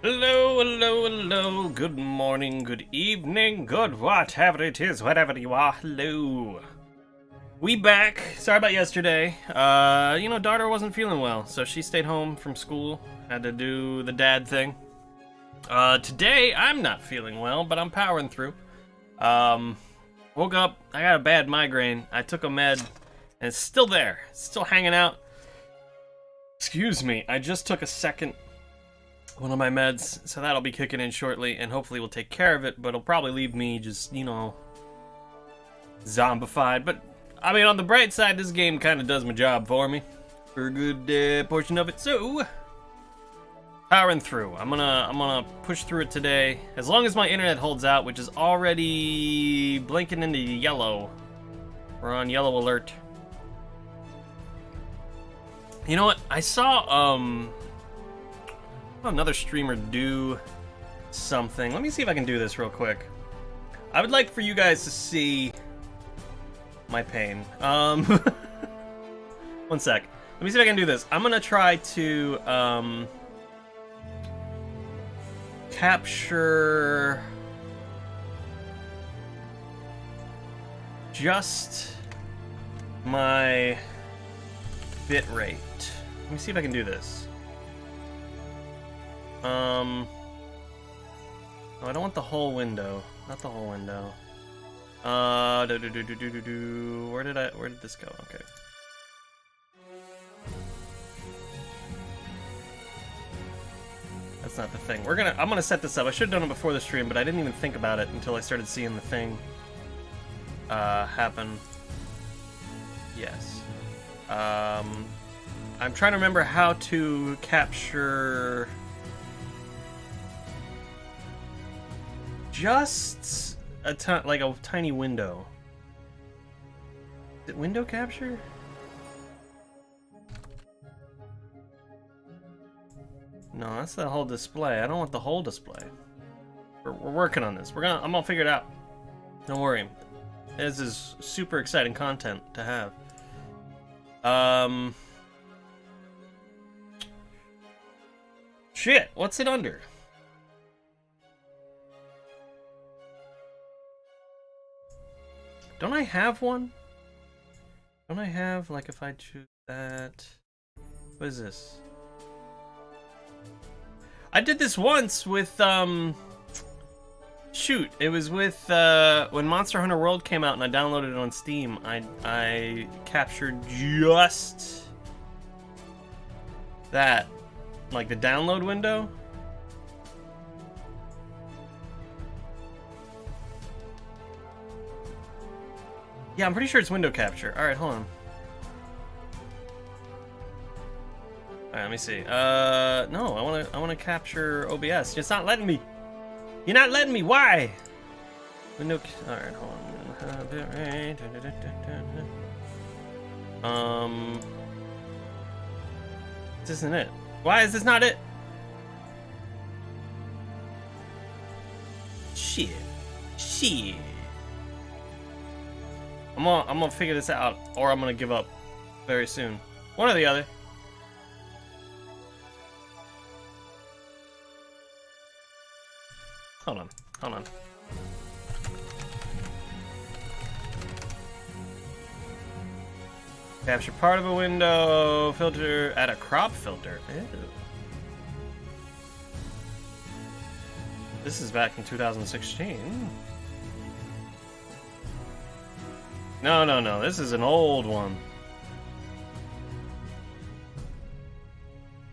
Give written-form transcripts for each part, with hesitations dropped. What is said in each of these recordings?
Hello, hello, hello. Good morning, good evening, good whatever it is, whatever you are. Hello. We back. Sorry about yesterday. Daughter wasn't feeling well, so she stayed home from school. Had to do the dad thing. Today I'm not feeling well, but I'm powering through. Woke up, I got a bad migraine. I took a med, and it's still there. It's still hanging out. Excuse me, I just took one of my meds, so that'll be kicking in shortly, and hopefully we'll take care of it, but it'll probably leave me just, zombified. But, I mean, on the bright side, this game kind of does my job for me, for a good portion of it, so powering through. I'm gonna push through it today, as long as my internet holds out, which is already blinking into yellow. We're on yellow alert. You know what? I saw another streamer do something. Let me see if I can do this real quick. I would like for you guys to see my pain. One sec. Let me see if I can do this. I'm gonna try to capture just my bit rate. Let me see if I can do this. No, I don't want the whole window. Not the whole window. Where did this go? Okay. That's not the thing. I'm gonna set this up. I should have done it before the stream, but I didn't even think about it until I started seeing the thing happen. Yes. I'm trying to remember how to capture just a tiny window. Is it window capture? No, that's the whole display. I don't want the whole display. We're working on this. I'm gonna figure it out. Don't worry. This is super exciting content to have. Shit, what's it under? Don't I have one? Don't I have, like, if I choose that... What is this? I did this once with, Shoot, it was with, when Monster Hunter World came out and I downloaded it on Steam, I captured just that. Like, the download window. Yeah, I'm pretty sure it's window capture. Alright, hold on. Alright, let me see. No, I wanna capture OBS. It's not letting me. You're not letting me. Why? Window. Alright, hold on. This isn't it. Why is this not it? Shit. I'm gonna figure this out, or I'm gonna give up very soon. One or the other. Hold on. Capture part of a window, filter, add a crop filter. Ew. This is back in 2016. No, this is an old one.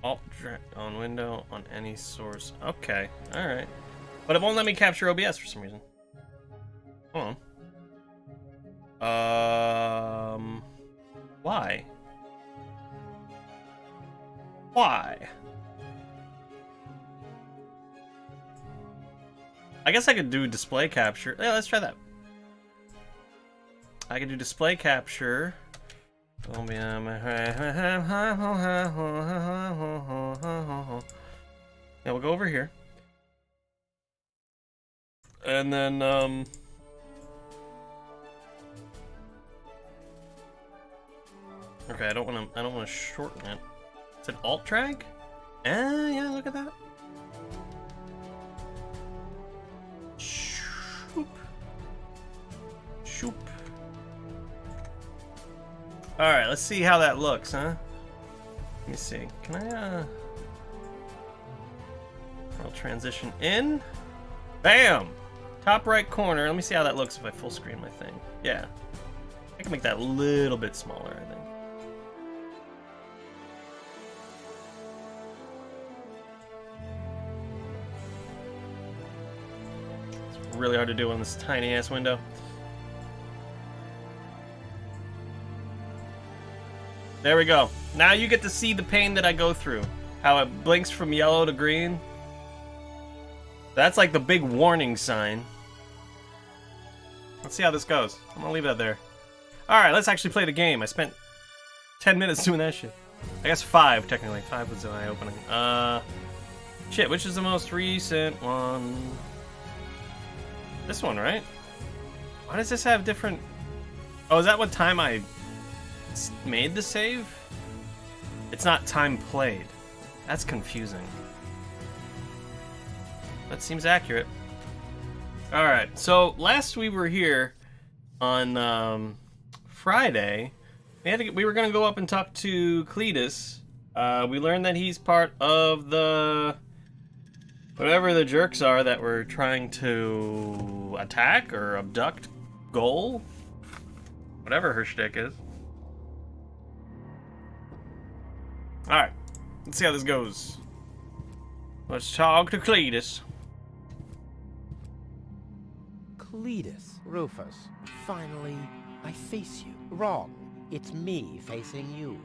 Alt drag on window on any source. Okay, alright. But it won't let me capture OBS for some reason. Hold on. Why? I guess I could do display capture. Yeah, let's try that. I can do display capture. Yeah, we'll go over here. And then, okay, I don't wanna shorten it. Is it alt drag? Yeah, look at that. Alright, let's see how that looks, huh? Let me see. Can I'll transition in. Bam! Top right corner. Let me see how that looks if I full screen my thing. Yeah. I can make that a little bit smaller, I think. It's really hard to do on this tiny ass window. There we go. Now you get to see the pain that I go through. How it blinks from yellow to green. That's like the big warning sign. Let's see how this goes. I'm gonna leave that there. Alright, let's actually play the game. I spent 10 minutes doing that shit. I guess 5, technically. 5 was the eye opening. Shit, which is the most recent one? This one, right? Why does this have different... Oh, is that what time I made the save? It's not time played. That's confusing. That seems accurate. Alright, so last we were here on Friday, we were going to go up and talk to Cletus. We learned that he's part of the... whatever the jerks are that were trying to attack or abduct Goal. Whatever her shtick is. Alright, let's see how this goes. Let's talk to Cletus. Cletus, Rufus, finally, I face you. Wrong. It's me facing you.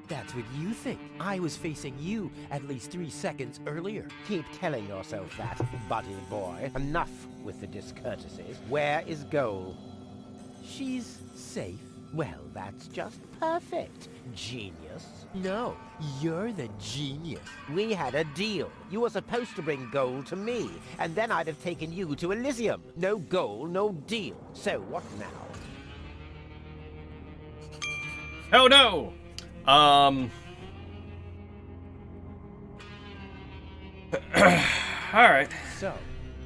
That's what you think. I was facing you at least 3 seconds earlier. Keep telling yourself that, buddy boy. Enough with the discourtesies. Where is Goal? She's safe. Well, that's just perfect. Genius. No, you're the genius. We had a deal. You were supposed to bring Goal to me, and then I'd have taken you to Elysium. No Goal, no deal. So what now? Oh no! Alright. So,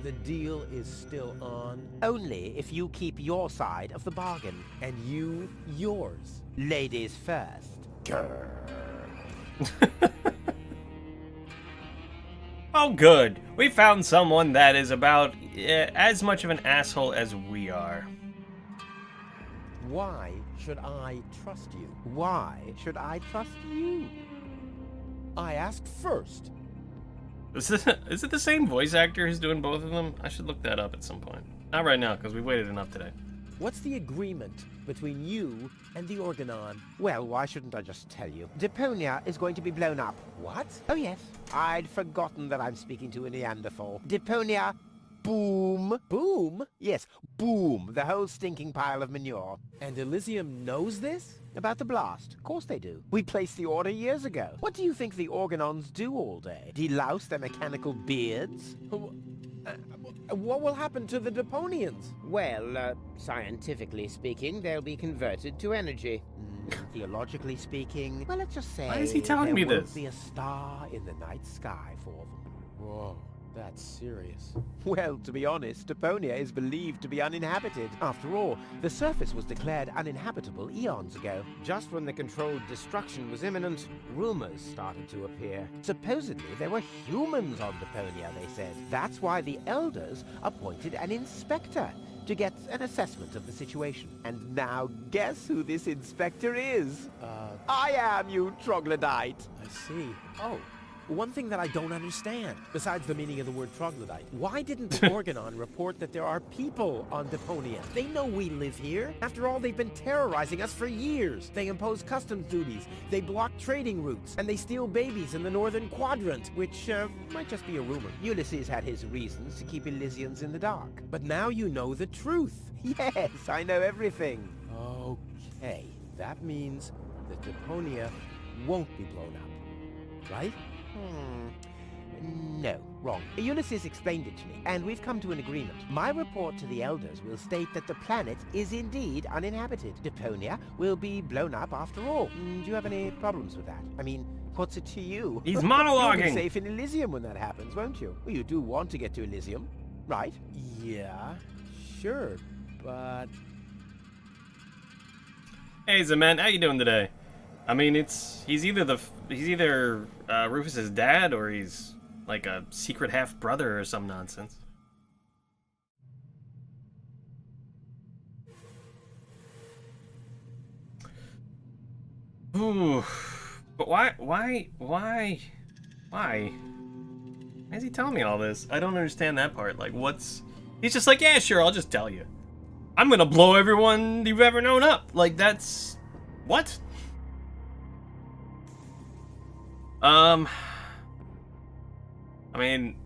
the deal is still on? Only if you keep your side of the bargain, and you yours. Ladies first. Grr. Oh good. We found someone that is about as much of an asshole as we are. Why should I trust you? Why should I trust you? I asked first. Is it the same voice actor who's doing both of them? I should look that up at some point. Not right now, because we waited enough today. What's the agreement between you and the Organon? Well, why shouldn't I just tell you? Deponia is going to be blown up. What? Oh, yes. I'd forgotten that I'm speaking to a Neanderthal. Deponia, boom. Boom? Yes, boom. The whole stinking pile of manure. And Elysium knows this? About the blast? Of course they do. We placed the order years ago. What do you think the Organons do all day? Delouse their mechanical beards? What will happen to the Deponians? Well, scientifically speaking, they'll be converted to energy. Theologically speaking, well, let's just say Why is he telling me there this? won't be a star in the night sky for them. Whoa, that's serious. Well, to be honest, Deponia is believed to be uninhabited. After all, the surface was declared uninhabitable eons ago. Just when the controlled destruction was imminent, rumors started to appear. Supposedly, there were humans on Deponia, they said. That's why the Elders appointed an inspector to get an assessment of the situation. And now, guess who this inspector is? I am, you troglodyte! I see. Oh, one thing that I don't understand, besides the meaning of the word troglodyte, why didn't the Organon report that there are people on Deponia? They know we live here. After all, they've been terrorizing us for years. They impose customs duties, they block trading routes, and they steal babies in the northern quadrant, which might just be a rumor. Ulysses had his reasons to keep Elysians in the dark. But now you know the truth. Yes, I know everything. Okay, that means that Deponia won't be blown up, right? No, wrong. Ulysses explained it to me, and we've come to an agreement. My report to the Elders will state that the planet is indeed uninhabited. Deponia will be blown up after all. Do you have any problems with that? I mean, what's it to you? He's You'll be monologuing. safe in Elysium when that happens, won't you? Well, you do want to get to Elysium, right? Yeah, sure, but... Hey, Zement, how you doing today? I mean, he's either Rufus's dad or he's like a secret half brother or some nonsense. Ooh, but why is he telling me all this? I don't understand that part. Like, he's just like, yeah, sure, I'll just tell you. I'm gonna blow everyone you've ever known up. Like, that's... What? I mean...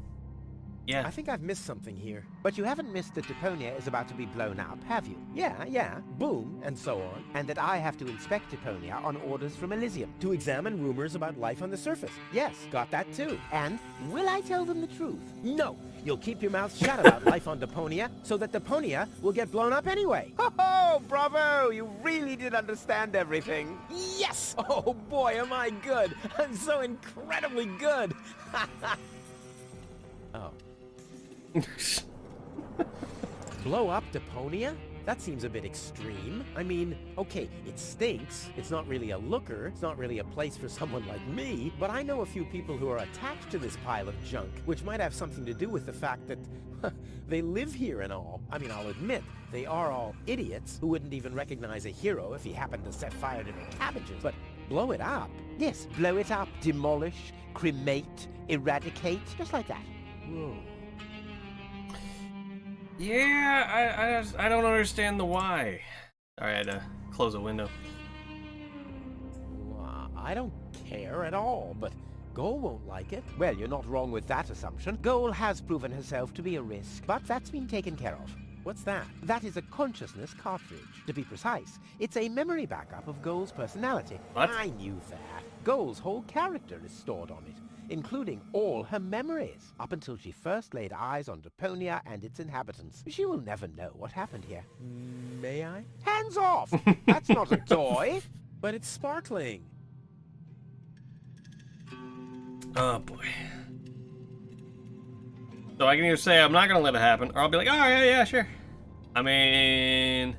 Yeah. I think I've missed something here. But you haven't missed that Deponia is about to be blown up, have you? Yeah, boom, and so on. And that I have to inspect Deponia on orders from Elysium to examine rumors about life on the surface. Yes, got that too. And will I tell them the truth? No! You'll keep your mouth shut about life on Deponia so that Deponia will get blown up anyway. Oh, bravo! You really did understand everything. Yes! Oh boy, am I good! I'm so incredibly good! Oh. Blow up Deponia? That seems a bit extreme. I mean, okay, it stinks. It's not really a looker. It's not really a place for someone like me. But I know a few people who are attached to this pile of junk, which might have something to do with the fact that they live here and all. I mean, I'll admit, they are all idiots who wouldn't even recognize a hero if he happened to set fire to their cabbages. But blow it up? Yes, blow it up, demolish, cremate, eradicate, just like that. Whoa. Yeah, I don't understand the why. Sorry, I had to close a window. I don't care at all, but Goal won't like it. Well, you're not wrong with that assumption. Goal has proven herself to be a risk, but that's been taken care of. What's that? That is a consciousness cartridge. To be precise, it's a memory backup of Goal's personality. What? I knew that. Goal's whole character is stored on it, including all her memories, up until she first laid eyes on Deponia and its inhabitants. She will never know what happened here. May I? Hands off! That's not a toy! But it's sparkling. Oh, boy. So I can either say I'm not gonna let it happen, or I'll be like, oh, yeah, sure. I mean...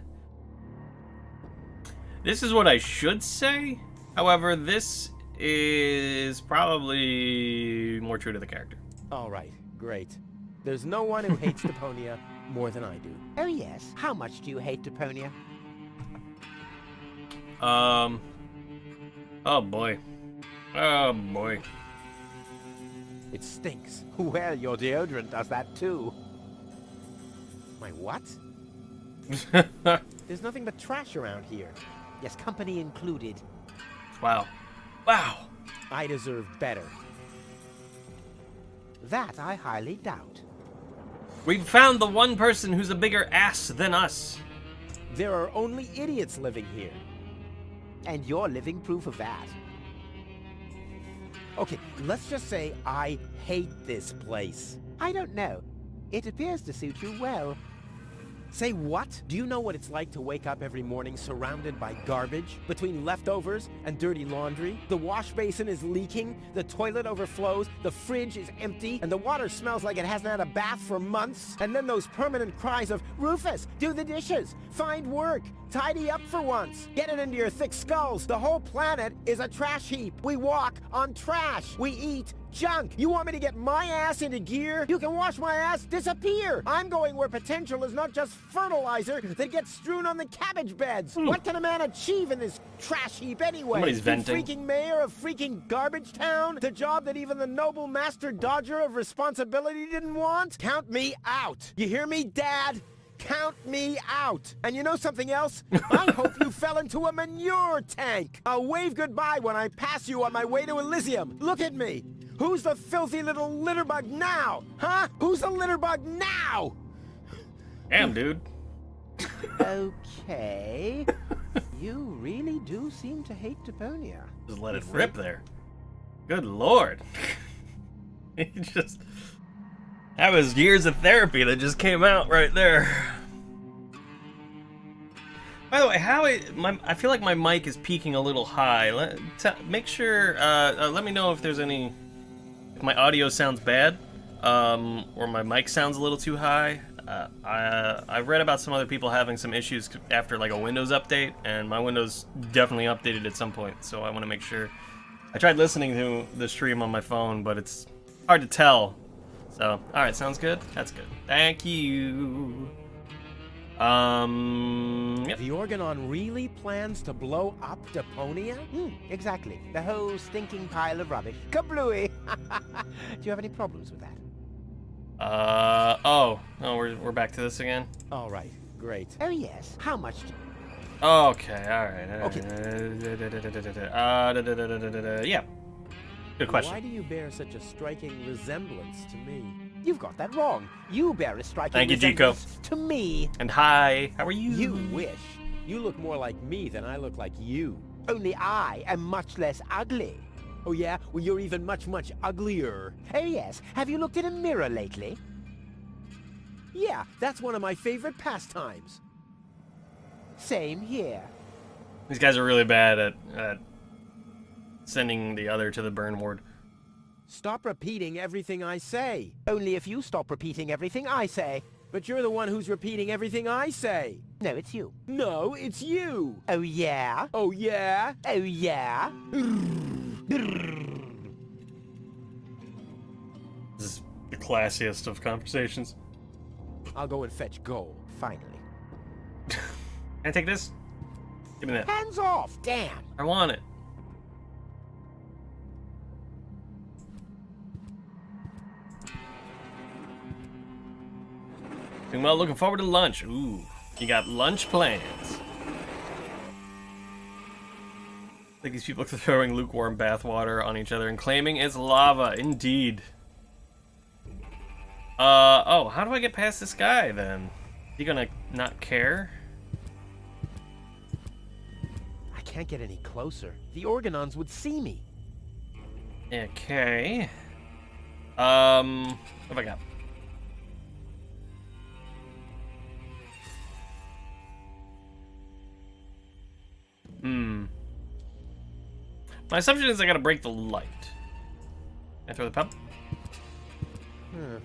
This is what I should say. However, this is probably more true to the character. All right, great. There's no one who hates Deponia more than I do. Oh yes? How much do you hate Deponia? Oh boy. Oh boy. It stinks. Well, your deodorant does that too. My what? There's nothing but trash around here. Yes, company included. Wow. Wow. I deserve better. That I highly doubt. We've found the one person who's a bigger ass than us. There are only idiots living here. And you're living proof of that. Okay, let's just say I hate this place. I don't know. It appears to suit you well. Say what? Do you know what it's like to wake up every morning surrounded by garbage? Between leftovers and dirty laundry? The wash basin is leaking, the toilet overflows, the fridge is empty, and the water smells like it hasn't had a bath for months. And then those permanent cries of, Rufus, do the dishes, find work, tidy up for once, get it into your thick skulls. The whole planet is a trash heap. We walk on trash. We eat junk. You want me to get my ass into gear? You can watch my ass disappear. I'm going where potential is not just fertilizer that gets strewn on the cabbage beds. What can a man achieve in this trash heap anyway? Somebody's Be venting. freaking mayor of freaking garbage town? The job that even the noble master dodger of responsibility didn't want? Count me out. You hear me, Dad? Count me out. And you know something else? I hope you fell into a manure tank. I'll wave goodbye when I pass you on my way to Elysium. Look at me. Who's the filthy little litterbug now? Huh? Who's the litterbug now? Damn, dude. Okay. You really do seem to hate Deponia. Just let it rip there. Good lord. He just... That was years of therapy that just came out right there. By the way, I feel like my mic is peaking a little high. Make sure, let me know if there's any, if my audio sounds bad, or my mic sounds a little too high. I read about some other people having some issues after like a Windows update, and my Windows definitely updated at some point, so I want to make sure. I tried listening to the stream on my phone, but it's hard to tell. So, alright, sounds good? That's good. Thank you. Yep. The Organon really plans to blow up Deponia? Exactly. The whole stinking pile of rubbish. Kablooey! Do you have any problems with that? Oh, we're back to this again? All right, great. Oh yes. How much do Okay, alright. Okay. Yeah. Good question. Why do you bear such a striking resemblance to me? You've got that wrong. You bear a striking Thank you, Chico. resemblance to me. And hi, how are you? You wish. You look more like me than I look like you. Only I am much less ugly. Oh yeah? Well, you're even much, much uglier. Oh yes. Have you looked in a mirror lately? Yeah, that's one of my favorite pastimes. Same here. These guys are really bad at sending the other to the burn ward. Stop repeating everything I say. Only if you stop repeating everything I say. But you're the one who's repeating everything I say. No, it's you. No, it's you. Oh yeah? Oh yeah? Oh yeah? This is the classiest of conversations. I'll go and fetch gold. Finally. Can I take this? Give me that. Hands off! Damn! I want it. Doing well, looking forward to lunch. Ooh, you got lunch plans. I think these people are throwing lukewarm bathwater on each other and claiming it's lava. Indeed. Oh, how do I get past this guy then? Is he gonna not care? I can't get any closer. The Organons would see me. Okay. What have I got? My assumption is I gotta break the light. Can I throw the pebble?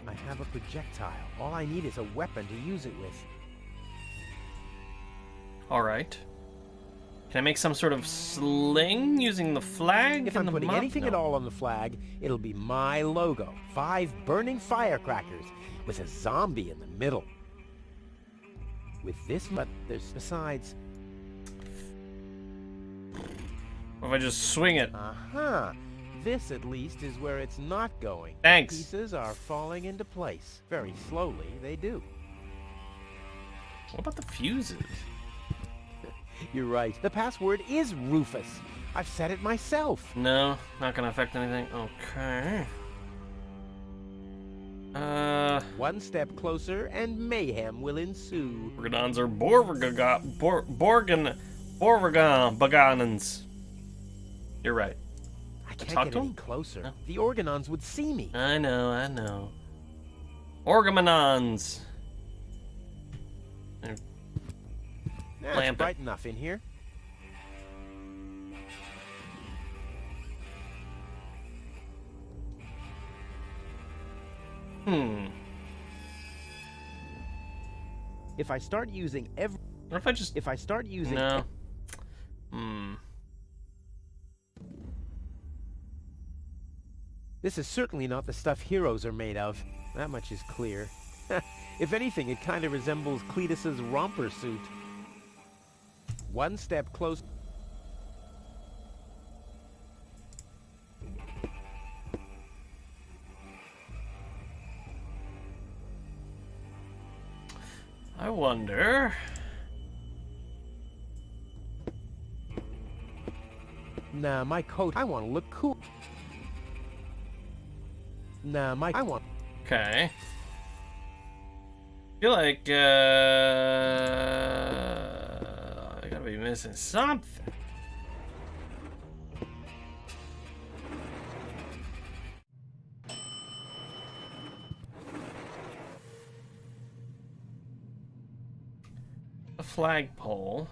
I have a projectile. All I need is a weapon to use it with. Alright. Can I make some sort of sling using the flag? If and I'm the putting mop? anything No. at all on the flag, it'll be my logo. 5 burning firecrackers with a zombie in the middle. With this, but there's besides. What if I just swing it? Uh-huh. This, at least, is where it's not going. Thanks. Pieces are falling into place. Very slowly, they do. What about the fuses? You're right. The password is Rufus. I've said it myself. No, not gonna affect anything. Okay. One step closer, and mayhem will ensue. Organons are Borganons. You're right. I can't talk get to any him? closer. No. The Organons would see me. I know. Orgamonons. It's lamp it. bright enough in here. If I start using What if I just... if I start using No. This is certainly not the stuff heroes are made of. That much is clear. If anything, it kind of resembles Cletus's romper suit. One step close. I wonder... Nah, my coat. I want to look cool. Nah, I want. Okay. I feel like, I gotta be missing something. A flagpole.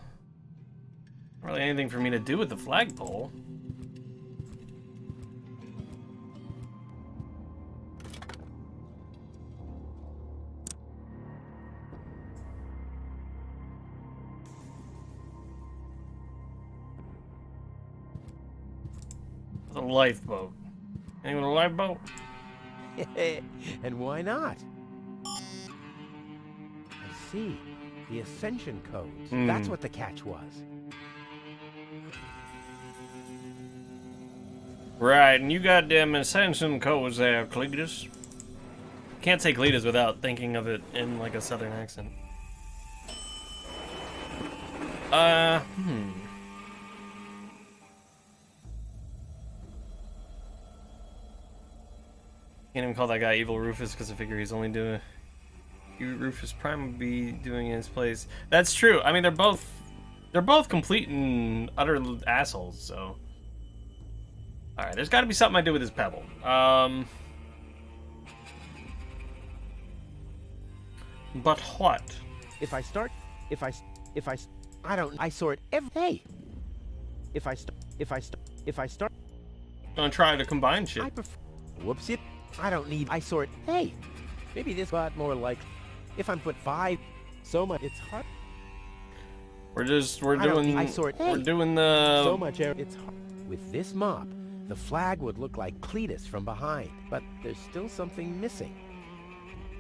Not really anything for me to do with the flagpole. lifeboat. Anyone a lifeboat? And why not? I see. The ascension codes. That's what the catch was. Right, and you got them ascension codes there, Cletus. Can't say Cletus without thinking of it in like a southern accent. Can't even call that guy Evil Rufus because I figure he's only doing. Rufus Prime would be doing in his place. That's true. I mean, they're both complete and utter assholes. So, all right, there's got to be something I do with this pebble. But what? I sort every. Hey. If I start. Gonna try to combine shit. I prefer. Whoops it. I don't need. I sort. Hey. Maybe this, but more like. If I'm put 5, so much. It's hard. We're doing the. So much air. It's hard. With this mop, the flag would look like Cletus from behind, but there's still something missing.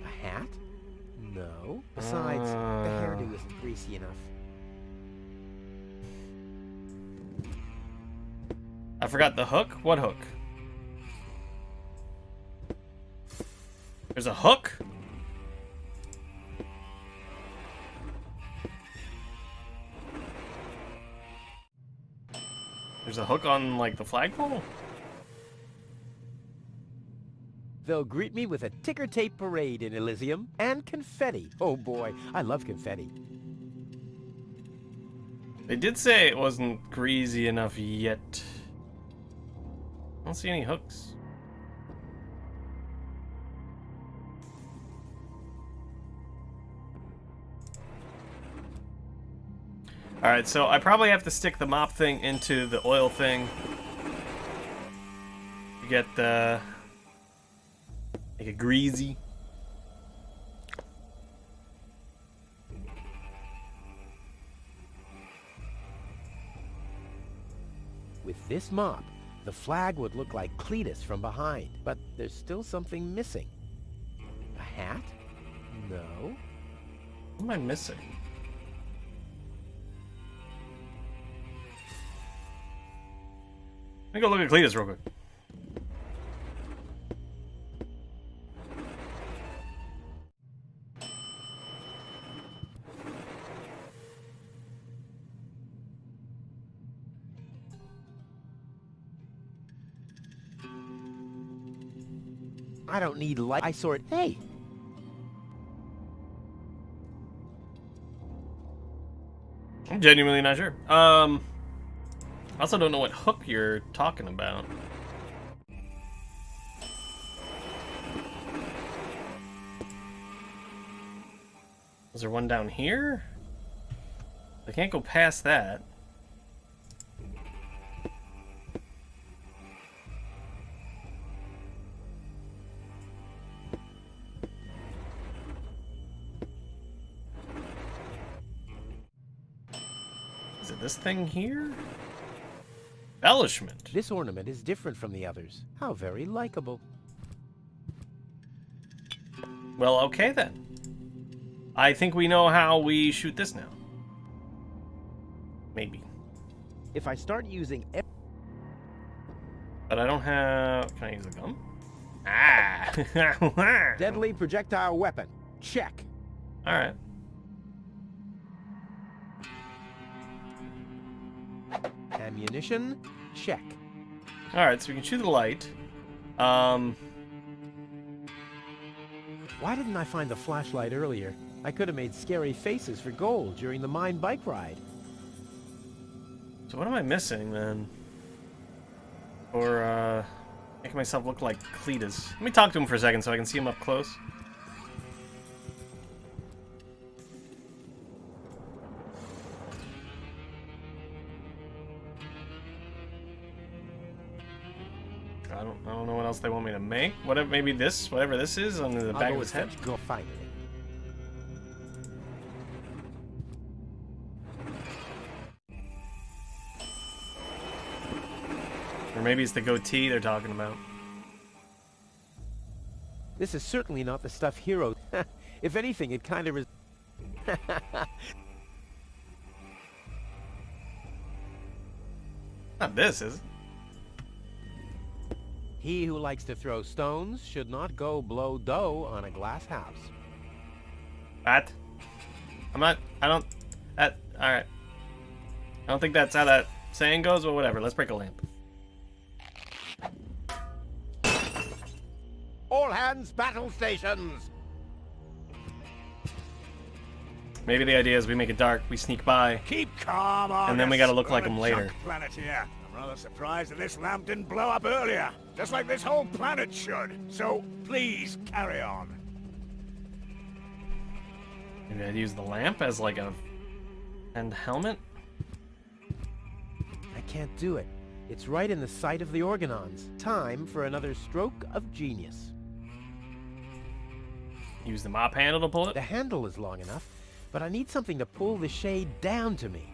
A hat? No. Besides, the hairdo isn't greasy enough. I forgot the hook. What hook? There's a hook? There's a hook on, like, the flagpole? They'll greet me with a ticker tape parade in Elysium and confetti. Oh boy, I love confetti. They did say it wasn't greasy enough yet. I don't see any hooks. Alright, so I probably have to stick the mop thing into the oil thing. You get the... make it greasy. With this mop, the flag would look like Cletus from behind, but there's still something missing. A hat? No. What am I missing? Let me go look at Cletus real quick. I don't need light. I sort. Hey. I'm genuinely not sure. I also don't know what hook you're talking about. Is there one down here? I can't go past that. Is it this thing here? Embellishment. This ornament is different from the others. How very likable. Well, okay then. I think we know how we shoot this now. Maybe. If I start using... But I don't have... Can I use a gun? Ah! Deadly projectile weapon. Check. Alright. Ammunition. Check. Alright, so we can shoot the light. Why didn't I find the flashlight earlier? I could have made scary faces for gold during the mine bike ride. So what am I missing then? Or, making myself look like Cletus. Let me talk to him for a second so I can see him up close. I don't know what else they want me to make. Whatever, maybe this, whatever this is, on the back of his head. Go find it. maybe it's the goatee they're talking about. This is certainly not the stuff heroes... If anything, it kind of is... Not this, is it? He who likes to throw stones should not go blow dough on a glass house. What? I don't... Alright. I don't think that's how that saying goes, but whatever. Let's break a lamp. All hands, battle stations! Maybe the idea is we make it dark, we sneak by, Keep calm on and then we this gotta look like them later. junk planet here. I'm rather surprised that this lamp didn't blow up earlier, just like this whole planet should. So please carry on. Maybe I'd use the lamp as like a helmet? I can't do it. It's right in the sight of the organons. Time for another stroke of genius. Use the mop handle to pull The it? handle is long enough, but I need something to pull the shade down to me.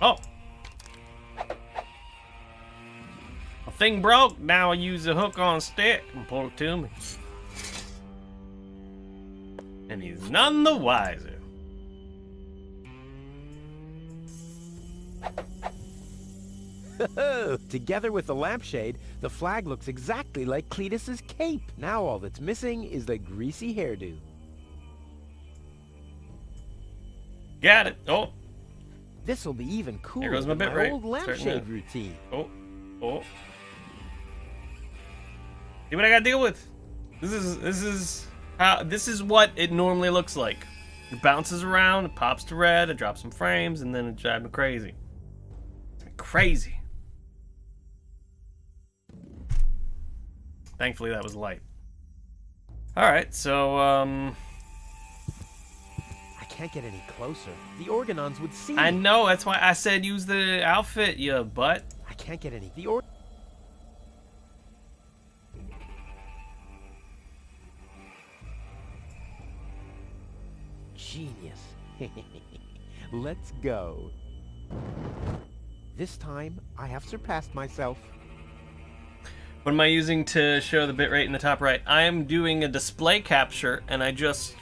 Oh! A thing broke, now I use a hook on a stick and pull it to me. And he's none the wiser. Together with the lampshade, the flag looks exactly like Cletus's cape. Now all that's missing is the greasy hairdo. Got it. Oh, This'll be even cooler goes my than bit my rate. old Starting lampshade to- routine. oh, oh. See what I gotta deal with. This is what it normally looks like. It bounces around, it pops to red, it drops some frames, and then it drives me crazy. Crazy. Thankfully that was light. Alright, so I can't get any closer. The organons would see I me. know, that's why I said use the outfit, you butt. I can't get any. Genius. Let's go. This time, I have surpassed myself. What am I using to show the bitrate in the top right? I am doing a display capture, and I just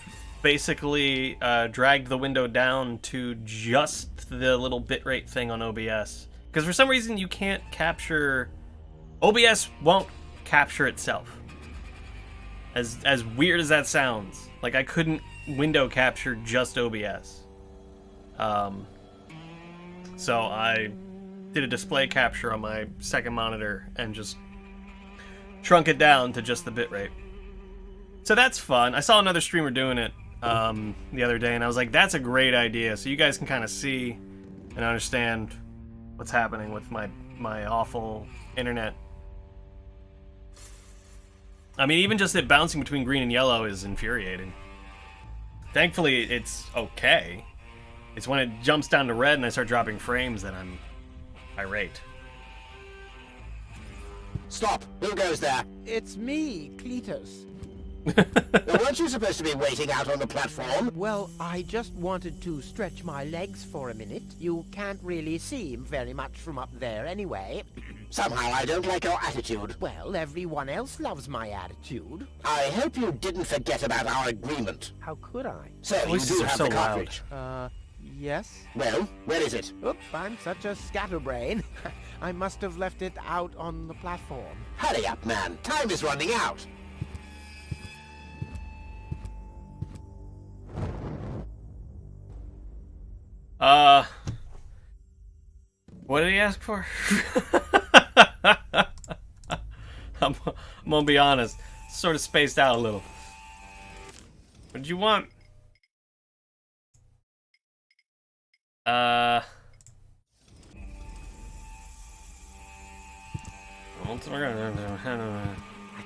basically dragged the window down to just the little bitrate thing on OBS. Because for some reason you can't capture... OBS won't capture itself. As weird as that sounds. Like, I couldn't window capture just OBS. So I did a display capture on my second monitor and just shrunk it down to just the bitrate. So that's fun. I saw another streamer doing it the other day, and I was like, that's a great idea. So you guys can kind of see and understand what's happening with my awful internet. I mean, even just it bouncing between green and yellow is infuriating. Thankfully, it's okay. It's when it jumps down to red and I start dropping frames that I'm irate. Stop! Who goes there? It's me, Cletus. Now, weren't you supposed to be waiting out on the platform? Well, I just wanted to stretch my legs for a minute. You can't really see very much from up there anyway. Somehow I don't like your attitude. Well, everyone else loves my attitude. I hope you didn't forget about our agreement. How could I? So, you Voices do are have so the loud. cartridge. Yes? Well, where is it? Oop, I'm such a scatterbrain. I must have left it out on the platform. Hurry up, man. Time is running out. What did he ask for? I'm gonna be honest, sort of spaced out a little. What did you want? I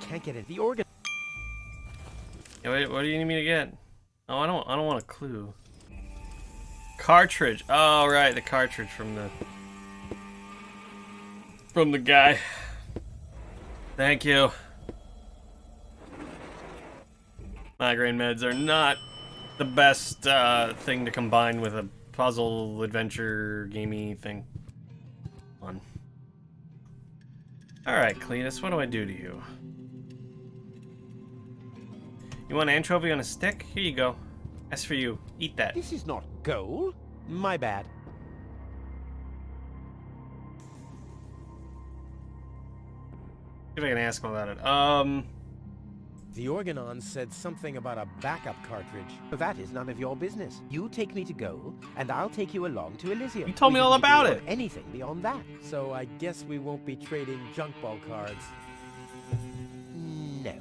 can't get it. The organ. Yeah, wait, what do you need me to get? Oh, I don't want a clue. Cartridge. Oh, right, the cartridge from the guy. Thank you. Migraine meds are not the best thing to combine with a puzzle adventure gamey thing. Alright, Cletus, what do I do to you? You want an anchovy on a stick? Here you go. That's for you. Eat that. This is not gold. My bad. See if I can ask him about it. The Organon said something about a backup cartridge. But that is none of your business. You take me to Goal, and I'll take you along to Elysium. You told me all about it. Anything beyond that. So I guess we won't be trading junk ball cards. No.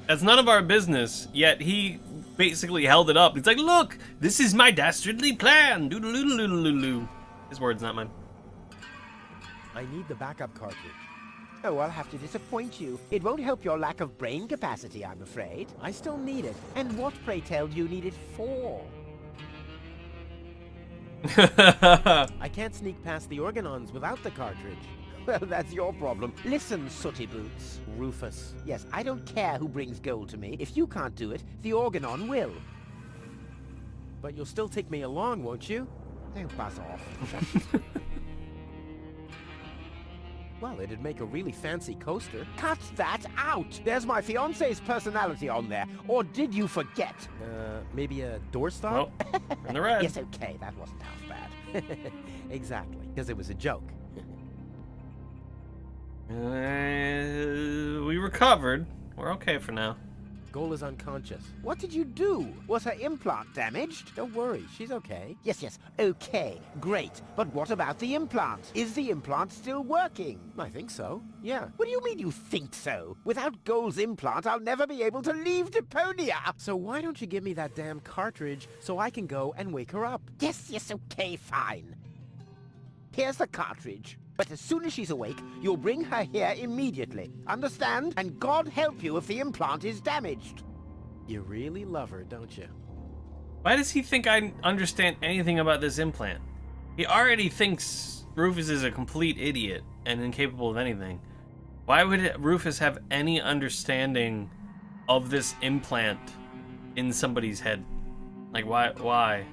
That's none of our business, yet he basically held it up. He's like, look, this is my dastardly plan. Doodle-doodle-doodle-doodle. His words, not mine. I need the backup cartridge. Oh, I'll have to disappoint you. It won't help your lack of brain capacity, I'm afraid. I still need it. And what, pray tell, do you need it for? I can't sneak past the Organons without the cartridge. Well, that's your problem. Listen, sooty boots. Rufus. Yes, I don't care who brings gold to me. If you can't do it, the Organon will. But you'll still take me along, won't you? Oh, buzz off. Well, it'd make a really fancy coaster. Cut that out! There's my fiancé's personality on there. Or did you forget? Maybe a doorstop? Well, we're in the red. Yes, okay, that wasn't half bad. Exactly, because it was a joke. We recovered. We're okay for now. Goal is unconscious. What did you do? Was her implant damaged? Don't worry, she's okay. Yes, okay, great. But what about the implant? Is the implant still working? I think so, yeah. What do you mean you think so? Without Goal's implant, I'll never be able to leave Deponia! So why don't you give me that damn cartridge so I can go and wake her up? Yes, okay, fine. Here's the cartridge. But as soon as she's awake, you'll bring her here immediately. Understand? And God help you if the implant is damaged. You really love her, don't you? Why does he think I understand anything about this implant? He already thinks Rufus is a complete idiot and incapable of anything. Why would Rufus have any understanding of this implant in somebody's head? Like, why?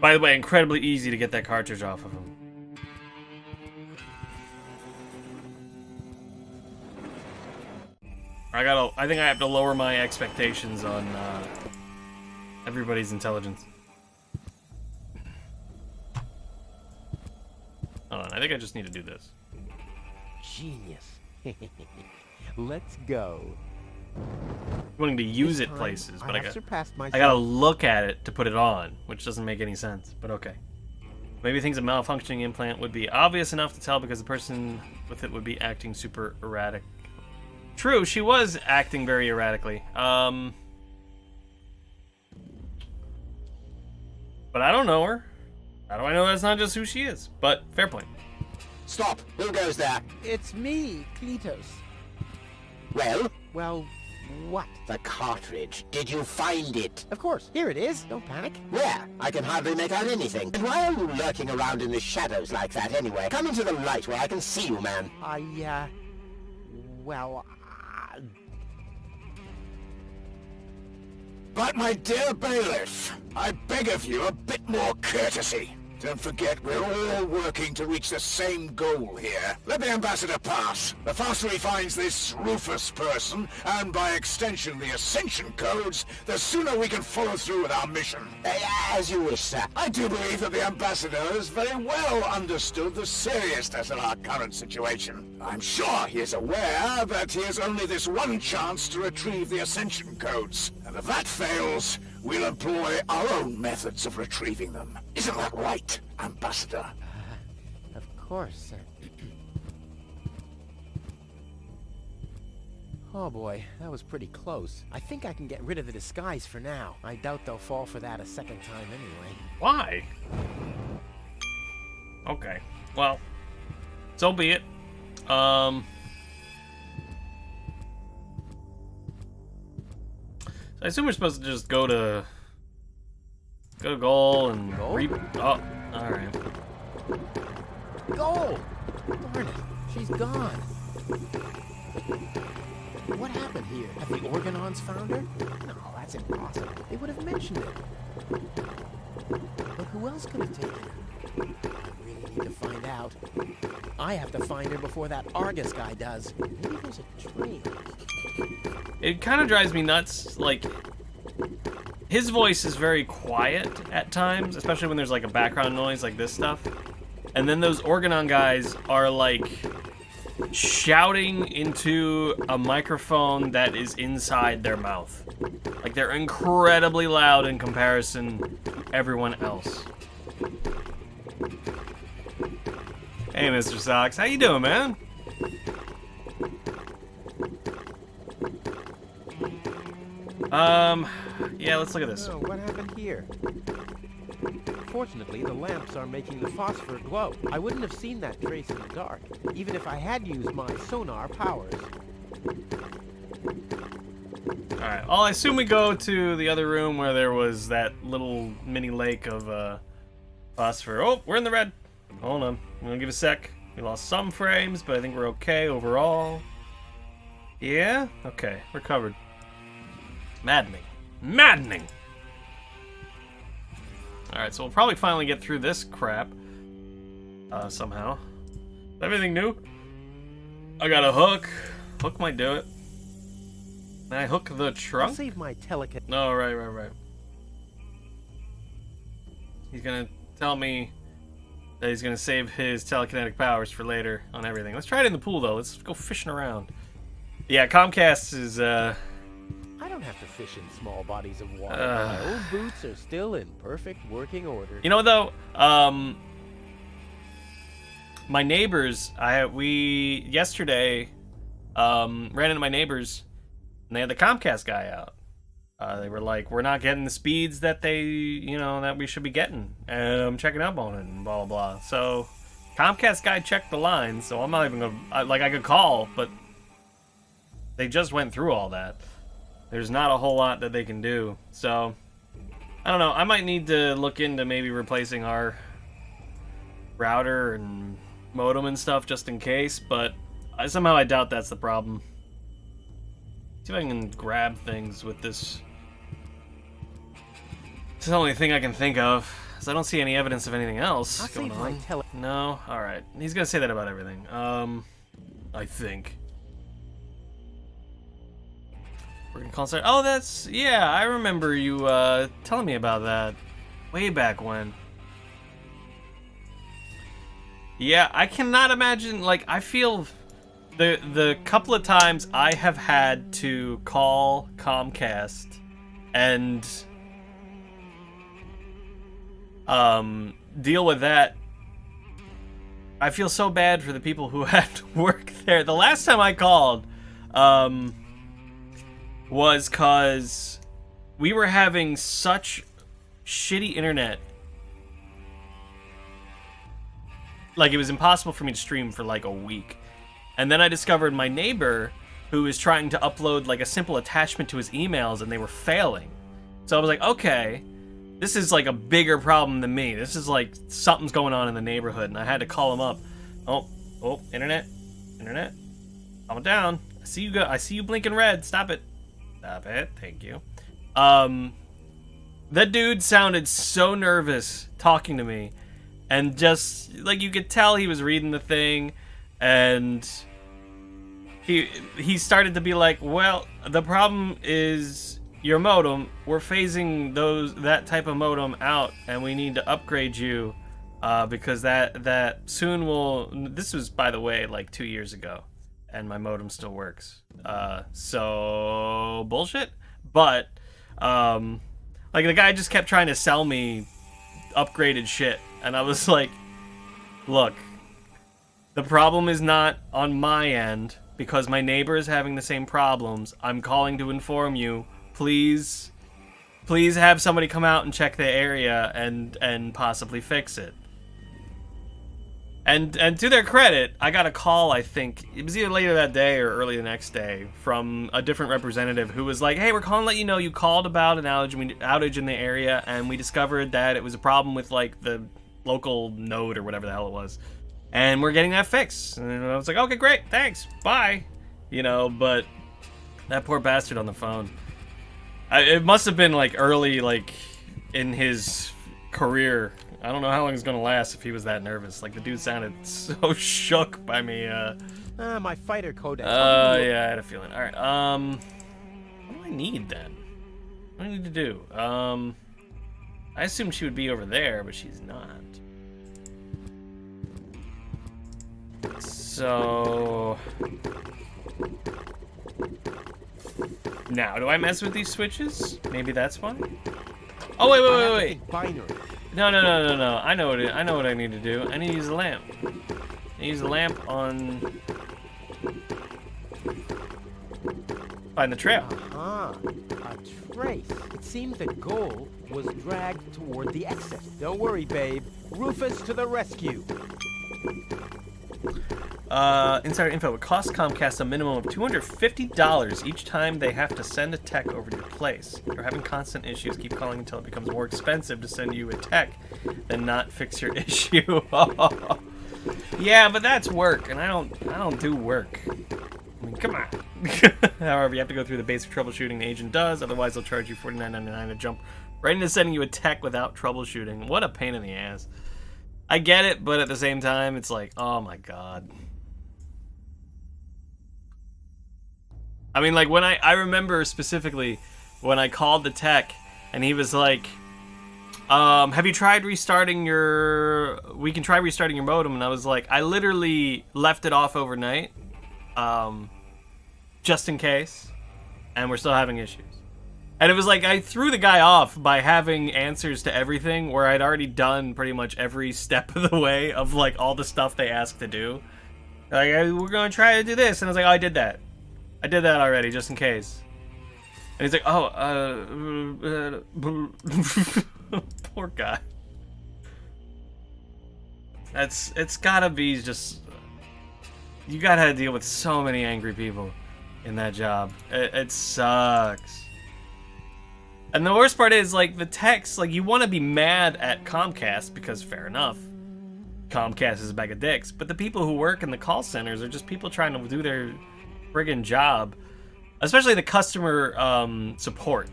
By the way, incredibly easy to get that cartridge off of him. I think I have to lower my expectations on everybody's intelligence. Hold on, I think I just need to do this. Genius. Let's go. I'm wanting to use it places, but I myself. gotta look at it to put it on, which doesn't make any sense, but okay. Maybe things a malfunctioning implant would be obvious enough to tell because the person with it would be acting super erratic. True, she was acting very erratically. But I don't know her. How do I know that's not just who she is? But fair point. Stop! Who goes there? It's me, Cletus. Well, Well, what? the cartridge. Did you find it? Of course, here it is. Don't panic. Where? I can hardly make out anything. And why are you lurking around in the shadows like that anyway? Come into the light where I can see you, man. But my dear bailiff, I beg of you a bit more courtesy. Don't forget, we're all working to reach the same goal here. Let the ambassador pass. The faster he finds this Rufus person, and by extension the Ascension codes, the sooner we can follow through with our mission. As you wish, sir. I do believe that the ambassador has very well understood the seriousness of our current situation. I'm sure he is aware that he has only this one chance to retrieve the Ascension codes, and if that fails, we'll employ our own methods of retrieving them. Isn't that right, Ambassador? Of course, sir. Oh boy, that was pretty close. I think I can get rid of the disguise for now. I doubt they'll fall for that a second time anyway. Why? Okay. Well, so be it. So I assume we're supposed to just go to goal and oh, all right. Goal! Darn it, she's gone. What happened here? Have the Organons found her? No, that's impossible. They would have mentioned it. But who else could have taken her? I really to find out. I have to find her before that Argus guy does. Maybe there's a trail. It kind of drives me nuts, like, his voice is very quiet at times, especially when there's like a background noise like this stuff. And then those Organon guys are like shouting into a microphone that is inside their mouth. Like they're incredibly loud in comparison to everyone else. Hey, Mr. Socks, how you doing, man? Yeah, let's look at this. Oh, what happened here? Fortunately, the lamps are making the phosphor glow. I wouldn't have seen that trace in the dark, even if I had used my sonar powers. Alright, well, I assume we go to the other room where there was that little mini lake of, phosphor. Oh, we're in the red. Hold on. I'm gonna give a sec. We lost some frames, but I think we're okay overall. Yeah? Okay, we're covered. Maddening. Maddening! Alright, so we'll probably finally get through this crap. Somehow. Everything new? I got a hook. Hook might do it. Can I hook the I'll trunk? save my telekinetic. No, right. He's gonna tell me that he's gonna save his telekinetic powers for later on everything. Let's try it in the pool, though. Let's go fishing around. Yeah, Comcast is, I don't have to fish in small bodies of water. My old boots are still in perfect working order. You know, though, my neighbors, we yesterday ran into my neighbors, and they had the Comcast guy out. They were like, we're not getting the speeds that that we should be getting, and I'm checking up on it, and blah, blah, blah. So, Comcast guy checked the line, so I'm not even gonna, I could call, but they just went through all that. There's not a whole lot that they can do, so I don't know. I might need to look into maybe replacing our router and modem and stuff just in case, but somehow I doubt that's the problem. See if I can grab things with this. It's the only thing I can think of, because I don't see any evidence of anything else I'll going save my on. No? Alright. He's gonna say that about everything. I think. Working concert. Oh, that's... Yeah, I remember you, telling me about that. Way back when. Yeah, I cannot imagine, like, I feel... The couple of times I have had to call Comcast and deal with that, I feel so bad for the people who had to work there. The last time I called was because we were having such shitty internet. Like, it was impossible for me to stream for like a week. And then I discovered my neighbor who was trying to upload like a simple attachment to his emails and they were failing. So I was like, okay, this is like a bigger problem than me. This is like something's going on in the neighborhood, and I had to call him up. Oh, internet, calm it down. I see you blinking red. Stop it. Thank you. That dude sounded so nervous talking to me, and just like you could tell he was reading the thing, and he started to be like, well, the problem is your modem. We're phasing that type of modem out, and we need to upgrade you because that soon will. This was, by the way, like 2 years ago, and my modem still works. So bullshit. But like the guy just kept trying to sell me upgraded shit, and I was like, look, the problem is not on my end because my neighbor is having the same problems. I'm calling to inform you. Please have somebody come out and check the area and possibly fix it. And to their credit, I got a call, I think, it was either later that day or early the next day, from a different representative who was like, hey, we're calling to let you know you called about an outage in the area, and we discovered that it was a problem with, like, the local node or whatever the hell it was. And we're getting that fixed. And I was like, okay, great, thanks, bye. You know, but that poor bastard on the phone. It must have been, like, early, like, in his career. I don't know how long it's gonna last if he was that nervous. Like, the dude sounded so shook by me. My fighter codex. Yeah, I had a feeling. Alright, what do I need then? What do I need to do? I assumed she would be over there, but she's not. So... Now, do I mess with these switches? Maybe that's why? Oh, wait. Binary. No. I know what I need to do. I need to use a lamp. I use a lamp on... Find the trail. A trace. It seems the goal was dragged toward the exit. Don't worry, babe. Rufus to the rescue. Insider info. It costs Comcast a minimum of $250 each time they have to send a tech over to your place. If you're having constant issues, keep calling until it becomes more expensive to send you a tech than not fix your issue. Yeah, but that's work, and I don't do work. I mean, come on. However, you have to go through the basic troubleshooting the agent does, otherwise they'll charge you $49.99 to jump right into sending you a tech without troubleshooting. What a pain in the ass. I get it, but at the same time, it's like, oh my god. I mean, like, when I remember specifically when I called the tech, and he was like, have you tried restarting we can try restarting your modem, and I was like, I literally left it off overnight, just in case, and we're still having issues. And it was like, I threw the guy off by having answers to everything, where I'd already done pretty much every step of the way of, like, all the stuff they asked to do. Like, we're gonna try to do this, and I was like, oh, I did that. I did that already, just in case. And he's like, oh, poor guy. It's gotta be just, you gotta deal with so many angry people in that job. It sucks. And the worst part is, like, the techs, like, you want to be mad at Comcast, because fair enough, Comcast is a bag of dicks, but the people who work in the call centers are just people trying to do their friggin' job, especially the customer support.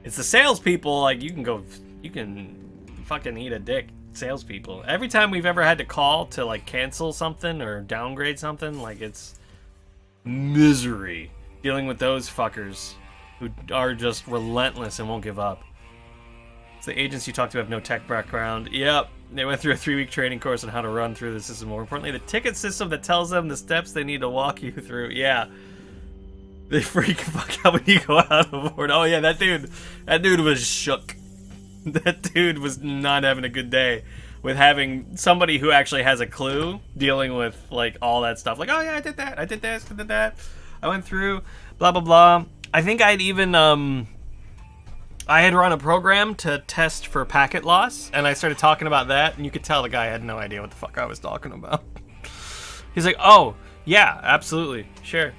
It's the salespeople, like, you can fucking eat a dick, salespeople. Every time we've ever had to call to, like, cancel something or downgrade something, like, it's misery dealing with those fuckers who are just relentless and won't give up. It's the agents you talk to have no tech background. Yep, they went through a 3-week training course on how to run through the system. More importantly, the ticket system that tells them the steps they need to walk you through. Yeah. They freak fuck out when you go out of board. Oh yeah, that dude was shook. That dude was not having a good day with having somebody who actually has a clue dealing with, like, all that stuff. Like, oh yeah, I did that, I did this, I did that. I went through, blah, blah, blah. I think I'd even, I had run a program to test for packet loss, and I started talking about that, and you could tell the guy had no idea what the fuck I was talking about. He's like, oh, yeah, absolutely, sure.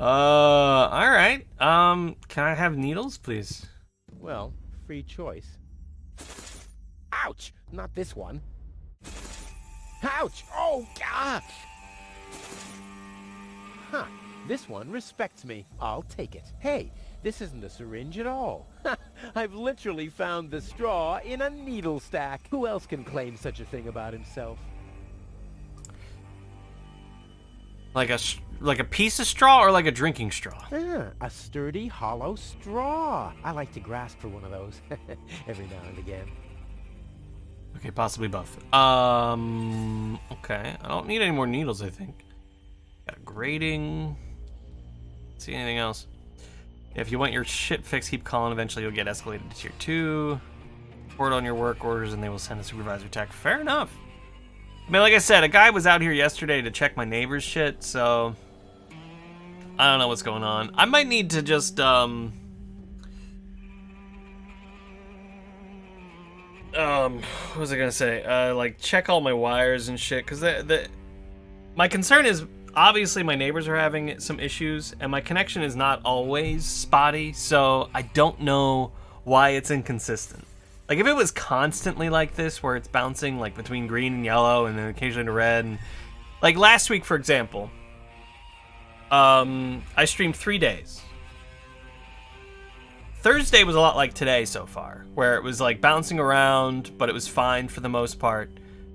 Alright, can I have needles, please? Well, free choice. Ouch! Not this one. Ouch! Oh, God! Huh. This one respects me. I'll take it. Hey, this isn't a syringe at all. I've literally found the straw in a needle stack. Who else can claim such a thing about himself? Like a piece of straw or like a drinking straw? A sturdy, hollow straw. I like to grasp for one of those every now and again. Okay, possibly buff. Okay. I don't need any more needles, I think. Got a grading. See anything else? If you want your shit fixed, keep calling. Eventually you'll get escalated to tier 2. Report on your work orders and they will send a supervisor tech. Fair enough. I mean, like I said, a guy was out here yesterday to check my neighbor's shit, so I don't know what's going on. I might need to just, what was I gonna say? Like, check all my wires and shit, because my concern is, obviously my neighbors are having some issues, and my connection is not always spotty, so I don't know why it's inconsistent. Like, if it was constantly like this, where it's bouncing, like, between green and yellow, and then occasionally to red, and... Like, last week, for example, I streamed 3 days. Thursday was a lot like today so far, where it was like bouncing around, but it was fine for the most part.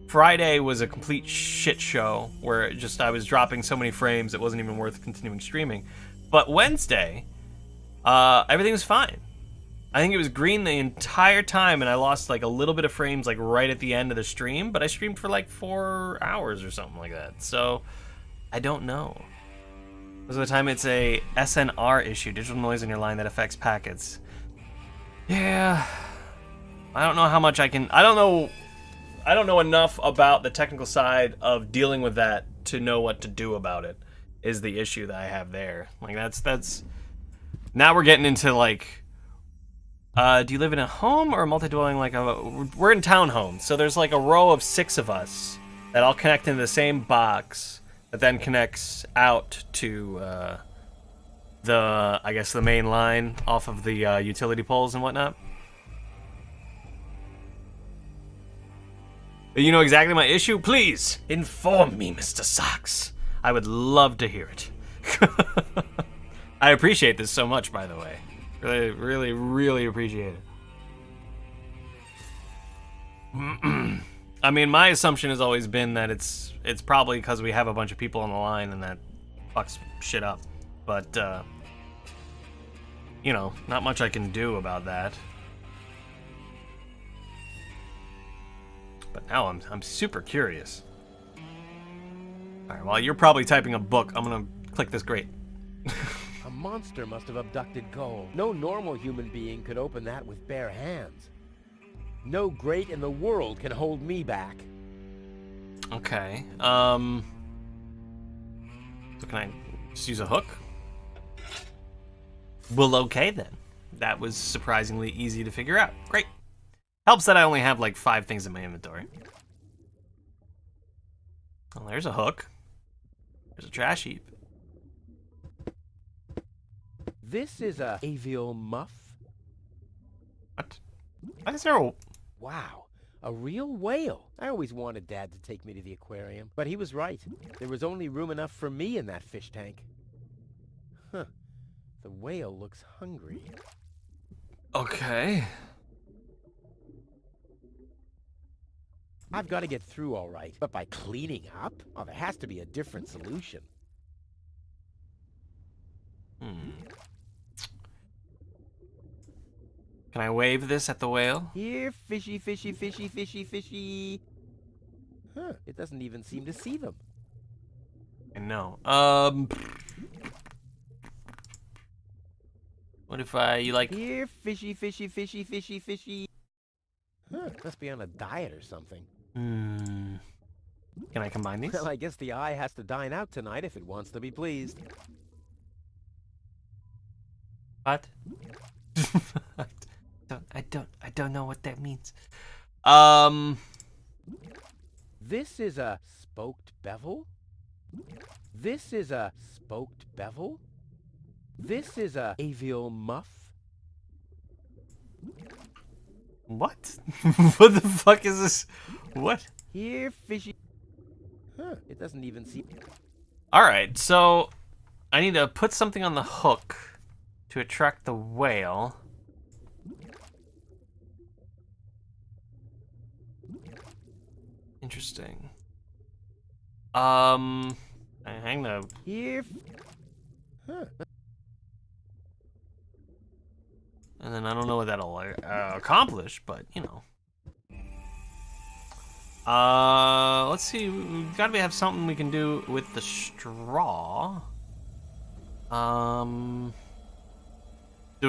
Friday was a complete shit show, where I was dropping so many frames it wasn't even worth continuing streaming. But Wednesday, everything was fine. I think it was green the entire time, and I lost like a little bit of frames like right at the end of the stream, but I streamed for like 4 hours or something like that. So, I don't know. Most of the time it's a SNR issue, digital noise in your line that affects packets. Yeah. I don't know how much I don't know enough about the technical side of dealing with that to know what to do about it, is the issue that I have there. Like that's now we're getting into like do you live in a home or a multi-dwelling? We're in townhomes, so there's like a row of 6 of us that all connect into the same box that then connects out to the main line off of the utility poles and whatnot. You know exactly my issue? Please inform me, Mr. Socks. I would love to hear it. I appreciate this so much, by the way. Really, really, really appreciate it. I mean, my assumption has always been that it's probably because we have a bunch of people on the line and that fucks shit up. But, you know, not much I can do about that. But now I'm super curious. Alright, while you're probably typing a book, I'm gonna click this grate. A monster must have abducted gold. No normal human being could open that with bare hands. No grate in the world can hold me back. Okay, so can I just use a hook? Well, okay then. That was surprisingly easy to figure out. Great. Helps that I only have like 5 things in my inventory. Well, there's a hook. There's a trash heap. This is a avial muff. What? Why is there a... Wow, a real whale. I always wanted Dad to take me to the aquarium, but he was right. There was only room enough for me in that fish tank. Huh. The whale looks hungry. Okay. I've got to get through all right, but by cleaning up? Oh, there has to be a different solution. Can I wave this at the whale? Here, fishy, fishy, fishy, fishy, fishy. Huh, it doesn't even seem to see them. I know. What if you like... Here, fishy, fishy, fishy, fishy, fishy. Huh, must be on a diet or something. Can I combine these? Well, I guess the eye has to dine out tonight if it wants to be pleased. What? I don't know what that means. This is a spoked bevel? This is a spoked bevel? This is a avial muff? What? What the fuck is this? What? Here, fishy. Huh, it doesn't even see. Alright, so I need to put something on the hook to attract the whale. Interesting. I hang the... Here. Huh. And then I don't know what that'll accomplish, but, you know. Let's see. We've got to have something we can do with the straw. Do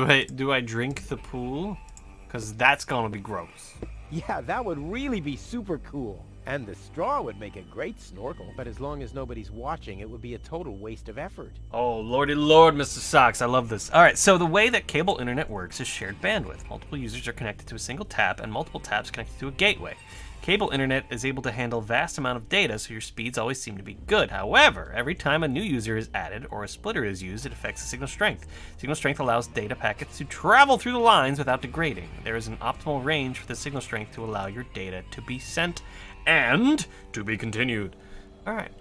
I drink the pool? Because that's gonna be gross. Yeah, that would really be super cool. And the straw would make a great snorkel, but as long as nobody's watching, it would be a total waste of effort. Oh, lordy lord, Mr. Socks, I love this. All right, so the way that cable internet works is shared bandwidth. Multiple users are connected to a single tap, and multiple taps connected to a gateway. Cable internet is able to handle vast amount of data, so your speeds always seem to be good. However, every time a new user is added or a splitter is used, it affects the signal strength. Signal strength allows data packets to travel through the lines without degrading. There is an optimal range for the signal strength to allow your data to be sent and to be continued. All right.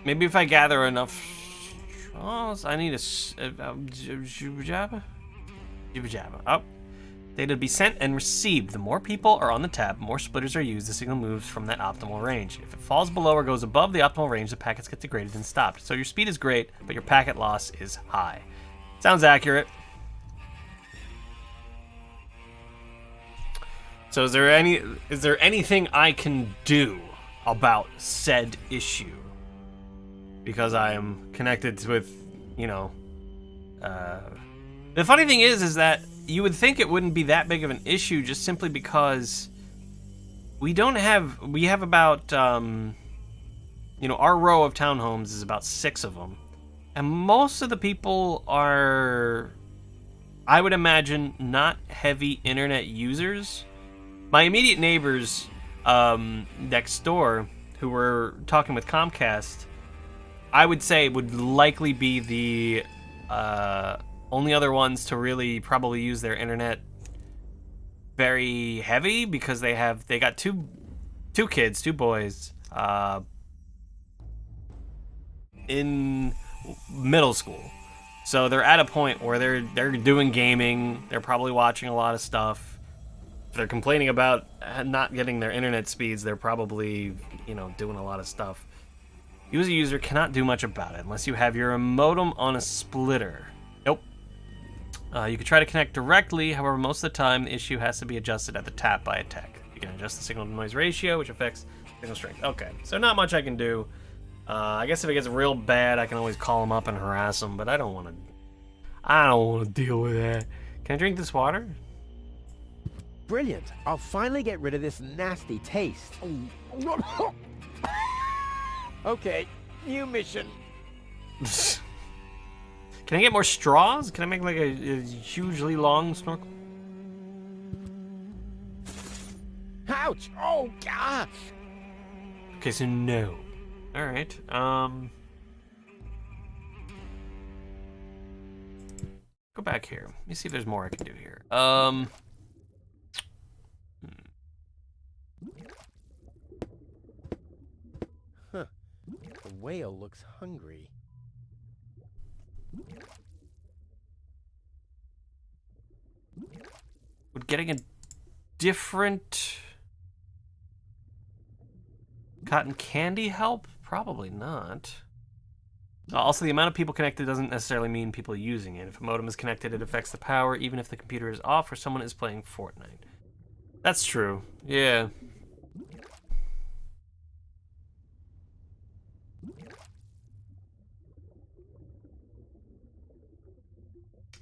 Maybe if I gather enough straws, I need a jibba jabba. Oh. Data to be sent and received. The more people are on the tab, the more splitters are used, the signal moves from that optimal range. If it falls below or goes above the optimal range, the packets get degraded and stopped. So your speed is great, but your packet loss is high. Sounds accurate. So is there anything I can do about said issue? Because I am connected with, you know, the funny thing is that you would think it wouldn't be that big of an issue just simply because we have about, you know, our row of townhomes is about 6 of them. And most of the people are, I would imagine, not heavy internet users. My immediate neighbors next door who were talking with Comcast, I would say would likely be the only other ones to really probably use their internet very heavy, because they got two kids, 2 boys, in middle school. So they're at a point where they're doing gaming, they're probably watching a lot of stuff. If they're complaining about not getting their internet speeds, they're probably, you know, doing a lot of stuff. You as a user cannot do much about it unless you have your modem on a splitter. Nope. You can try to connect directly, however, most of the time the issue has to be adjusted at the tap by a tech. You can adjust the signal to noise ratio, which affects signal strength. Okay, so not much I can do. I guess if it gets real bad, I can always call them up and harass them, but I don't want to deal with that. Can I drink this water? Brilliant. I'll finally get rid of this nasty taste. Okay, new mission. Can I get more straws? Can I make like a hugely long snorkel? Ouch! Oh, gosh! Okay, so no. All right. Go back here. Let me see if there's more I can do here. Huh. The whale looks hungry. Would getting a different cotton candy help? Probably not. Also, the amount of people connected doesn't necessarily mean people using it. If a modem is connected, it affects the power, even if the computer is off or someone is playing Fortnite. That's true. Yeah.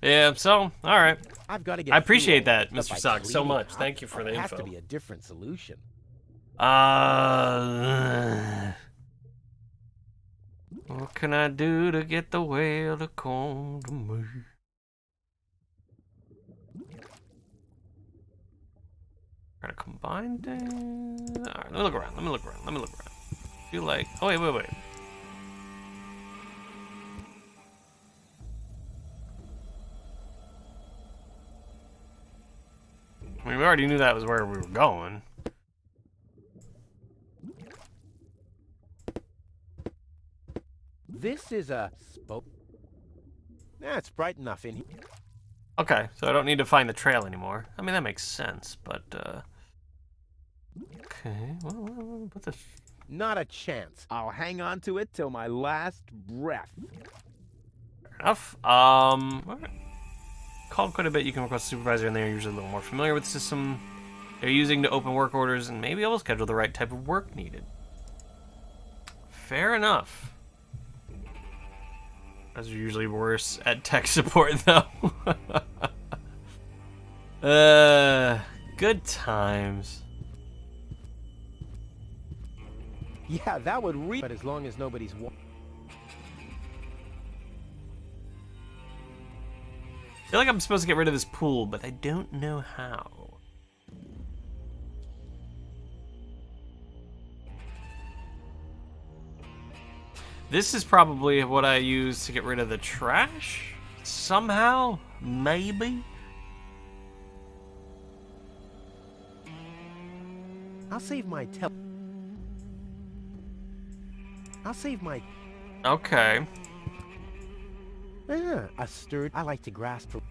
Yeah, so, alright. I've got to get I appreciate fuel, that, but Mr. by Sock, so cleaning much. it up, Thank you for the there has info. to be a different solution. What can I do to get the whale to come to me? Try to combine things. Alright, let me look around. Feel like. Oh, wait. I mean, we already knew that was where we were going. This is a spoke. Nah, it's bright enough in here. Okay, so I don't need to find the trail anymore. I mean, that makes sense, but, okay, well, put this... Not a chance. I'll hang on to it till my last breath. Fair enough. Alright. Called quite a bit. You can request a supervisor, and they're usually a little more familiar with the system they're using to open work orders, and maybe able to schedule the right type of work needed. Fair enough. Guys are usually worse at tech support, though. Good times. Yeah, that would but as long as nobody's I feel like I'm supposed to get rid of this pool, but I don't know how. This is probably what I use to get rid of the trash? Somehow? Maybe? I'll save my Okay. Yeah, a sturdy. I like to grasp for.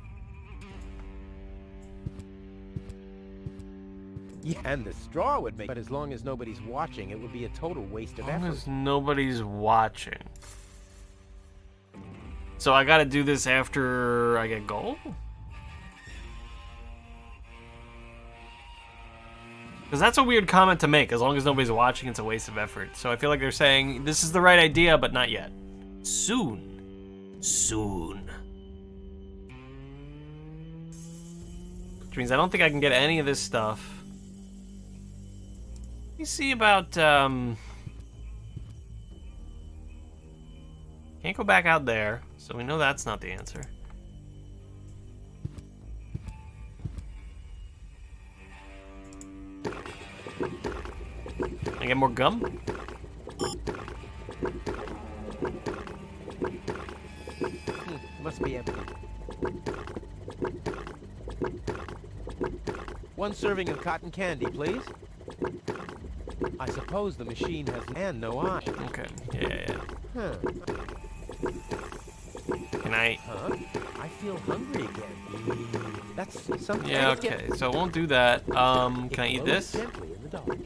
Yeah, and the straw would make. But as long as nobody's watching, it would be a total waste of As long effort. as nobody's watching. So I gotta do this after I get gold? Because that's a weird comment to make. As long as nobody's watching, it's a waste of effort. So I feel like they're saying, this is the right idea, but not yet. Soon. Soon. Which means I don't think I can get any of this stuff. Let me see about, can't go back out there, so we know that's not the answer. Can I get more gum? Must be empty. One serving of cotton candy, please. I suppose the machine has and no eye. Okay, yeah. Huh. Can I? Huh? I feel hungry again. That's something. Yeah, okay, so it won't do that. Can I eat this? Gently in the dark.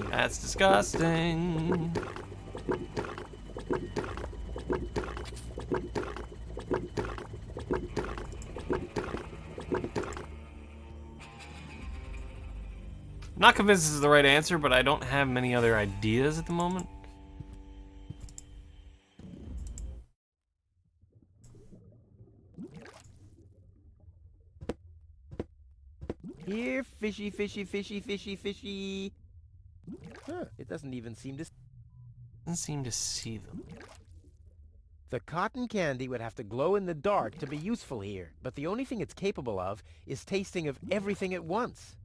That's disgusting. I'm not convinced this is the right answer, but I don't have many other ideas at the moment. Here, fishy, fishy, fishy, fishy, fishy. Huh, it doesn't even seem to... Doesn't seem to see them. The cotton candy would have to glow in the dark to be useful here, but the only thing it's capable of is tasting of everything at once.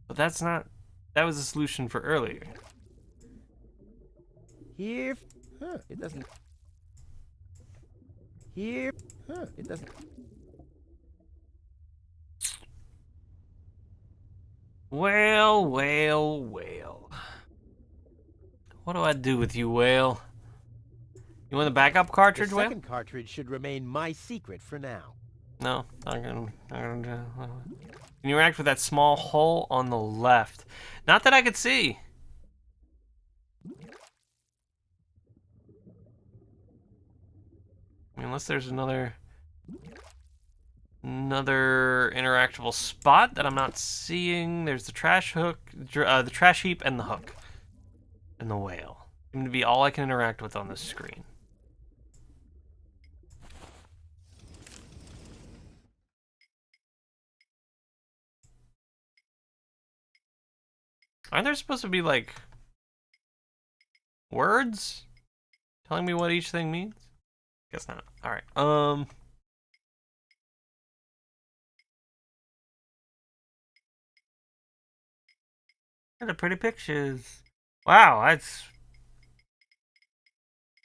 But that's not... That was a solution for earlier. Here... Huh, it doesn't... Here... Huh, it doesn't... Well, well, well. What do I do with you, Whale? You want the backup cartridge, The Whale? second cartridge should remain my secret for now. No, not gonna do. Can you interact with that small hole on the left? Not that I could see. I mean, unless there's another interactable spot that I'm not seeing. There's the trash hook, the trash heap, and the hook, and the whale. Seem to be all I can interact with on this screen. Aren't there supposed to be, like, words telling me what each thing means? Guess not. Alright, What are pretty pictures. Wow, that's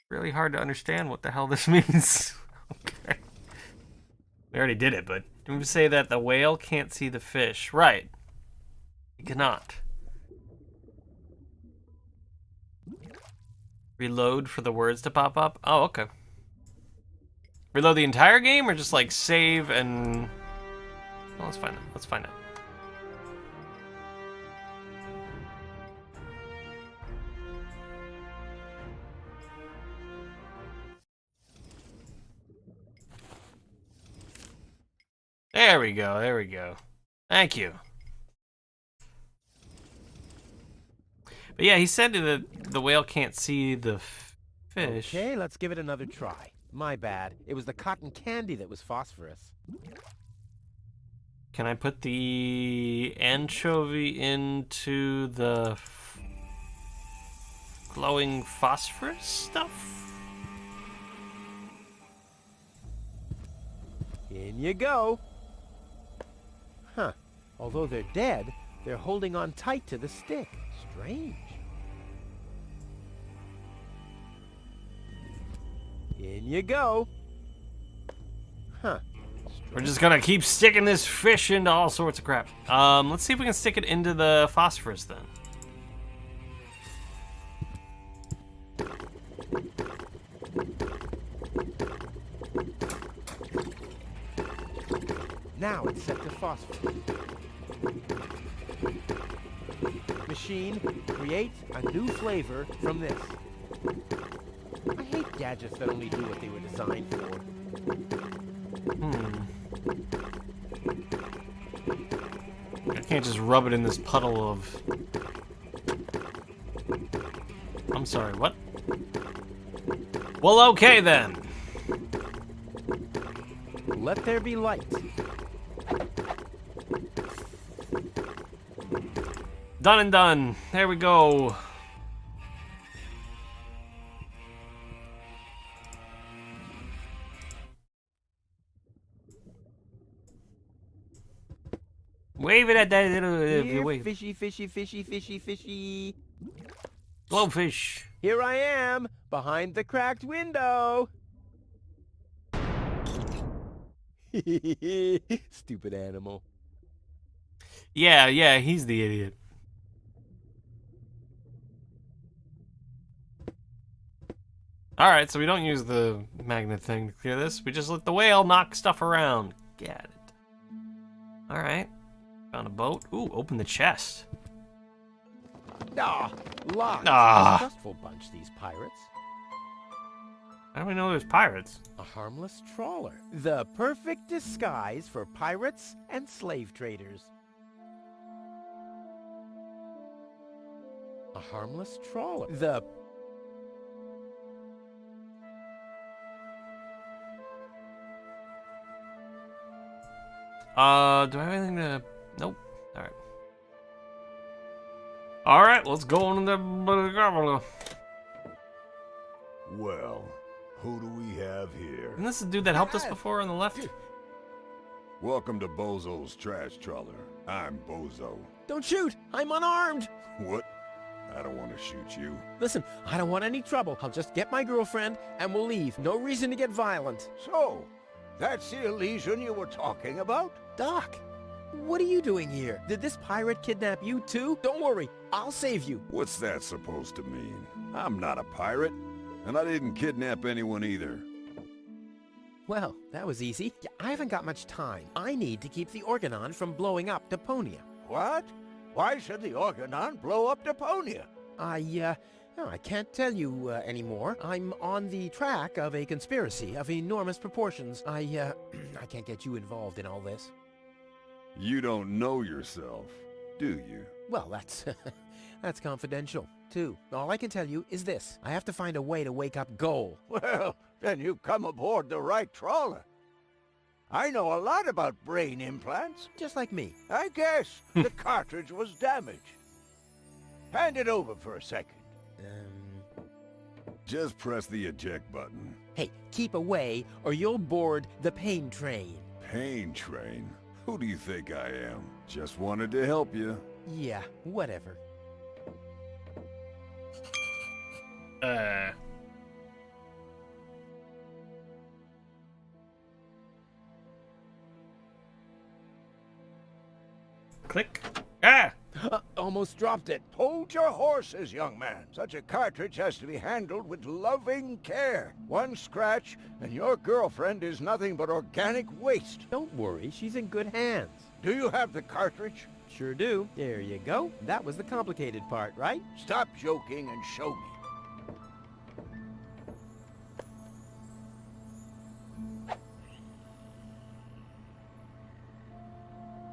really hard to understand what the hell this means. Okay. We already did it, but didn't we say that the whale can't see the fish? Right. It cannot. Reload for the words to pop up? Oh, okay. Reload the entire game or just like save and... Well, let's find out. Let's find out. There we go, there we go. Thank you. But yeah, he said that the whale can't see the fish. Okay, let's give it another try. My bad. It was the cotton candy that was phosphorus. Can I put the anchovy into the glowing phosphorus stuff? In you go. Huh. Although they're dead, they're holding on tight to the stick. Strange. In you go. Huh. We're just gonna keep sticking this fish into all sorts of crap. Let's see if we can stick it into the phosphorus then. Now it's set to phosphorus. Machine, create a new flavor from this. I hate gadgets that only do what they were designed for. I can't just rub it in this puddle of... I'm sorry, what? Well, okay then. Let there be light. Done and done. There we go. Wave it at that little Here, wave. fishy, fishy, fishy, fishy, fishy. Blowfish. Here I am, behind the cracked window. Stupid animal. Yeah, he's the idiot. Alright, so we don't use the magnet thing to clear this. We just let the whale knock stuff around. Get it. Alright. Found a boat. Ooh, open the chest. Ah, locked. Ah. Trustful bunch, these pirates. How do we know there's pirates? A harmless trawler. The perfect disguise for pirates and slave traders. A harmless trawler. The... Do I have anything to... Nope. Alright. Alright, let's go on the... Well, who do we have here? Isn't this the dude that helped us before on the left? Welcome to Bozo's Trash Trawler. I'm Bozo. Don't shoot! I'm unarmed! What? I don't want to shoot you. Listen, I don't want any trouble. I'll just get my girlfriend and we'll leave. No reason to get violent. So, that's the Elysian you were talking about? Doc, what are you doing here? Did this pirate kidnap you too? Don't worry, I'll save you. What's that supposed to mean? I'm not a pirate, and I didn't kidnap anyone either. Well, that was easy. I haven't got much time. I need to keep the Organon from blowing up Deponia. What? Why should the Organon blow up Deponia? I can't tell you anymore. I'm on the track of a conspiracy of enormous proportions. I can't get you involved in all this. You don't know yourself, do you? Well, that's confidential, too. All I can tell you is this. I have to find a way to wake up Goal. Well, then you've come aboard the right trawler. I know a lot about brain implants. Just like me. I guess the cartridge was damaged. Hand it over for a second. Just press the eject button. Hey, keep away or you'll board the pain train. Pain train? Who do you think I am? Just wanted to help you. Yeah, whatever. Click. Ah! Almost dropped it. Hold your horses, young man. Such a cartridge has to be handled with loving care. One scratch, and your girlfriend is nothing but organic waste. Don't worry, she's in good hands. Do you have the cartridge? Sure do. There you go. That was the complicated part, right? Stop joking and show me.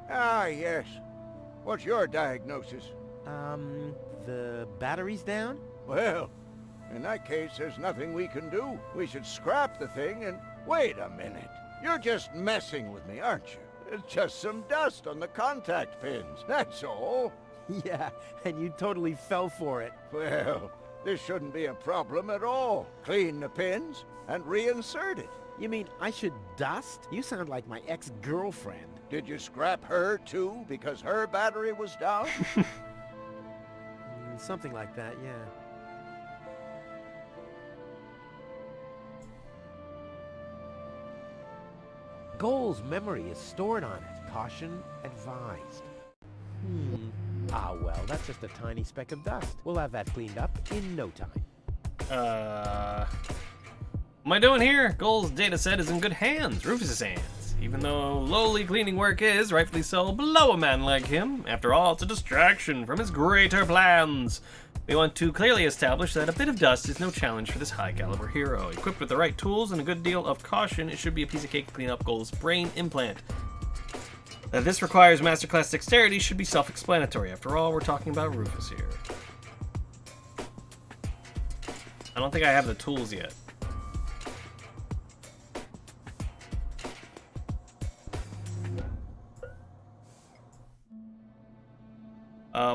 Ah, yes. What's your diagnosis? The battery's down? Well, in that case, there's nothing we can do. We should scrap the thing and... Wait a minute. You're just messing with me, aren't you? It's just some dust on the contact pins, that's all. Yeah, and you totally fell for it. Well, this shouldn't be a problem at all. Clean the pins and reinsert it. You mean I should dust? You sound like my ex-girlfriend. Did you scrap her, too, because her battery was down? Something like that, yeah. Goal's memory is stored on it. Caution advised. Ah, well, that's just a tiny speck of dust. We'll have that cleaned up in no time. What am I doing here? Goal's data set is in good hands, Rufus's hands. Even though lowly cleaning work is, rightfully so, below a man like him. After all, it's a distraction from his greater plans. We want to clearly establish that a bit of dust is no challenge for this high-caliber hero. Equipped with the right tools and a good deal of caution, it should be a piece of cake to clean up Goal's brain implant. That this requires masterclass dexterity should be self-explanatory. After all, we're talking about Rufus here. I don't think I have the tools yet.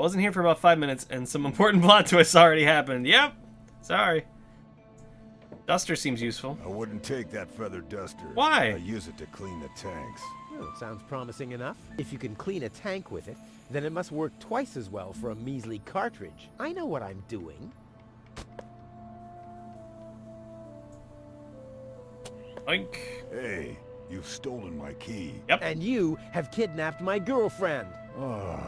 Wasn't here for about 5 minutes, and some important plot twists already happened. Yep, sorry. Duster seems useful. I wouldn't take that feather duster. Why? I use it to clean the tanks. Well, it sounds promising enough. If you can clean a tank with it, then it must work twice as well for a measly cartridge. I know what I'm doing. Oink. Hey, you've stolen my key. Yep. And you have kidnapped my girlfriend. Oh,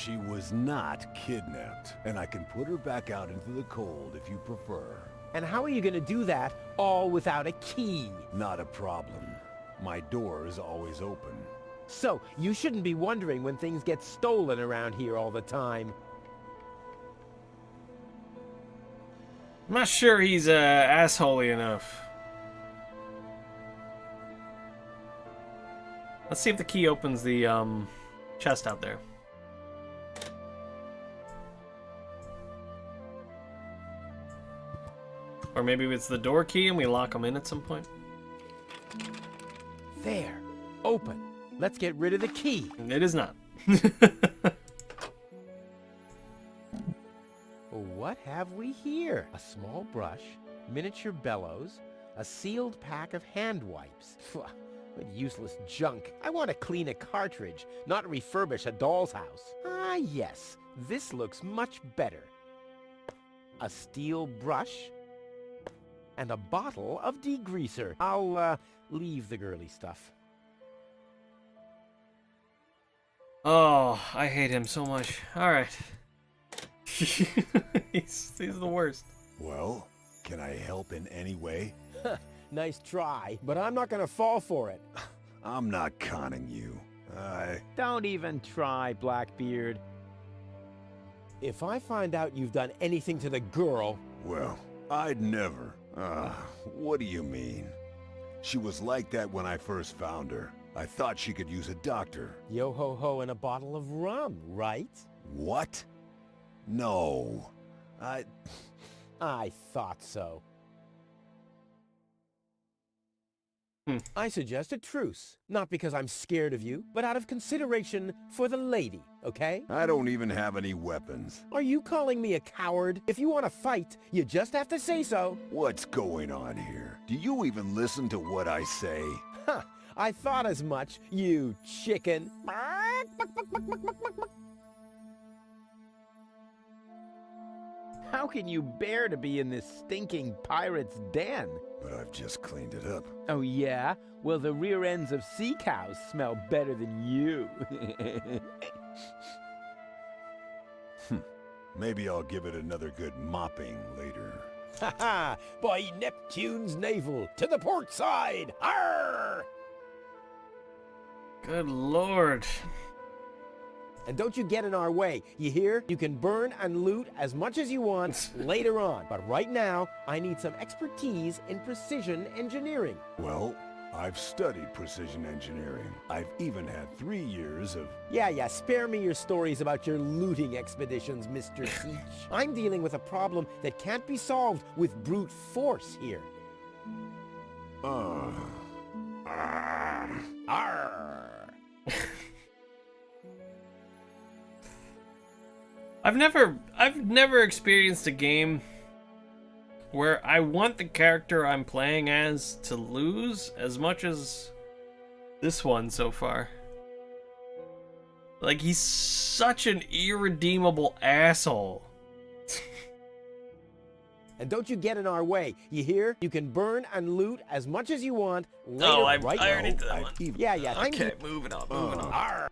she was not kidnapped. And I can put her back out into the cold if you prefer. And how are you going to do that all without a key? Not a problem. My door is always open. So, you shouldn't be wondering when things get stolen around here all the time. I'm not sure he's assholey enough. Let's see if the key opens the chest out there. Or maybe it's the door key and we lock them in at some point. There. Open. Let's get rid of the key. It is not. What have we here? A small brush, miniature bellows, a sealed pack of hand wipes. What useless junk. I want to clean a cartridge, not refurbish a doll's house. Ah, yes. This looks much better. A steel brush and a bottle of degreaser. I'll, leave the girly stuff. Oh, I hate him so much. Alright. he's the worst. Well, can I help in any way? Nice try, but I'm not gonna fall for it. I'm not conning you. Don't even try, Blackbeard. If I find out you've done anything to the girl... Well, I'd never. What do you mean? She was like that when I first found her. I thought she could use a doctor. Yo-ho-ho and a bottle of rum, right? What? No. I thought so. I suggest a truce. Not because I'm scared of you, but out of consideration for the lady, okay? I don't even have any weapons. Are you calling me a coward? If you want to fight, you just have to say so. What's going on here? Do you even listen to what I say? Huh, I thought as much, you chicken. How can you bear to be in this stinking pirate's den? But I've just cleaned it up. Oh yeah? Well, the rear ends of sea cows smell better than you. Maybe I'll give it another good mopping later. Ha ha! By Neptune's navel, to the port side! Arr! Good lord. And don't you get in our way, you hear? You can burn and loot as much as you want later on. But right now, I need some expertise in precision engineering. Well, I've studied precision engineering. I've even had 3 years of... Yeah, spare me your stories about your looting expeditions, Mr. Seach. I'm dealing with a problem that can't be solved with brute force here. Arr. I've never experienced a game where I want the character I'm playing as to lose as much as this one so far. Like, he's such an irredeemable asshole. And don't you get in our way, you hear? You can burn and loot as much as you want later, Oh, I right already now. did that one. Yeah, Okay, moving on, moving on. Arr.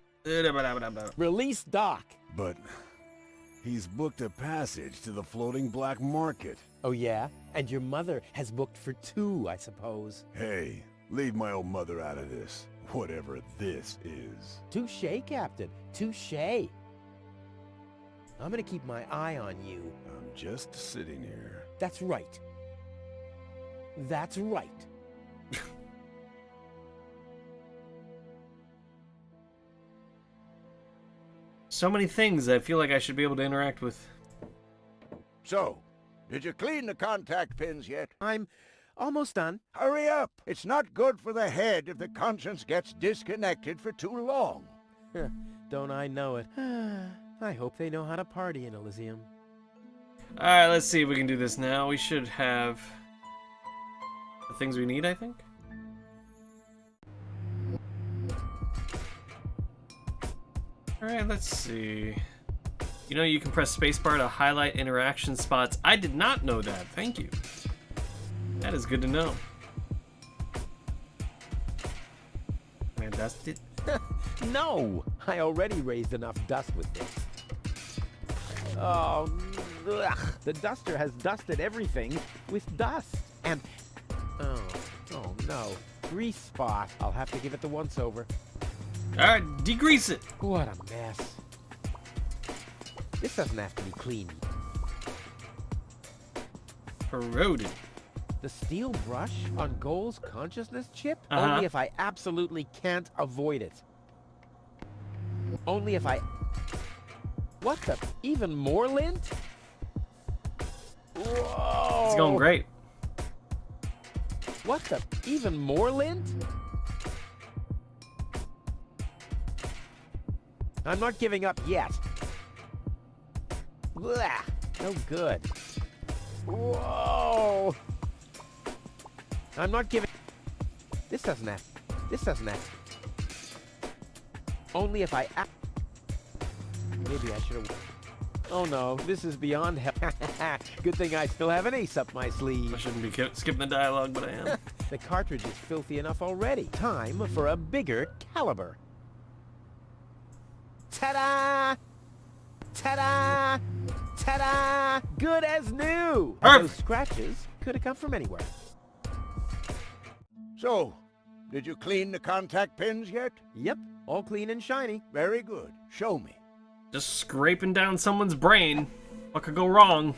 Release Doc. But he's booked a passage to the floating black market. Oh yeah? And your mother has booked for 2, I suppose. Hey, leave my old mother out of this. Whatever this is. Touché, Captain. Touché. I'm gonna keep my eye on you. I'm just sitting here. That's right. That's right. So many things I feel like I should be able to interact with. So, did you clean the contact pins yet? I'm almost done. Hurry up! It's not good for the head if the conscience gets disconnected for too long. Don't I know it? I hope they know how to party in Elysium. Alright, let's see if we can do this now. We should have the things we need, I think. Alright, let's see. You know, you can press spacebar to highlight interaction spots. I did not know that. Thank you. That is good to know. Can I dust it? No! I already raised enough dust with this. Oh, ugh. The duster has dusted everything with dust. And, oh no. Grease spot. I'll have to give it the once-over. Alright, degrease it. What a mess. This doesn't have to be cleaned. Corroded. The steel brush on Goal's consciousness chip? Uh-huh. Only if I absolutely can't avoid it. Only if I... What the... Even more lint? Whoa! It's going great. What the... Even more lint? I'm not giving up yet. Blah, no good. Whoa! I'm not giving... This doesn't have... Only if I... Maybe I should have... Oh no, this is beyond help. Good thing I still have an ace up my sleeve. I shouldn't be skipping the dialogue, but I am. The cartridge is filthy enough already. Time for a bigger caliber. Ta-da! Ta-da! Ta-da! Good as new! Perfect. Those scratches could have come from anywhere. So, did you clean the contact pins yet? Yep, all clean and shiny. Very good. Show me. Just scraping down someone's brain. What could go wrong?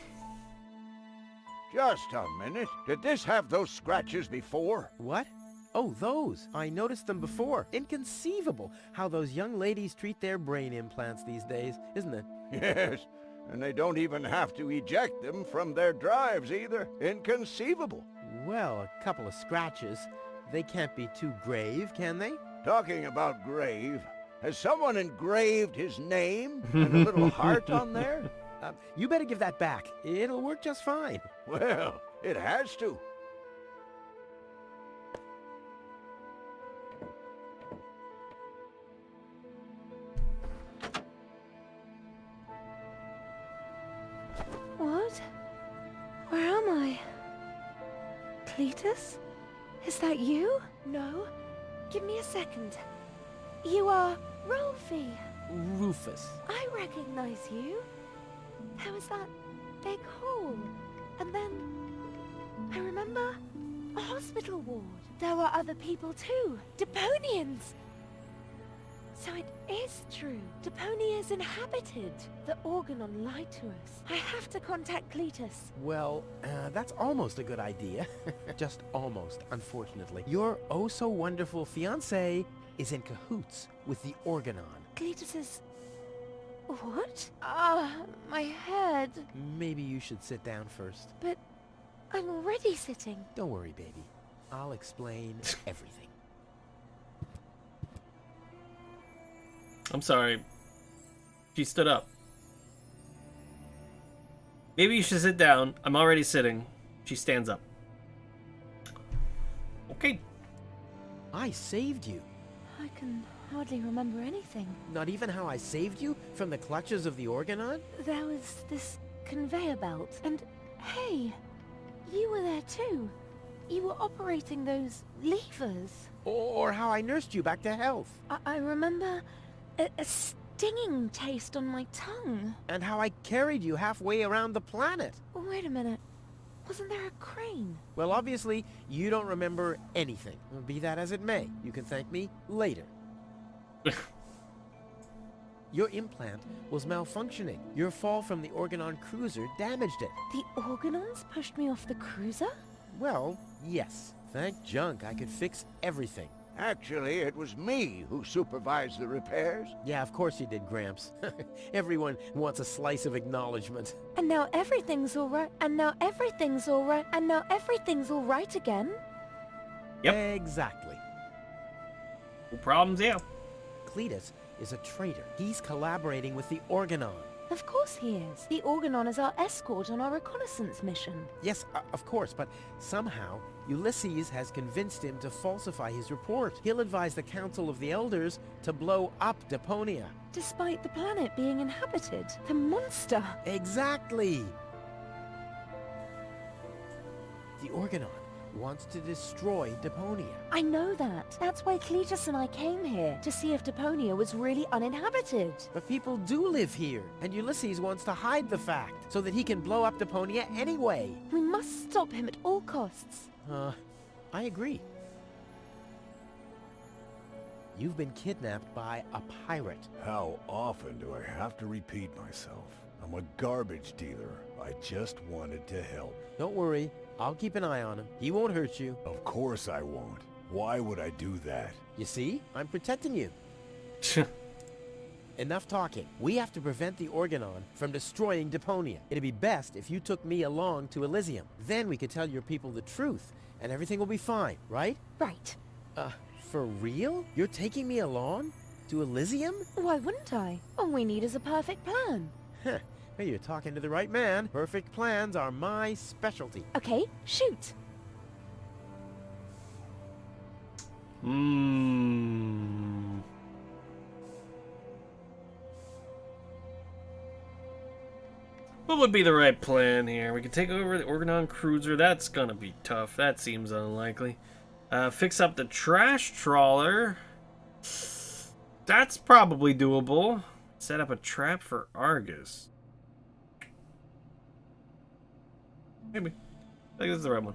Just a minute. Did this have those scratches before? What? Oh, those. I noticed them before. Inconceivable how those young ladies treat their brain implants these days, isn't it? Yes, and they don't even have to eject them from their drives either. Inconceivable. Well, a couple of scratches. They can't be too grave, can they? Talking about grave, has someone engraved his name and a little heart on there? You better give that back. It'll work just fine. Well, it has to. What? Where am I? Cletus? Is that you? No. Give me a second. You are Rolfie. Rufus. I recognize you. There was that big hole. And then... I remember a hospital ward. There were other people too. Deponians! So it is true. Deponia is inhabited. The Organon lied to us. I have to contact Cletus. Well, that's almost a good idea. Just almost, unfortunately. Your oh-so-wonderful fiancé is in cahoots with the Organon. Cletus is... What? Ah, my head. Maybe you should sit down first. But I'm already sitting. Don't worry, baby. I'll explain everything. I'm sorry. She stood up. Maybe you should sit down. I'm already sitting. She stands up. Okay. I saved you. I can hardly remember anything. Not even how I saved you from the clutches of the Organon? There was this conveyor belt, and hey, you were there too. You were operating those levers. Or how I nursed you back to health. I remember a stinging taste on my tongue. And how I carried you halfway around the planet. Wait a minute. Wasn't there a crane? Well, obviously, you don't remember anything. Be that as it may, you can thank me later. Your implant was malfunctioning. Your fall from the Organon cruiser damaged it. The Organons pushed me off the cruiser? Well, yes. Thank junk I could fix everything. Actually, it was me who supervised the repairs. Yeah, of course you did, Gramps. Everyone wants a slice of acknowledgement. And now everything's alright, and now everything's alright, and now everything's alright again? Yep. Exactly. No problems, yeah. Cletus is a traitor. He's collaborating with the Organon. Of course he is. The Organon is our escort on our reconnaissance mission. Yes, of course, but somehow Ulysses has convinced him to falsify his report. He'll advise the Council of the Elders to blow up Deponia. Despite the planet being inhabited. The monster. Exactly! The Organon wants to destroy Deponia. I know that. That's why Cletus and I came here, to see if Deponia was really uninhabited. But people do live here, and Ulysses wants to hide the fact, so that he can blow up Deponia anyway. We must stop him at all costs. I agree. You've been kidnapped by a pirate. How often do I have to repeat myself? I'm a garbage dealer. I just wanted to help. Don't worry, I'll keep an eye on him. He won't hurt you. Of course I won't. Why would I do that? You see? I'm protecting you. Enough talking. We have to prevent the Organon from destroying Deponia. It'd be best if you took me along to Elysium. Then we could tell your people the truth, and everything will be fine, right? Right. For real? You're taking me along? To Elysium? Why wouldn't I? All we need is a perfect plan. Heh. Well, you're talking to the right man. Perfect plans are my specialty. Okay, shoot. What would be the right plan here? We could take over the Organon cruiser. That's gonna be tough. That seems unlikely. Fix up the trash trawler. That's probably doable. Set up a trap for Argus. Maybe. I think this is the right one.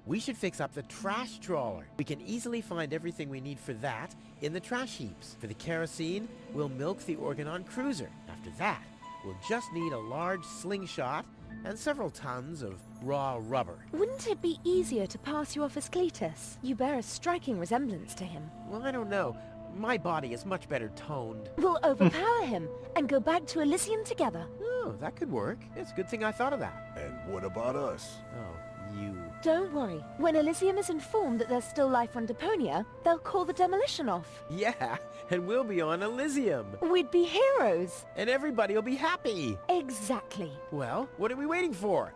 We should fix up the trash trawler. We can easily find everything we need for that in the trash heaps. For the kerosene, we'll milk the Organon cruiser. After that, we'll just need a large slingshot and several tons of raw rubber. Wouldn't it be easier to pass you off as Cletus? You bear a striking resemblance to him. Well, I don't know. My body is much better toned. We'll overpower him and go back to Elysium together. Oh, that could work. It's a good thing I thought of that. And what about us? Oh, you... Don't worry. When Elysium is informed that there's still life on Deponia, they'll call the demolition off. Yeah, and we'll be on Elysium. We'd be heroes. And everybody will be happy. Exactly. Well, what are we waiting for?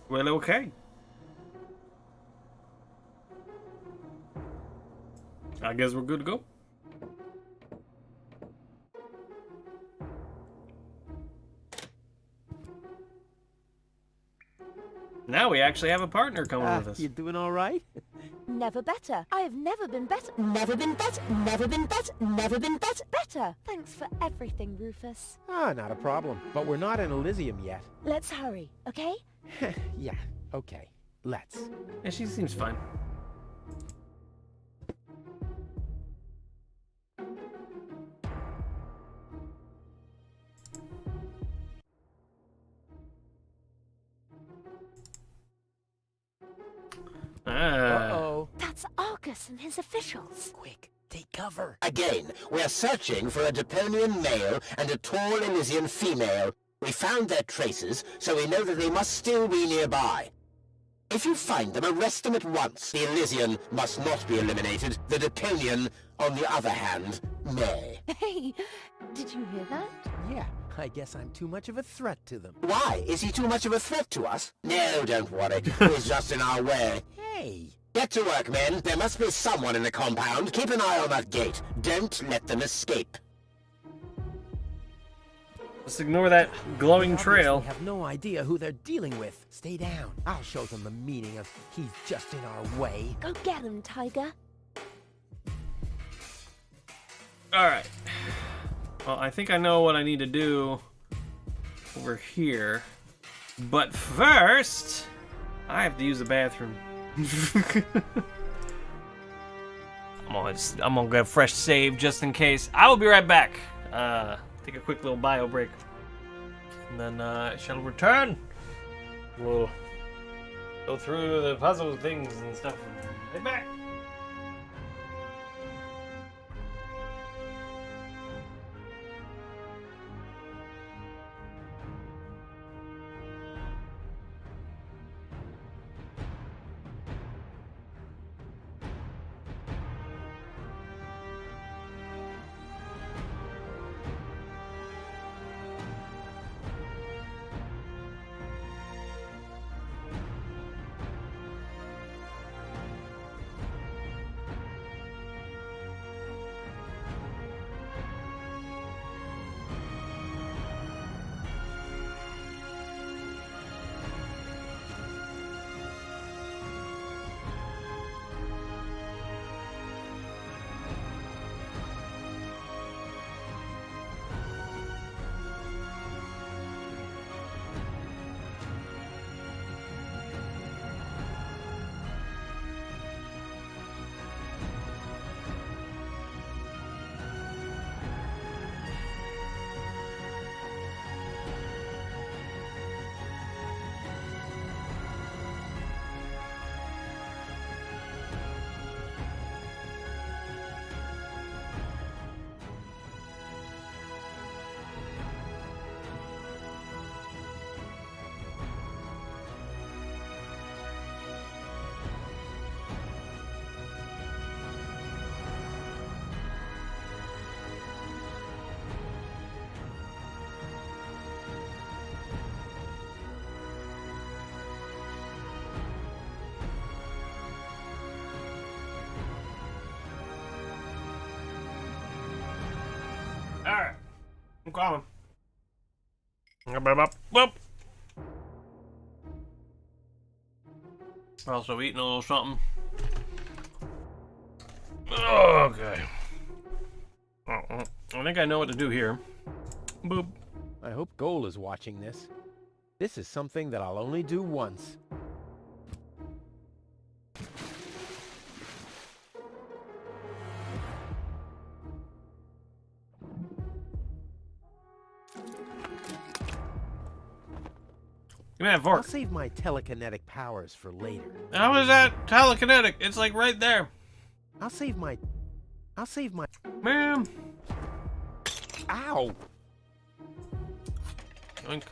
Well, okay. I guess we're good to go. Now we actually have a partner coming with us. You doing all right? Never better. I have never been better. Never been better. Never been better. Never been better. Better. Thanks for everything, Rufus. Not a problem. But we're not in Elysium yet. Let's hurry, okay? Yeah, okay. Let's. Yeah, she seems fine. Uh-oh. That's Argus and his officials. Quick, take cover. Again, we are searching for a Deponian male and a tall Elysian female. We found their traces, so we know that they must still be nearby. If you find them, arrest them at once. The Elysian must not be eliminated. The Deponian, on the other hand, may. Hey, did you hear that? Yeah, I guess I'm too much of a threat to them. Why? Is he too much of a threat to us? No, don't worry. He's just in our way. Hey! Get to work, men. There must be someone in the compound. Keep an eye on that gate. Don't let them escape. Let's ignore that glowing They trail. obviously have no idea who they're dealing with. Stay down. I'll show them the meaning of he's just in our way. Go get him, Tiger. Alright. Well, I think I know what I need to do over here. But first, I have to use the bathroom. I'm gonna get a fresh save just in case. I will be right back. Take a quick little bio break. And then I shall return. We'll go through the puzzle things and stuff. Right back. Alright. I'm coming. Whoop. Also eating a little something. Okay. I think I know what to do here. Boop. I hope Goal is watching this. This is something that I'll only do once. Give me that I'll fork. save my telekinetic powers for later. How is that telekinetic? It's like right there. I'll save my... Man. Ow! Oink.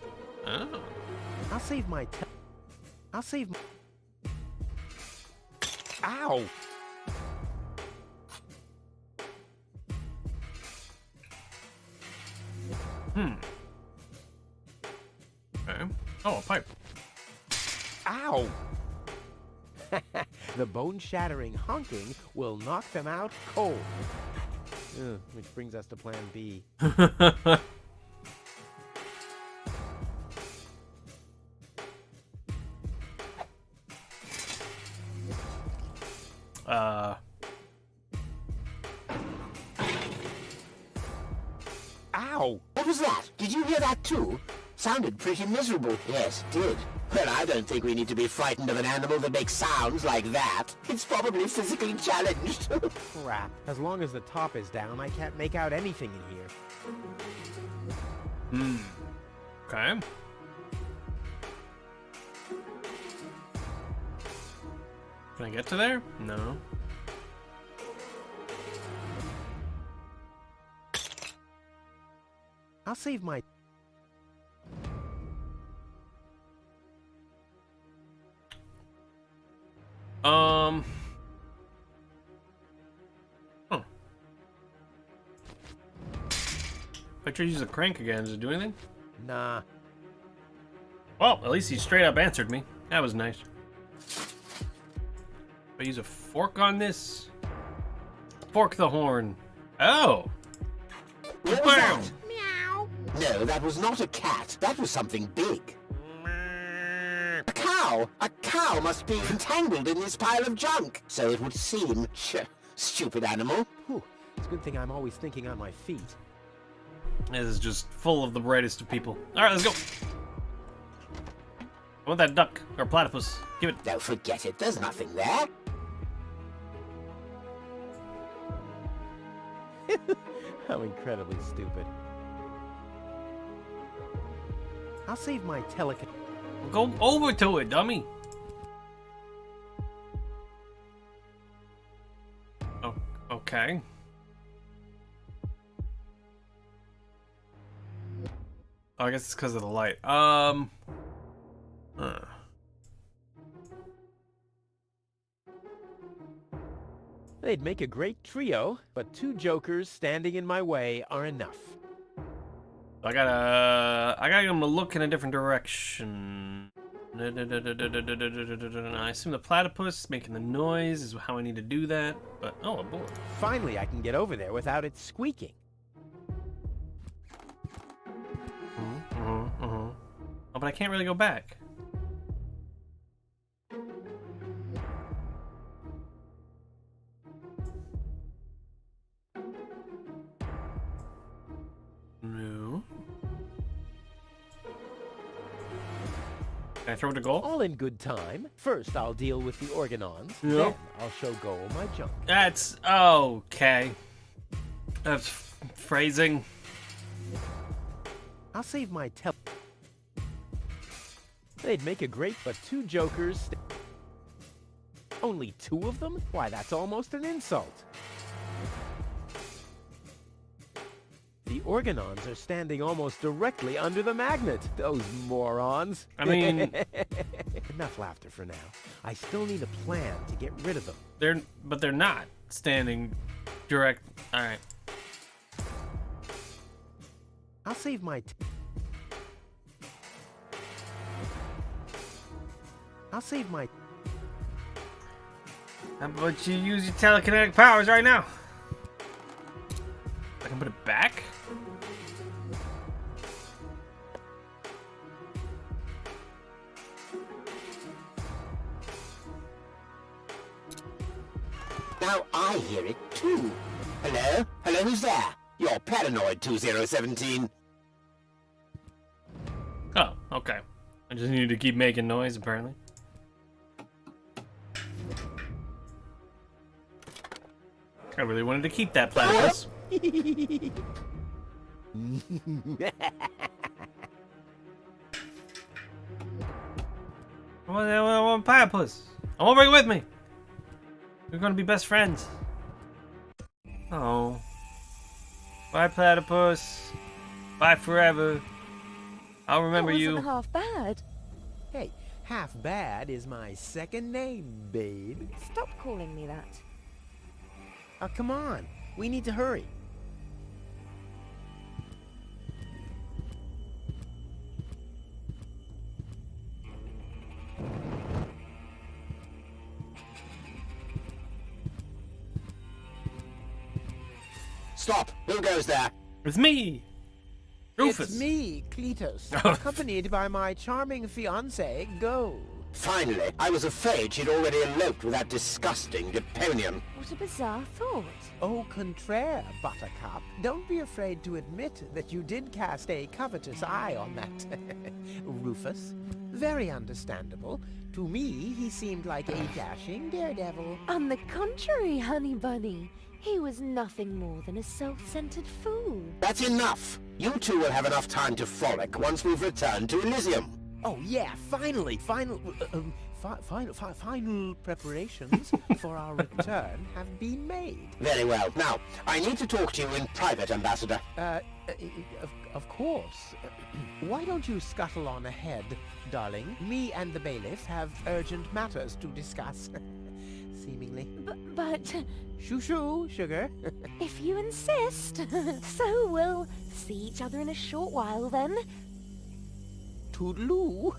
Oh. I'll save my... Ow! Okay. Oh, a pipe. Ow! The bone-shattering honking will knock them out cold. Which brings us to Plan B. Ow! What was that? Did you hear that too? Sounded pretty miserable. Yes, it did. Well, I don't think we need to be frightened of an animal that makes sounds like that. It's probably physically challenged. Crap. As long as the top is down, I can't make out anything in here. Okay. Can I get to there? No. I'll save my... Huh. If I try to use the crank again, does it do anything? Nah. Well, at least he straight up answered me. That was nice. If I use a fork on this? Fork the horn. Oh! What was Bam! that? No, that was not a cat. That was something big. A cow! A cow must be entangled in this pile of junk. So it would seem. Stupid animal. Whew, it's a good thing I'm always thinking on my feet. This is just full of the brightest of people. Alright, let's go. I want that duck, or platypus. Give it. No, forget it. There's nothing there. How incredibly stupid. I'll save my Go over to it, dummy. Oh, okay. Oh, I guess it's because of the light. They'd make a great trio, but 2 jokers standing in my way are enough. I gotta get him to look in a different direction. I assume the platypus making the noise is how I need to do that, but oh, a board. Finally, I can get over there without it squeaking. Oh, but I can't really go back. No. Can I throw it a goal? All in good time. First, I'll deal with the organons. Yep. Then, I'll show Go my junk. That's okay. That's phrasing. I'll save my They'd make a great, but 2 jokers. Only 2 of them? Why, that's almost an insult. The organons are standing almost directly under the magnet. Those morons. I mean, enough laughter for now. I still need a plan to get rid of them. they're not standing direct. All right. I'll save my How about you use your telekinetic powers right now? I can put it back? Now I hear it too. Hello? Hello, who's there? You're Paranoid 2017. Oh, okay. I just need to keep making noise, apparently. I really wanted to keep that platypus. I want platypus. I won't bring it with me. We're gonna be best friends. Oh. Bye, platypus. Bye forever. I'll remember you. Wasn't half bad. Hey, half bad is my second name, babe. Stop calling me that. Oh, come on. We need to hurry. Stop! Who goes there? It's me, Rufus. It's me, Cletus, accompanied by my charming fiancée, Go. Finally, I was afraid she'd already eloped with that disgusting Deponian. What a bizarre thought. Au contraire, Buttercup. Don't be afraid to admit that you did cast a covetous eye on that Rufus. Very understandable. To me, he seemed like a dashing daredevil. On the contrary, honey bunny. He was nothing more than a self-centered fool. That's enough! You two will have enough time to frolic once we've returned to Elysium. Oh yeah, final preparations for our return have been made. Very well. Now, I need to talk to you in private, Ambassador. Of course. Why don't you scuttle on ahead, darling? Me and the bailiff have urgent matters to discuss. Seemingly. But... Shoo-shoo, sugar. if you insist. So we'll see each other in a short while then. Toodaloo.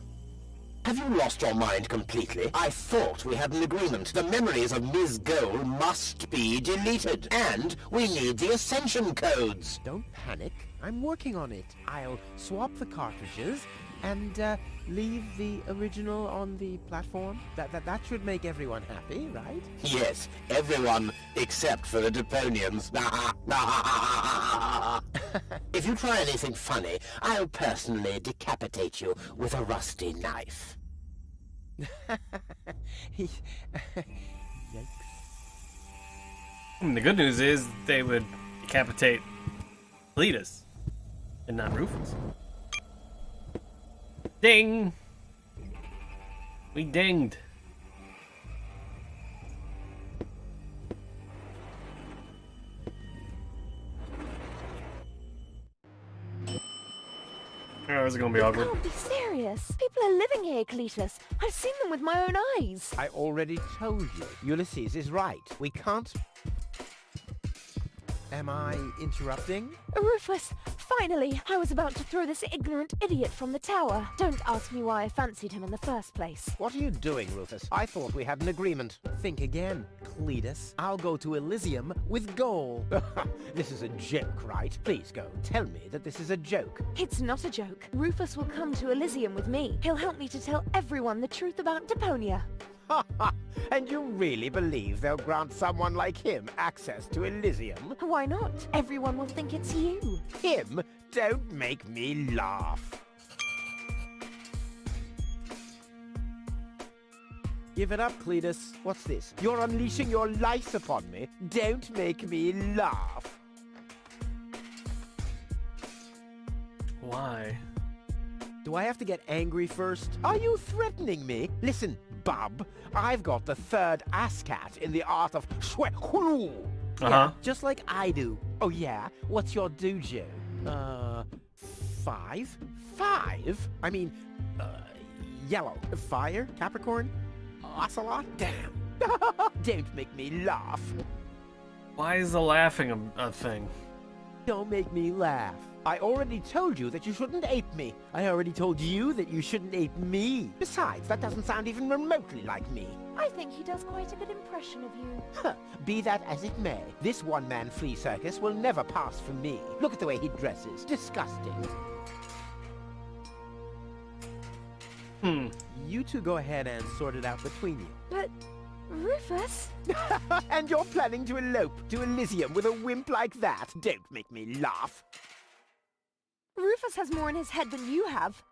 Have you lost your mind completely? I thought we had an agreement. The memories of Ms. Gold must be deleted, and we need the Ascension codes. Don't panic. I'm working on it. I'll swap the cartridges and leave the original on the platform. That should make everyone happy, right? Yes, everyone except for the Deponians. If you try anything funny, I'll personally decapitate you with a rusty knife. Yikes. The good news is they would decapitate Cletus and not Rufus. Ding! We dinged. Oh, this is gonna be You awkward. can't be serious. People are living here, Cletus. I've seen them with my own eyes. I already told you. Ulysses is right. We can't... Am I interrupting? Rufus, finally! I was about to throw this ignorant idiot from the tower. Don't ask me why I fancied him in the first place. What are you doing, Rufus? I thought we had an agreement. Think again, Cletus. I'll go to Elysium with Goal. This is a joke, right? Please go. Tell me that this is a joke. It's not a joke. Rufus will come to Elysium with me. He'll help me to tell everyone the truth about Deponia. And you really believe they'll grant someone like him access to Elysium? Why not? Everyone will think it's you. Him? Don't make me laugh. Give it up, Cletus. What's this? You're unleashing your lice upon me. Don't make me laugh. Why? Do I have to get angry first? Are you threatening me? Listen, bub, I've got the third ASCAT in the art of shwe-hulu. Yeah, just like I do. Oh yeah? What's your dojo? 5? 5? I mean, yellow. Fire? Capricorn? Ocelot? Damn. Don't make me laugh. Why is the laughing a thing? Don't make me laugh. I already told you that you shouldn't ape me. I already told you that you shouldn't ape me. Besides, that doesn't sound even remotely like me. I think he does quite a good impression of you. Huh. Be that as it may, this one-man flea circus will never pass for me. Look at the way he dresses. Disgusting. You two go ahead and sort it out between you. But, Rufus? And you're planning to elope to Elysium with a wimp like that? Don't make me laugh. Rufus has more in his head than you have.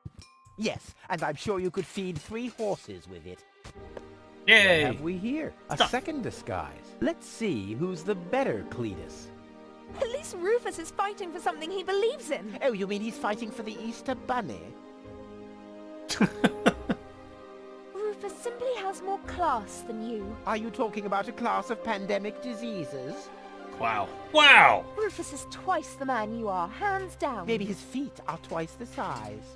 Yes, and I'm sure you could feed 3 horses with it. Yay! What have we here? A Stop. second disguise. Let's see who's the better Cletus. At least Rufus is fighting for something he believes in. Oh, you mean he's fighting for the Easter Bunny? Rufus simply has more class than you. Are you talking about a class of pandemic diseases? Wow. Wow! Rufus is twice the man you are, hands down. Maybe his feet are twice the size.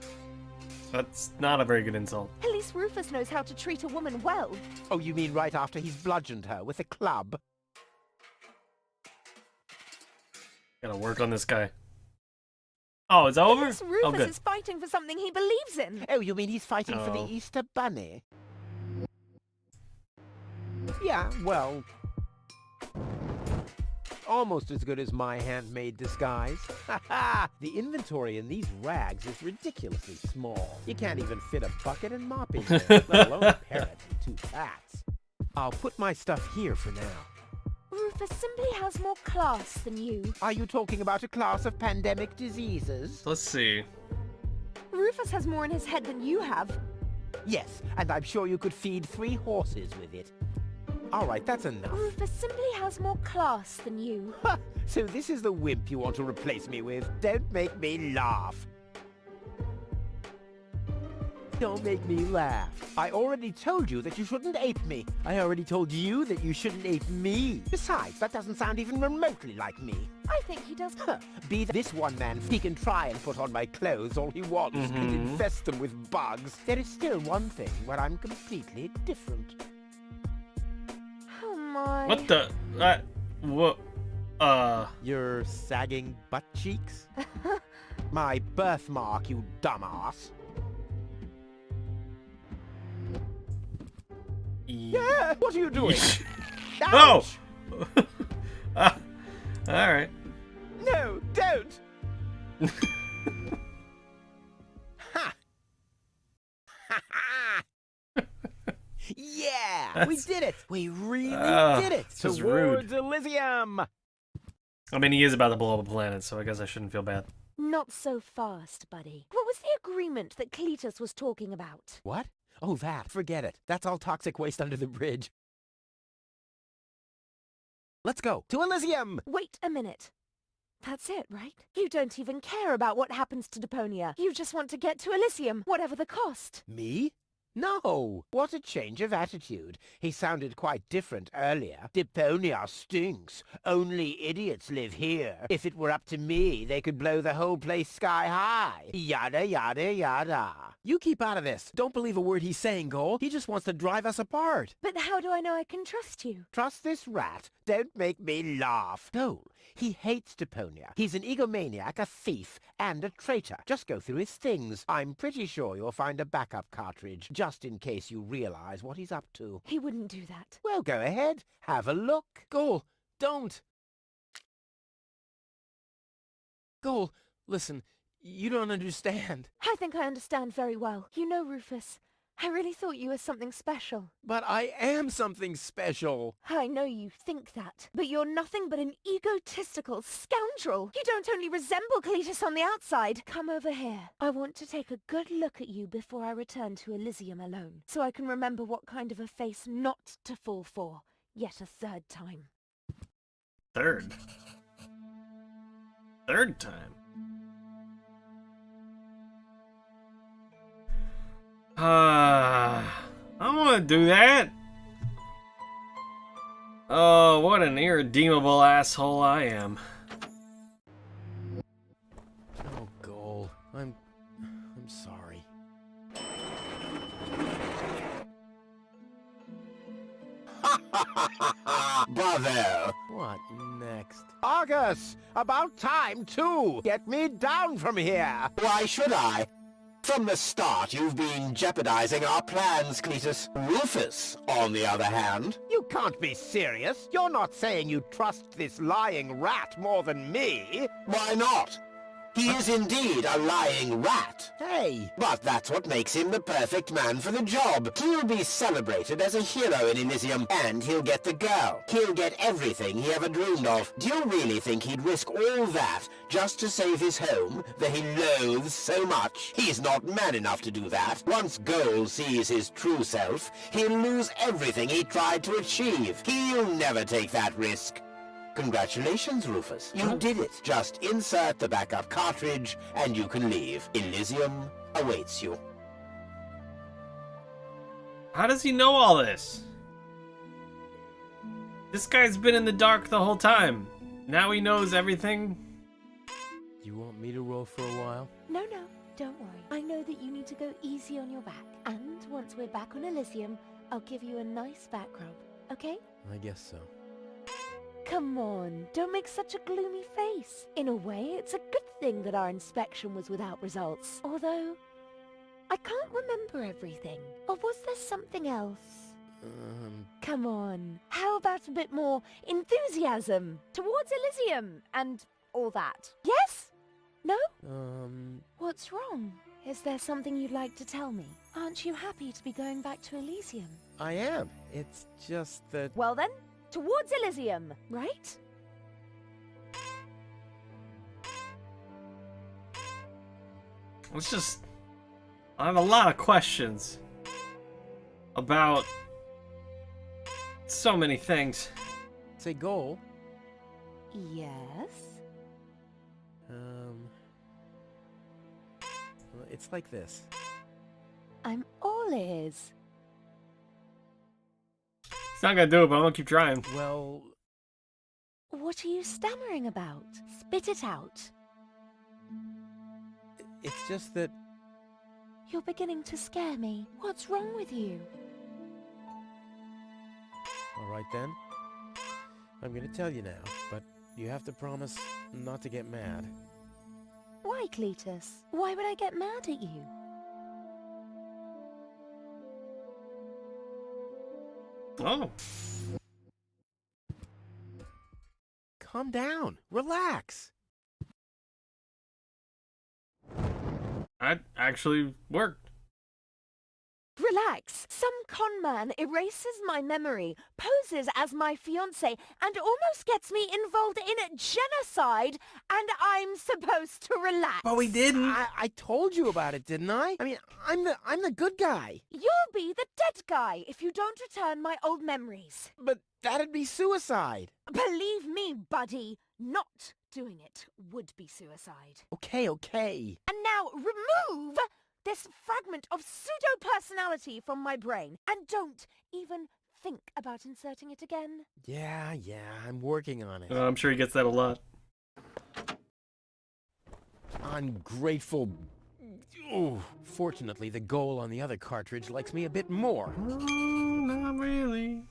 That's not a very good insult. At least Rufus knows how to treat a woman well. Oh, you mean right after he's bludgeoned her with a club? Gotta work on this guy. Oh, it's over? At least Oh, Rufus good. is fighting for something he believes in. Oh, you mean he's fighting for the Oh. Easter Bunny? Yeah, well... almost as good as my handmade disguise. Ha! The inventory in these rags is ridiculously small. You can't even fit a bucket and mop in there, let alone a parrot and 2 cats. I'll put my stuff here for now. Rufus simply has more class than you. Are you talking about a class of pandemic diseases? Let's see. Rufus has more in his head than you have. Yes, and I'm sure you could feed 3 horses with it. All right, that's enough. Rufus simply has more class than you. Ha! So this is the wimp you want to replace me with? Don't make me laugh. Don't make me laugh. I already told you that you shouldn't ape me. I already told you that you shouldn't ape me. Besides, that doesn't sound even remotely like me. I think he does. Huh. Be this one man, he can try and put on my clothes all he wants and infest them with bugs. There is still one thing where I'm completely different. Oh my. What the? What? Your sagging butt cheeks? My birthmark, you dumbass. What are you doing? Oh! Ouch! Alright. No, don't! Ha! Ha ha! Yeah! We That's- did it! We really did it! it's just Towards Elysium! I mean, he is about to blow up a planet, so I guess I shouldn't feel bad. Not so fast, buddy. What was the agreement that Cletus was talking about? What? Oh, that. Forget it. That's all toxic waste under the bridge. Let's go. To Elysium! Wait a minute. That's it, right? You don't even care about what happens to Deponia. You just want to get to Elysium, whatever the cost. Me? No! What a change of attitude. He sounded quite different earlier. Deponia stinks. Only idiots live here. If it were up to me, they could blow the whole place sky high. Yada, yada, yada. You keep out of this. Don't believe a word he's saying, Cole. He just wants to drive us apart. But how do I know I can trust you? Trust this rat. Don't make me laugh. Cole, he hates Deponia. He's an egomaniac, a thief, and a traitor. Just go through his things. I'm pretty sure you'll find a backup cartridge, just in case you realize what he's up to. He wouldn't do that. Well, go ahead. Have a look. Goal, don't. Goal, listen, you don't understand. I think I understand very well. You know, Rufus, I really thought you were something special. But I am something special. I know you think that, but you're nothing but an egotistical scoundrel. You don't only resemble Cletus on the outside. Come over here. I want to take a good look at you before I return to Elysium alone, so I can remember what kind of a face not to fall for, yet a third time. Third time. I don't want to do that. Oh, what an irredeemable asshole I am. Oh, Goal, I'm sorry. Bravo! What next? Argus! About time, too! Get me down from here! Why should I? From the start, you've been jeopardizing our plans, Cletus. Rufus, on the other hand... You can't be serious! You're not saying you trust this lying rat more than me! Why not? He is indeed a lying rat. Hey! But that's what makes him the perfect man for the job. He'll be celebrated as a hero in Elysium, and he'll get the girl. He'll get everything he ever dreamed of. Do you really think he'd risk all that just to save his home that he loathes so much? He's not man enough to do that. Once Goal sees his true self, he'll lose everything he tried to achieve. He'll never take that risk. Congratulations, Rufus. You did it. Just insert the backup cartridge, and you can leave. Elysium awaits you. How does he know all this? This guy's been in the dark the whole time. Now he knows everything. You want me to roll for a while? No, don't worry. I know that you need to go easy on your back. And once we're back on Elysium, I'll give you a nice back rub, okay? I guess so. Come on, don't make such a gloomy face. In a way, it's a good thing that our inspection was without results. Although, I can't remember everything. Or was there something else? Come on, how about a bit more enthusiasm? Towards Elysium and all that. Yes? No? What's wrong? Is there something you'd like to tell me? Aren't you happy to be going back to Elysium? I am. It's just that... Well then, towards Elysium, right? It's just... I have a lot of questions about so many things. Say, Goal. Yes? Well, it's like this. I'm all ears. It's not gonna do it, but I'm gonna keep trying. Well, What are you stammering about? Spit it out. it's just that... You're beginning to scare me. What's wrong with you? All right, then. I'm gonna tell you now, but you have to promise not to get mad. Why, Cletus? Why would I get mad at you? Oh. Calm down. Relax. That actually worked. Relax. Some con man erases my memory, poses as my fiancé, and almost gets me involved in genocide, and I'm supposed to relax. But we didn't. I told you about it, didn't I? I mean, I'm the good guy. You'll be the dead guy if you don't return my old memories. But that'd be suicide. Believe me, buddy, not doing it would be suicide. Okay. And now remove this fragment of pseudo-personality from my brain, and don't even think about inserting it again. Yeah, I'm working on it. I'm sure he gets that a lot. Ungrateful. Oh, fortunately, the goal on the other cartridge likes me a bit more. Not really.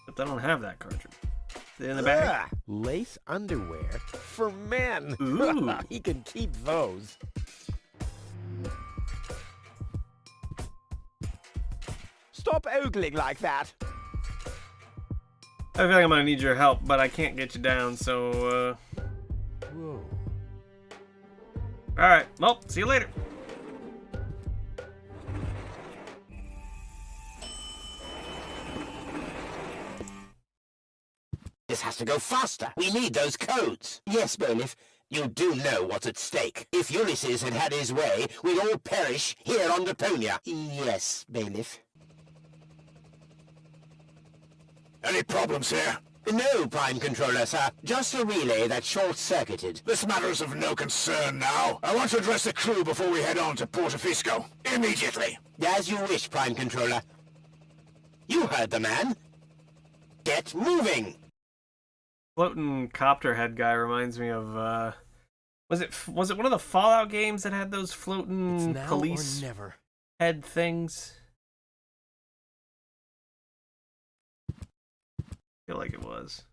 But I don't have that cartridge. Is it in the bag? Ugh, lace underwear for men. Ooh. He can keep those. Stop ogling like that. I feel like I'm gonna need your help, but I can't get you down, so, Whoa. Alright, well, see you later. This has to go faster. We need those codes. Yes, Bailiff. You do know what's at stake. If Ulysses had had his way, we'd all perish here on Deponia. Yes, Bailiff. Any problems here? No, Prime Controller, sir. Just a relay that short-circuited. This matter is of no concern now. I want to address the crew before we head on to Portofisco. Immediately. As you wish, Prime Controller. You heard the man. Get moving! Floating copter head guy reminds me of, was it one of the Fallout games that had those It's floating now police or never. head things? I feel like it was.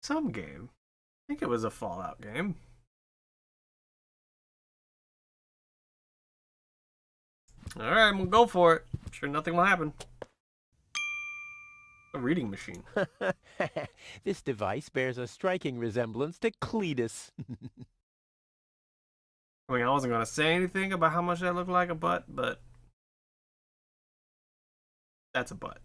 Some game. I think it was a Fallout game. Alright, we'll go for it. I'm sure nothing will happen. A reading machine. This device bears a striking resemblance to Cletus. I mean, I wasn't gonna say anything about how much that looked like a butt, but that's a butt.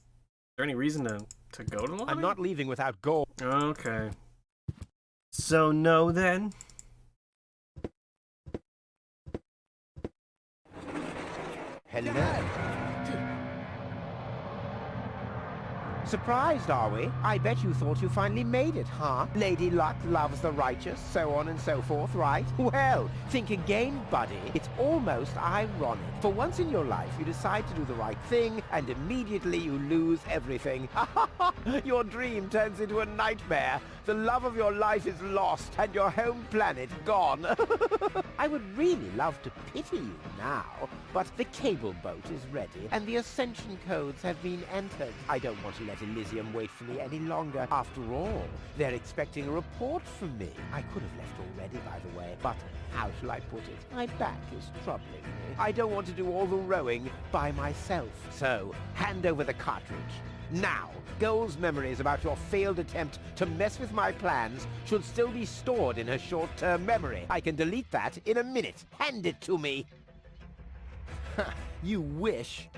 Is there any reason to go to the lobby? I'm not leaving without gold. Okay. So no then? Hello. Surprised, are we? I bet you thought you finally made it, huh? Lady Luck loves the righteous, so on and so forth, right? Well, think again, buddy. It's almost ironic. For once in your life, you decide to do the right thing, and immediately you lose everything. Your dream turns into a nightmare. The love of your life is lost, and your home planet gone. I would really love to pity you now, but the cable boat is ready, and the ascension codes have been entered. I don't want to let Elysium wait for me any longer. After all, they're expecting a report from me. I could have left already, by the way, but how shall I put it? My back is troubling me. I don't want to do all the rowing by myself. So, hand over the cartridge. Now, Goal's memories about your failed attempt to mess with my plans should still be stored in her short-term memory. I can delete that in a minute. Hand it to me. You wish.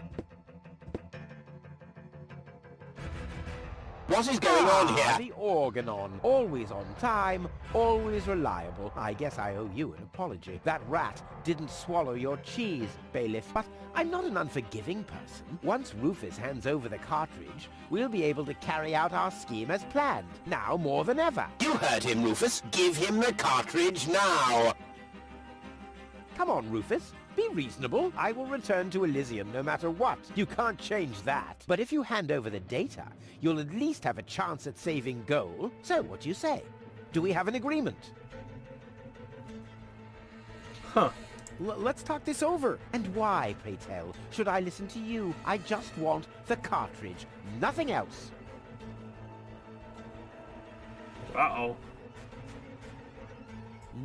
What is going on here? The Organon. Always on time, always reliable. I guess I owe you an apology. That rat didn't swallow your cheese, Bailiff. But I'm not an unforgiving person. Once Rufus hands over the cartridge, we'll be able to carry out our scheme as planned. Now more than ever. You heard him, Rufus. Give him the cartridge now. Come on, Rufus. Be reasonable. I will return to Elysium no matter what. You can't change that. But if you hand over the data, you'll at least have a chance at saving Goal. So what do you say? Do we have an agreement? Huh. Let's talk this over. And why, pray tell, should I listen to you? I just want the cartridge. Nothing else. Uh-oh.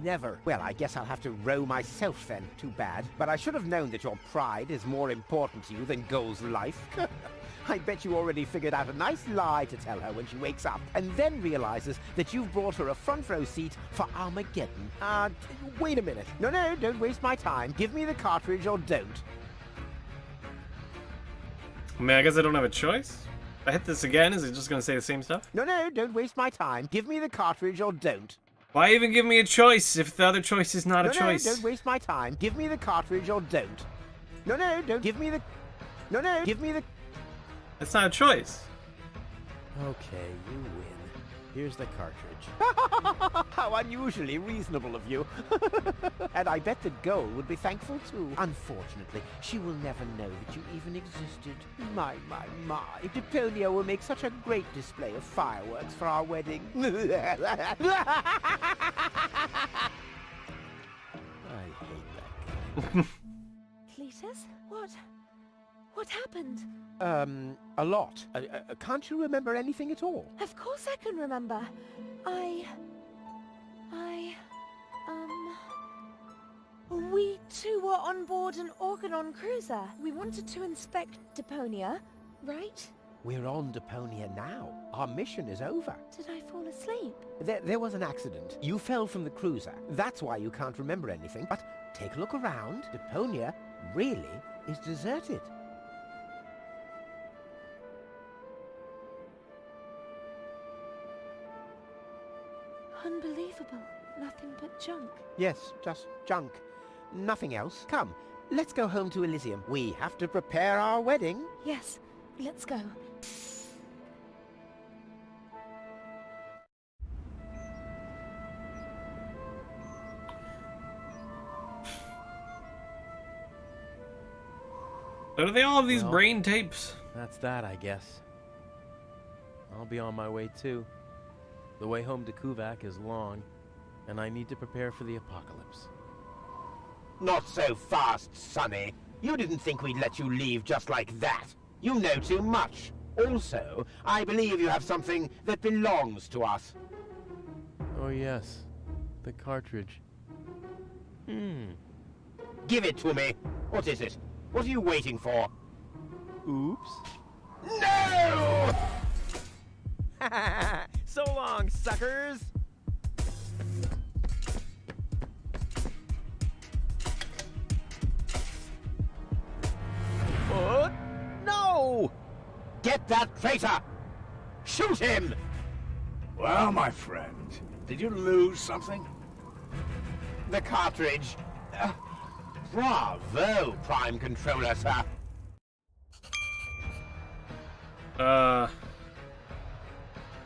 Never. Well, I guess I'll have to row myself then. Too bad. But I should have known that your pride is more important to you than Goal's life. I bet you already figured out a nice lie to tell her when she wakes up, and then realizes that you've brought her a front row seat for Armageddon. Wait a minute. No, don't waste my time. Give me the cartridge or don't. I mean, I guess I don't have a choice. If I hit this again, is it just gonna say the same stuff? No, don't waste my time. Give me the cartridge or don't. Why even give me a choice if the other choice is not a choice? No, don't waste my time. Give me the cartridge or don't. No, don't give me the... No, give me the... That's not a choice. Okay, you win. Here's the cartridge. How unusually reasonable of you. And I bet that Goal would be thankful too. Unfortunately, she will never know that you even existed. My. Deponia will make such a great display of fireworks for our wedding. I hate that guy. Cletus? What happened? A lot. Can't you remember anything at all? Of course I can remember. We two were on board an Organon cruiser. We wanted to inspect Deponia, right? We're on Deponia now. Our mission is over. Did I fall asleep? There was an accident. You fell from the cruiser. That's why you can't remember anything. But take a look around. Deponia really is deserted. Unbelievable. Nothing but junk. Yes, just junk. Nothing else. Come, let's go home to Elysium. We have to prepare our wedding. Yes, let's go. So do they all have these Well, brain tapes? That's that, I guess. I'll be on my way too. The way home to Kuvak is long, and I need to prepare for the apocalypse. Not so fast, Sonny. You didn't think we'd let you leave just like that. You know too much. Also, I believe you have something that belongs to us. Oh yes, the cartridge. Give it to me. What is it? What are you waiting for? Oops. No! So long, suckers! No! Get that traitor! Shoot him! Well, my friend, did you lose something? The cartridge. Bravo, Prime Controller, sir.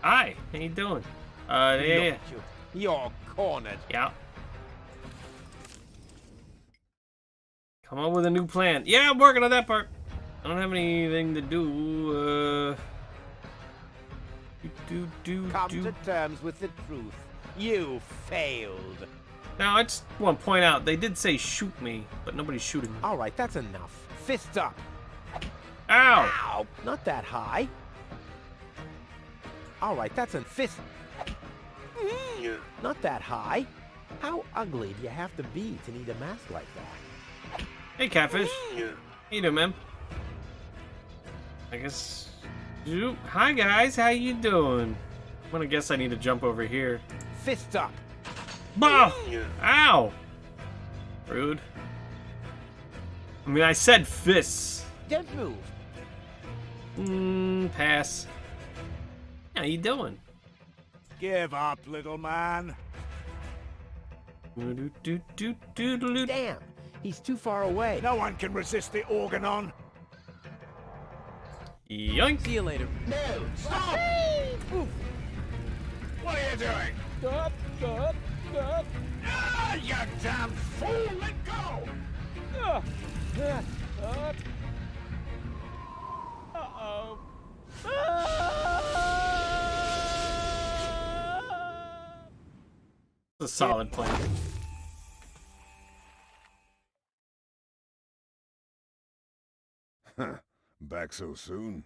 Hi, how you doing? Yeah. You're cornered. Yeah. Come up with a new plan. Yeah, I'm working on that part. I don't have anything to do. Come to terms with the truth. You failed. Now, I just want to point out, they did say shoot me, but nobody's shooting me. All right, that's enough. Fist up. Ow! Ow! Not that high. All right, that's a fist. Not that high. How ugly do you have to be to need a mask like that? Hey, Catfish. How you doing, man? I guess... Hi, guys. How you doing? I'm gonna guess I need to jump over here. Fist up. Bah! Ow! Rude. I mean, I said fists. Don't move. Pass. How you doing? Give up, little man. Damn, he's too far away. No one can resist the Organon. Yoink! See you later. No! Stop! What are you doing? Stop, stop, stop. Ah, you damn fool! Let go! Uh-oh. It's a solid plan. Back so soon?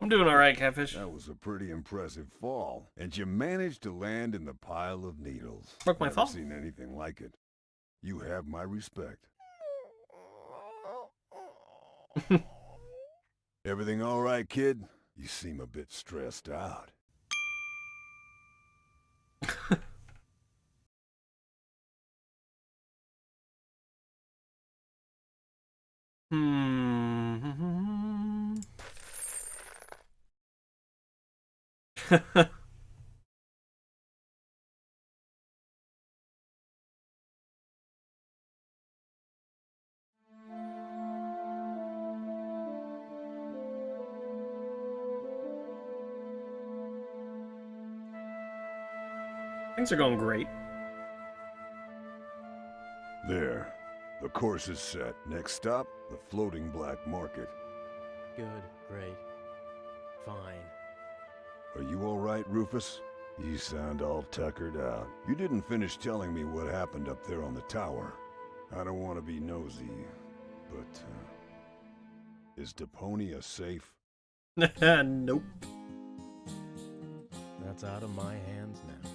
I'm doing all right, Catfish. That was a pretty impressive fall, and you managed to land in the pile of needles. Broke my Never fall. seen anything like it. You have my respect. Everything all right, kid? You seem a bit stressed out. Hmm. Things are going great. There. The course is set. Next stop, the floating black market. Good, great, fine. Are you all right, Rufus? You sound all tuckered out. You didn't finish telling me what happened up there on the tower. I don't want to be nosy, but, is Deponia safe? Nope. That's out of my hands now.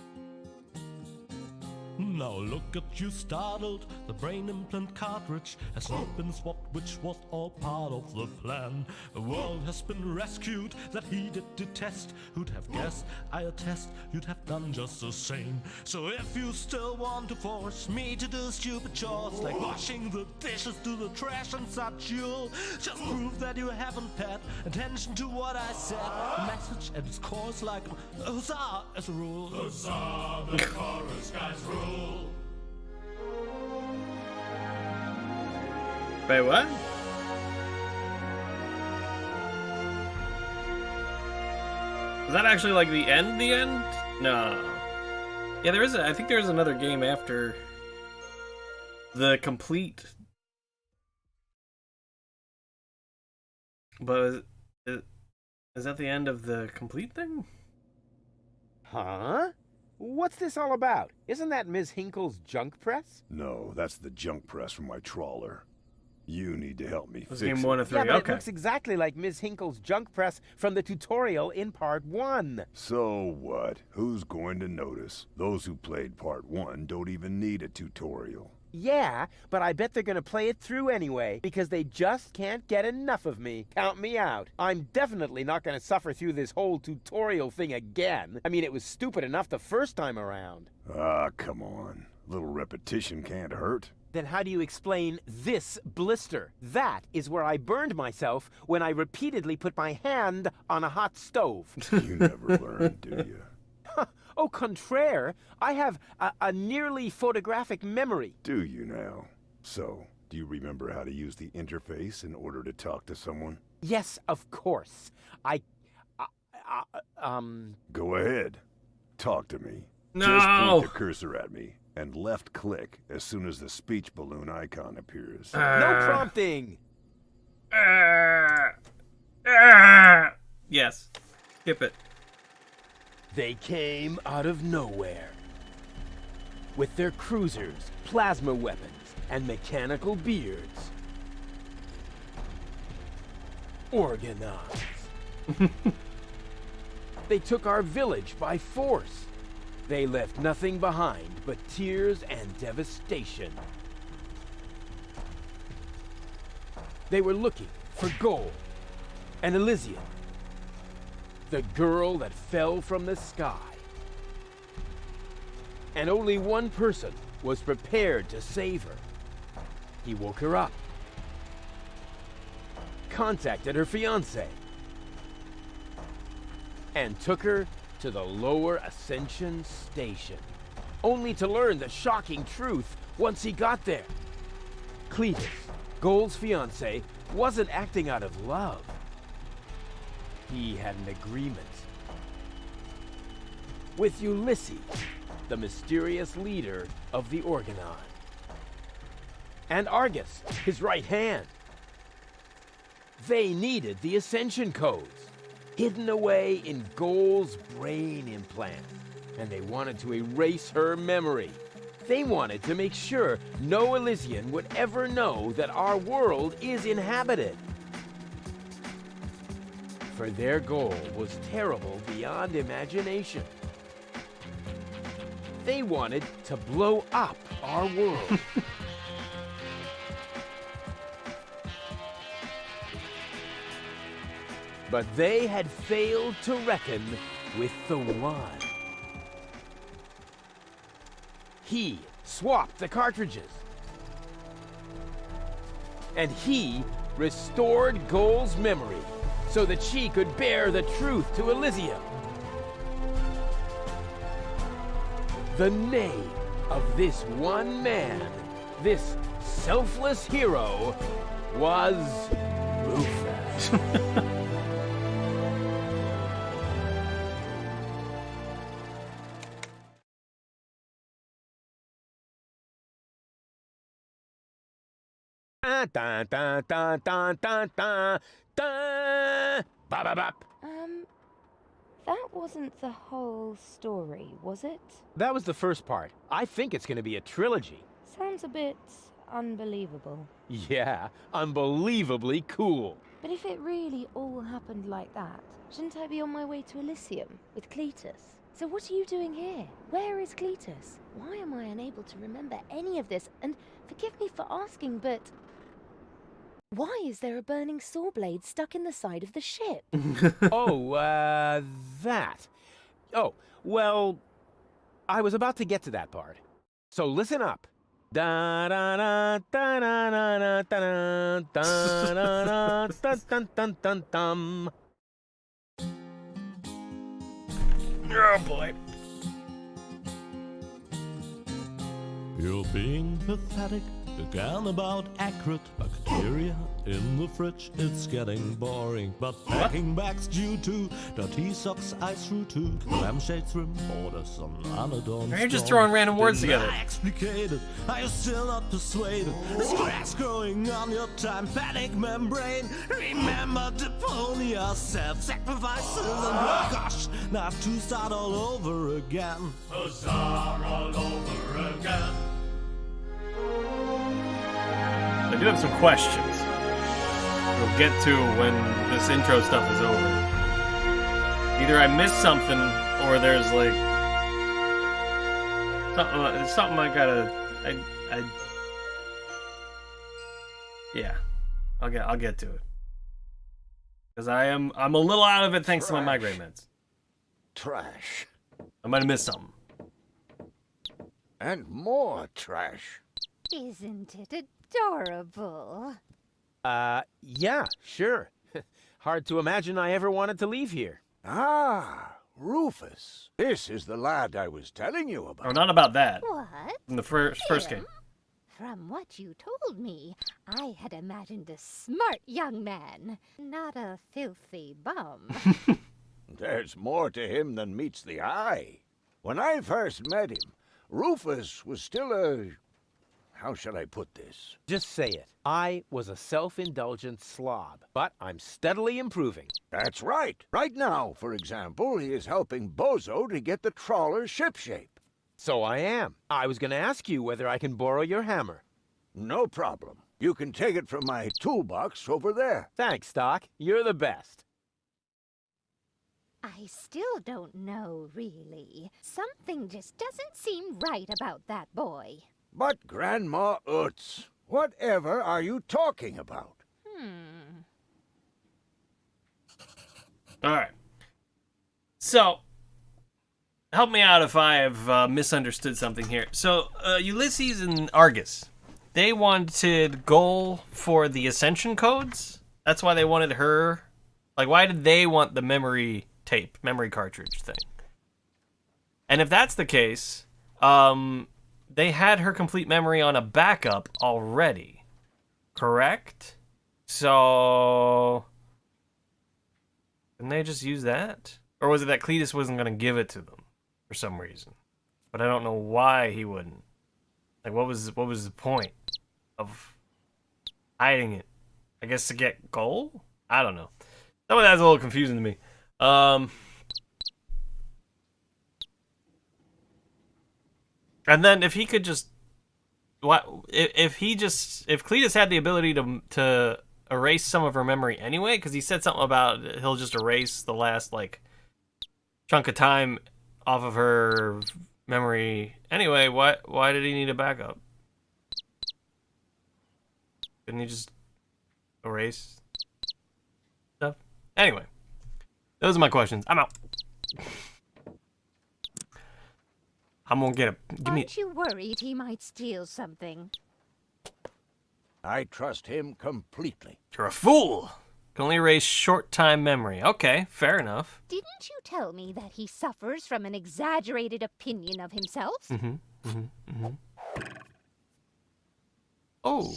Now look at you startled, the brain implant cartridge has not been swapped, which was all part of the plan. A world has been rescued that he did detest. Who'd have guessed, I attest, you'd have done just the same. So if you still want to force me to do stupid chores, like washing the dishes, do the trash and such, you'll just prove that you haven't paid attention to what I said. The message at its core is like a huzzah as a rule. Huzzah, the chorus guys rule. Wait, what? Is that actually like the end? The end? No. Yeah, there is. I think there is another game after the complete. But is that the end of the complete thing? Huh? What's this all about? Isn't that Ms. Hinkle's junk press? No, that's the junk press from my trawler. You need to help me It was fix game it. 1 of 3. Yeah, but Okay. it looks exactly like Ms. Hinkle's junk press from the tutorial in part 1. So what? Who's going to notice? Those who played part 1 don't even need a tutorial. Yeah, but I bet they're gonna play it through anyway, because they just can't get enough of me. Count me out. I'm definitely not gonna suffer through this whole tutorial thing again. I mean, it was stupid enough the first time around. Ah, come on. A little repetition can't hurt. Then how do you explain this blister? That is where I burned myself when I repeatedly put my hand on a hot stove. You never learn, do you? Au contraire, I have a nearly photographic memory. Do you now? So, do you remember how to use the interface in order to talk to someone? Yes, of course. Go ahead. Talk to me. No! Just point the cursor at me and left click as soon as the speech balloon icon appears. No prompting. Yes. Skip it. They came out of nowhere. With their cruisers, plasma weapons, and mechanical beards. Organized. They took our village by force. They left nothing behind but tears and devastation. They were looking for gold and Elysium, the girl that fell from the sky. And only one person was prepared to save her. He woke her up, contacted her fiancé, and took her to the lower Ascension Station, only to learn the shocking truth once he got there. Cletus, Gold's fiancé, wasn't acting out of love. He had an agreement with Ulysses, the mysterious leader of the Organon, and Argus, his right hand. They needed the Ascension codes, hidden away in Gold's brain implant, and they wanted to erase her memory. They wanted to make sure no Elysian would ever know that our world is inhabited. for their goal was terrible beyond imagination. They wanted to blow up our world. But they had failed to reckon with the One. He swapped the cartridges. And he restored Goal's memory so that she could bear the truth to Elysium. The name of this one man, this selfless hero, was Rufus. Dun, dun, dun, dun, dun, dun, dun. Bop, bop, bop. That wasn't the whole story, was it? That was the first part. I think it's going to be a trilogy. Sounds a bit unbelievable. Yeah, unbelievably cool. But if it really all happened like that, shouldn't I be on my way to Elysium with Cletus? So what are you doing here? Where is Cletus? Why am I unable to remember any of this? And forgive me for asking, but why is there a burning saw blade stuck in the side of the ship? That. Oh, well, I was about to get to that part. So listen up. Da da da da da da da da da da dun dun dun dun. Oh boy. You're being pathetic, again about accurate bacteria in the fridge. It's getting boring, but packing bags due to dirty socks ice through to lampshades rim orders some anodon. You're just throwing random words together. Explicated. Are you still not persuaded? There's cracks growing on your tympanic membrane. Remember Deponia, self-sacrifices and oh gosh, not to start all over again. To start all over again. I do have some questions. We'll get to when this intro stuff is over. Either I missed something, or there's like something I gotta. Yeah, I'll get to it because I'm a little out of it thanks to my migraine meds. Trash. I might have missed something. And more trash. Isn't it adorable? Yeah, sure. Hard to imagine I ever wanted to leave here. Ah, Rufus. This is the lad I was telling you about. Oh, not about that. What? In the first game. From what you told me, I had imagined a smart young man, not a filthy bum. There's more to him than meets the eye. When I first met him, Rufus was still a... How shall I put this? Just say it. I was a self-indulgent slob, but I'm steadily improving. That's right. Right now, for example, he is helping Bozo to get the trawler shipshape. So I am. I was going to ask you whether I can borrow your hammer. No problem. You can take it from my toolbox over there. Thanks, Doc. You're the best. I still don't know, really. Something just doesn't seem right about that boy. But Grandma Utz, whatever are you talking about? Alright. So, help me out if I have misunderstood something here. So, Ulysses and Argus, they wanted Goal for the Ascension codes? That's why they wanted her? Like, why did they want the memory cartridge thing? And if that's the case, they had her complete memory on a backup already, correct? So, didn't they just use that? Or was it that Cletus wasn't going to give it to them for some reason? But I don't know why he wouldn't. Like, what was the point of hiding it? I guess to get gold? I don't know. Some of that's a little confusing to me. And then if he could just, if Cletus had the ability to erase some of her memory anyway? Because he said something about he'll just erase the last, like, chunk of time off of her memory. Anyway, why did he need a backup? Couldn't he just erase stuff? Anyway, those are my questions. I'm out. I'm gonna get a. Aren't you worried he might steal something? I trust him completely. You're a fool. Can only erase short-time memory. Okay, fair enough. Didn't you tell me that he suffers from an exaggerated opinion of himself? Oh.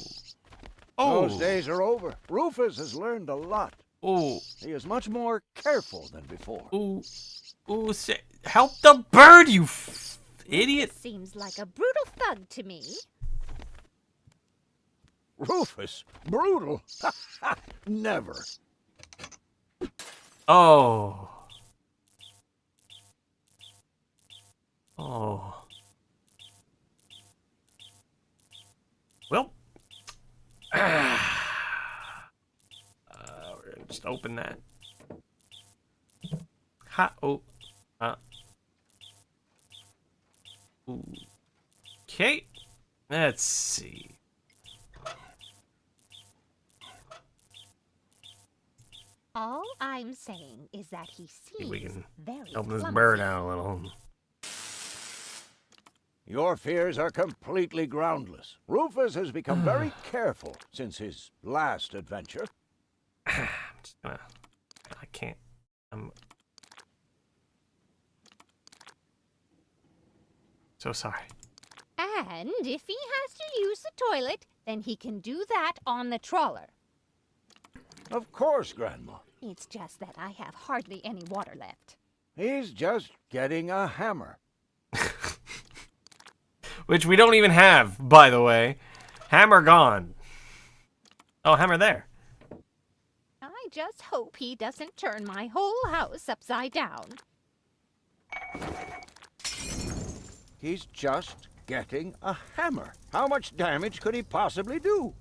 Those days are over. Rufus has learned a lot. Oh. He is much more careful than before. Ooh. Ooh. Help the bird, you idiot. Seems like a brutal thug to me. Rufus? Brutal? Never. Oh. Oh. Well. We're gonna just open that. Oh. Okay. Let's see. All I'm saying is that he seems We can very open this clumsy. bird out a little. Your fears are completely groundless. Rufus has become very careful since his last adventure. I'm just gonna. I can't. I'm so sorry. And if he has to use the toilet, then he can do that on the trawler. Of course, Grandma. It's just that I have hardly any water left. He's just getting a hammer. Which we don't even have, by the way. Hammer gone. Oh, hammer there. I just hope he doesn't turn my whole house upside down. He's just getting a hammer. How much damage could he possibly do?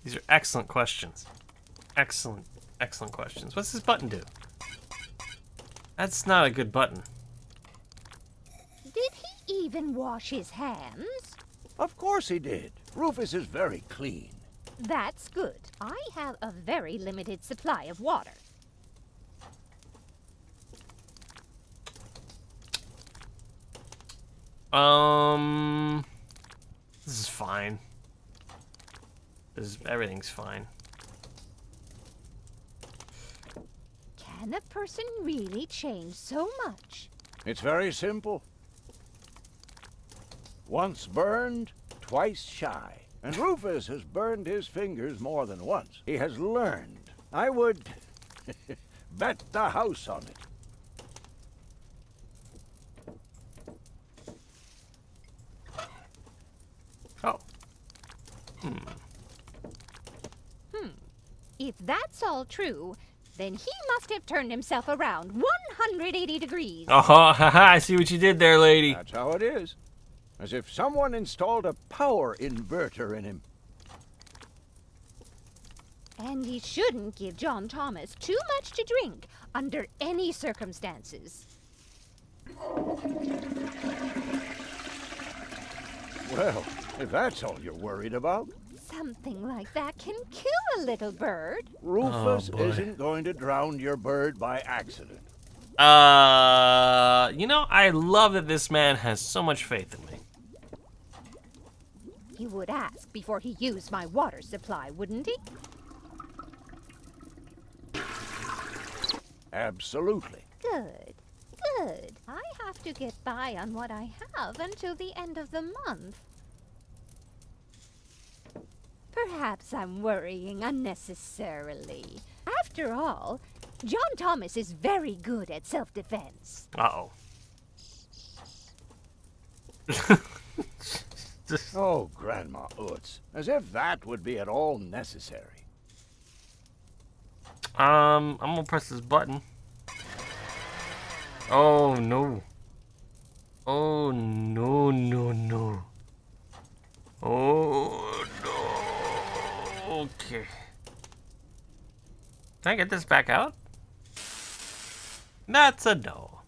These are excellent questions. Excellent, excellent questions. What's this button do? That's not a good button. Did he even wash his hands? Of course he did. Rufus is very clean. That's good. I have a very limited supply of water. This is fine. Everything's fine. Can a person really change so much? It's very simple. Once burned, twice shy. And Rufus has burned his fingers more than once. He has learned. I would bet the house on it. Oh. If that's all true, then he must have turned himself around 180 degrees. Oh, haha, I see what you did there, lady. That's how it is. As if someone installed a power inverter in him. And he shouldn't give John Thomas too much to drink under any circumstances. Well, if that's all you're worried about, Something like that can kill a little bird. Rufus boy. isn't going to drown your bird by accident. You know, I love that this man has so much faith in me. He would ask before he used my water supply, wouldn't he? Absolutely. Good. Good. I have to get by on what I have until the end of the month. Perhaps I'm worrying unnecessarily. After all, John Thomas is very good at self-defense. Uh-oh. Oh, Grandma Utz, as if that would be at all necessary. I'm gonna press this button. Oh, no. Oh, no, no, no. Oh, Okay. Can I get this back out? That's a no.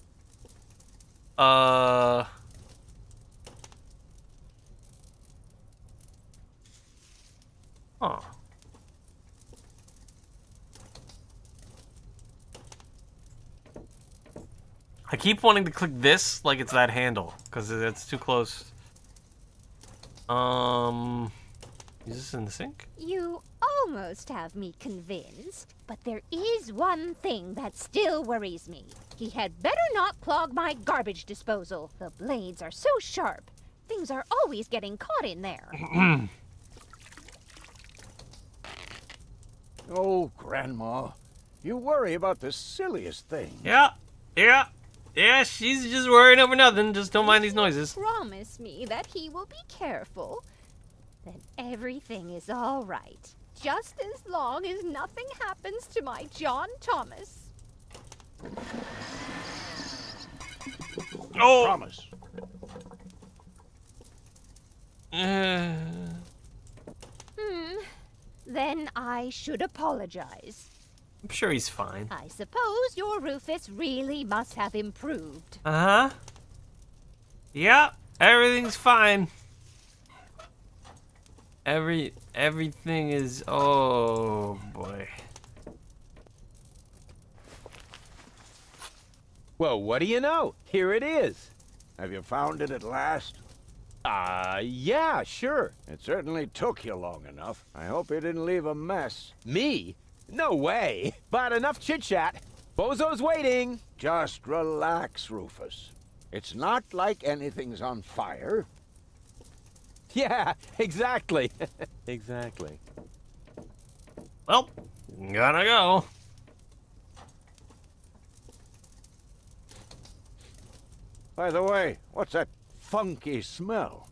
Oh. I keep wanting to click this like it's that handle, because it's too close. Is this in the sink? You almost have me convinced, but there is one thing that still worries me. He had better not clog my garbage disposal. The blades are so sharp. Things are always getting caught in there. Oh, Grandma, you worry about the silliest thing. Yeah, she's just worrying over nothing. Just don't mind these noises. Promise me that he will be careful. Then everything is all right. Just as long as nothing happens to my John Thomas. Oh! Promise. Then I should apologize. I'm sure he's fine. I suppose your Rufus really must have improved. Uh-huh. Yeah, everything's fine. Everything is... Oh, boy. Well, what do you know? Here it is. Have you found it at last? Yeah, sure. It certainly took you long enough. I hope you didn't leave a mess. Me? No way. But enough chit-chat. Bozo's waiting. Just relax, Rufus. It's not like anything's on fire. Yeah, exactly. Exactly. Well, gotta go. By the way, what's that funky smell?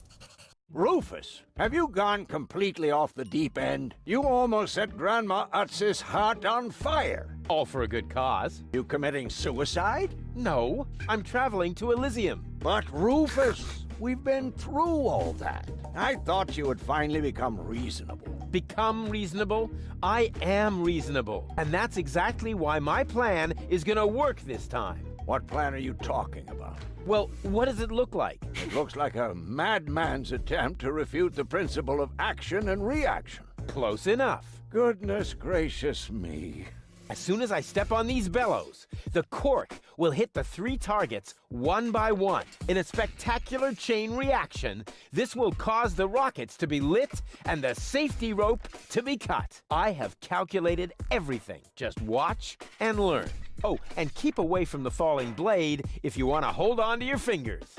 Rufus, have you gone completely off the deep end? You almost set Grandma Utz's heart on fire. All for a good cause. You committing suicide? No, I'm traveling to Elysium. But Rufus, we've been through all that. I thought you would finally become reasonable. Become reasonable? I am reasonable. And that's exactly why my plan is gonna work this time. What plan are you talking about? Well, what does it look like? It looks like a madman's attempt to refute the principle of action and reaction. Close enough. Goodness gracious me. As soon as I step on these bellows, the cork will hit the 3 targets one by one. In a spectacular chain reaction, this will cause the rockets to be lit and the safety rope to be cut. I have calculated everything. Just watch and learn. Oh, and keep away from the falling blade if you want to hold on to your fingers.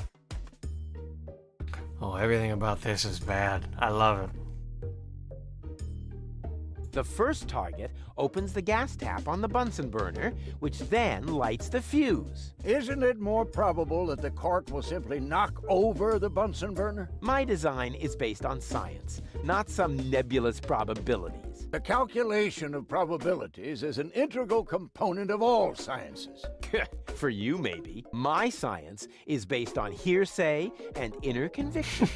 Oh, everything about this is bad. I love it. The first target opens the gas tap on the Bunsen burner, which then lights the fuse. Isn't it more probable that the cork will simply knock over the Bunsen burner? My design is based on science, not some nebulous probabilities. The calculation of probabilities is an integral component of all sciences. For you, maybe. My science is based on hearsay and inner conviction.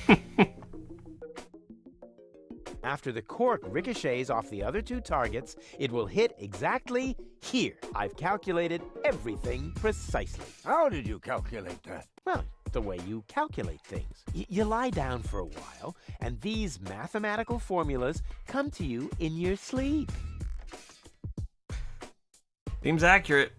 After the cork ricochets off the other 2 targets, it will hit exactly here. I've calculated everything precisely. How did you calculate that? Well, the way you calculate things. You lie down for a while, and these mathematical formulas come to you in your sleep. Seems accurate.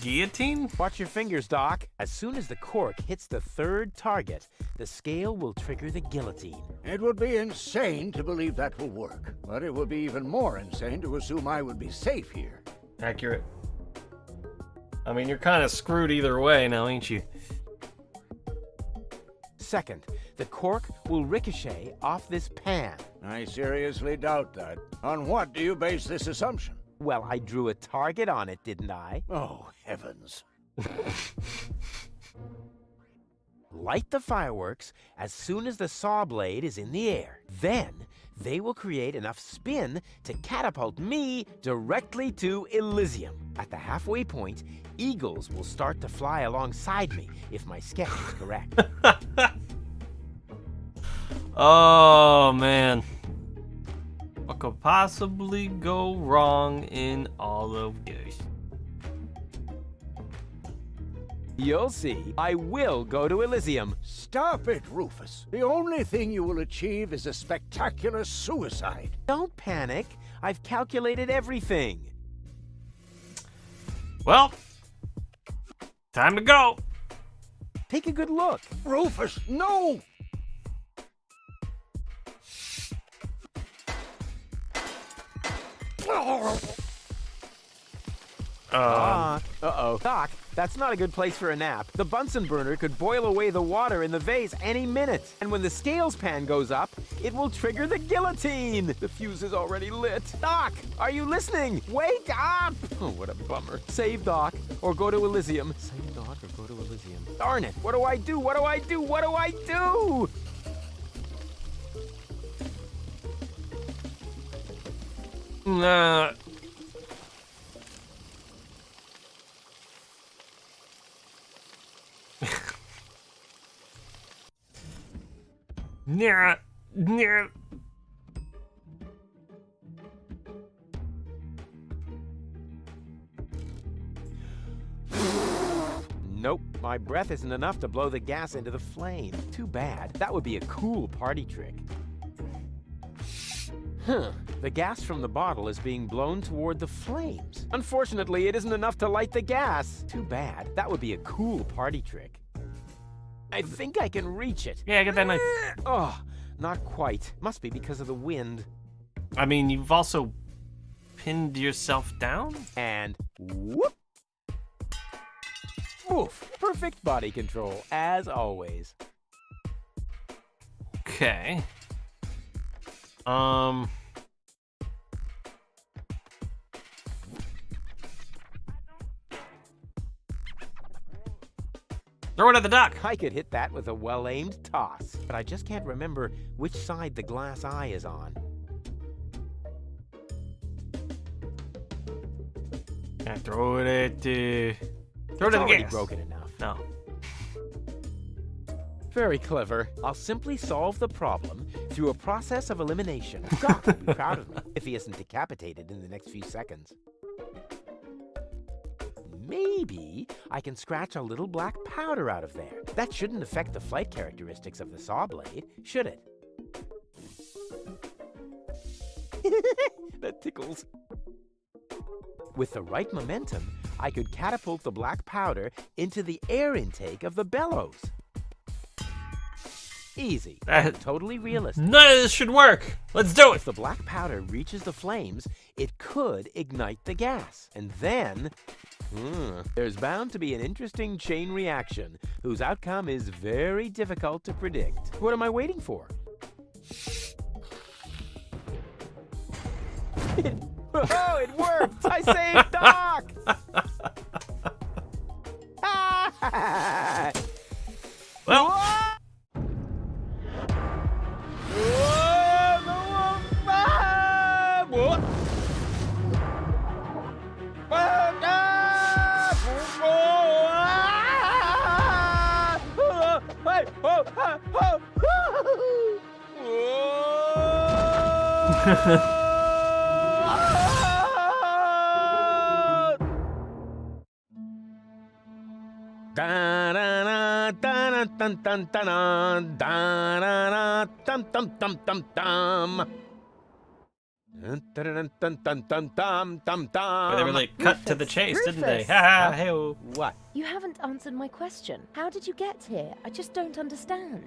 Guillotine? Watch your fingers, Doc. As soon as the cork hits the 3rd target, the scale will trigger the guillotine. It would be insane to believe that will work, but it would be even more insane to assume I would be safe here. Accurate. I mean, you're kind of screwed either way now, ain't you? Second, the cork will ricochet off this pan. I seriously doubt that. On what do you base this assumption? Well, I drew a target on it, didn't I? Oh, heavens. Light the fireworks as soon as the saw blade is in the air. Then, they will create enough spin to catapult me directly to Elysium. At the halfway point, eagles will start to fly alongside me, if my sketch is correct. Oh, man. Fuck could possibly go wrong in all of this? You'll see. I will go to Elysium. Stop it, Rufus. The only thing you will achieve is a spectacular suicide. Don't panic. I've calculated everything. Well, time to go. Take a good look. Rufus, no! Uh-oh. Doc, that's not a good place for a nap. The Bunsen burner could boil away the water in the vase any minute. And when the scales pan goes up, it will trigger the guillotine. The fuse is already lit. Doc, are you listening? Wake up! Oh, what a bummer. Save Doc, or go to Elysium. Save Doc, or go to Elysium. Darn it, what do I do? What do I do? What do I do? Nah. Nah. Nah. Nope, my breath isn't enough to blow the gas into the flame. Too bad. That would be a cool party trick. Huh. The gas from the bottle is being blown toward the flames. Unfortunately, it isn't enough to light the gas. Too bad. That would be a cool party trick. I think I can reach it. Yeah, get that knife. Oh, not quite. Must be because of the wind. I mean, you've also pinned yourself down? And whoop! Oof. Perfect body control, as always. Okay. Throw it at the duck. I could hit that with a well-aimed toss, but I just can't remember which side the glass eye is on. Yeah, throw it at throw it It's at the already gas. broken enough. No. Very clever. I'll simply solve the problem through a process of elimination. Doc will be proud of me if he isn't decapitated in the next few seconds. Maybe I can scratch a little black powder out of there. That shouldn't affect the flight characteristics of the saw blade, should it? That tickles. With the right momentum, I could catapult the black powder into the air intake of the bellows. Easy. Totally realistic. None of this should work. Let's do it. If the black powder reaches the flames, it could ignite the gas. And then, there's bound to be an interesting chain reaction whose outcome is very difficult to predict. What am I waiting for? Oh, it worked! I saved Doc! Well, they really cut to the chase, didn't they? Rufus. Ha ha, hey-oh. What? You haven't answered my question. How did you get here? I just don't understand.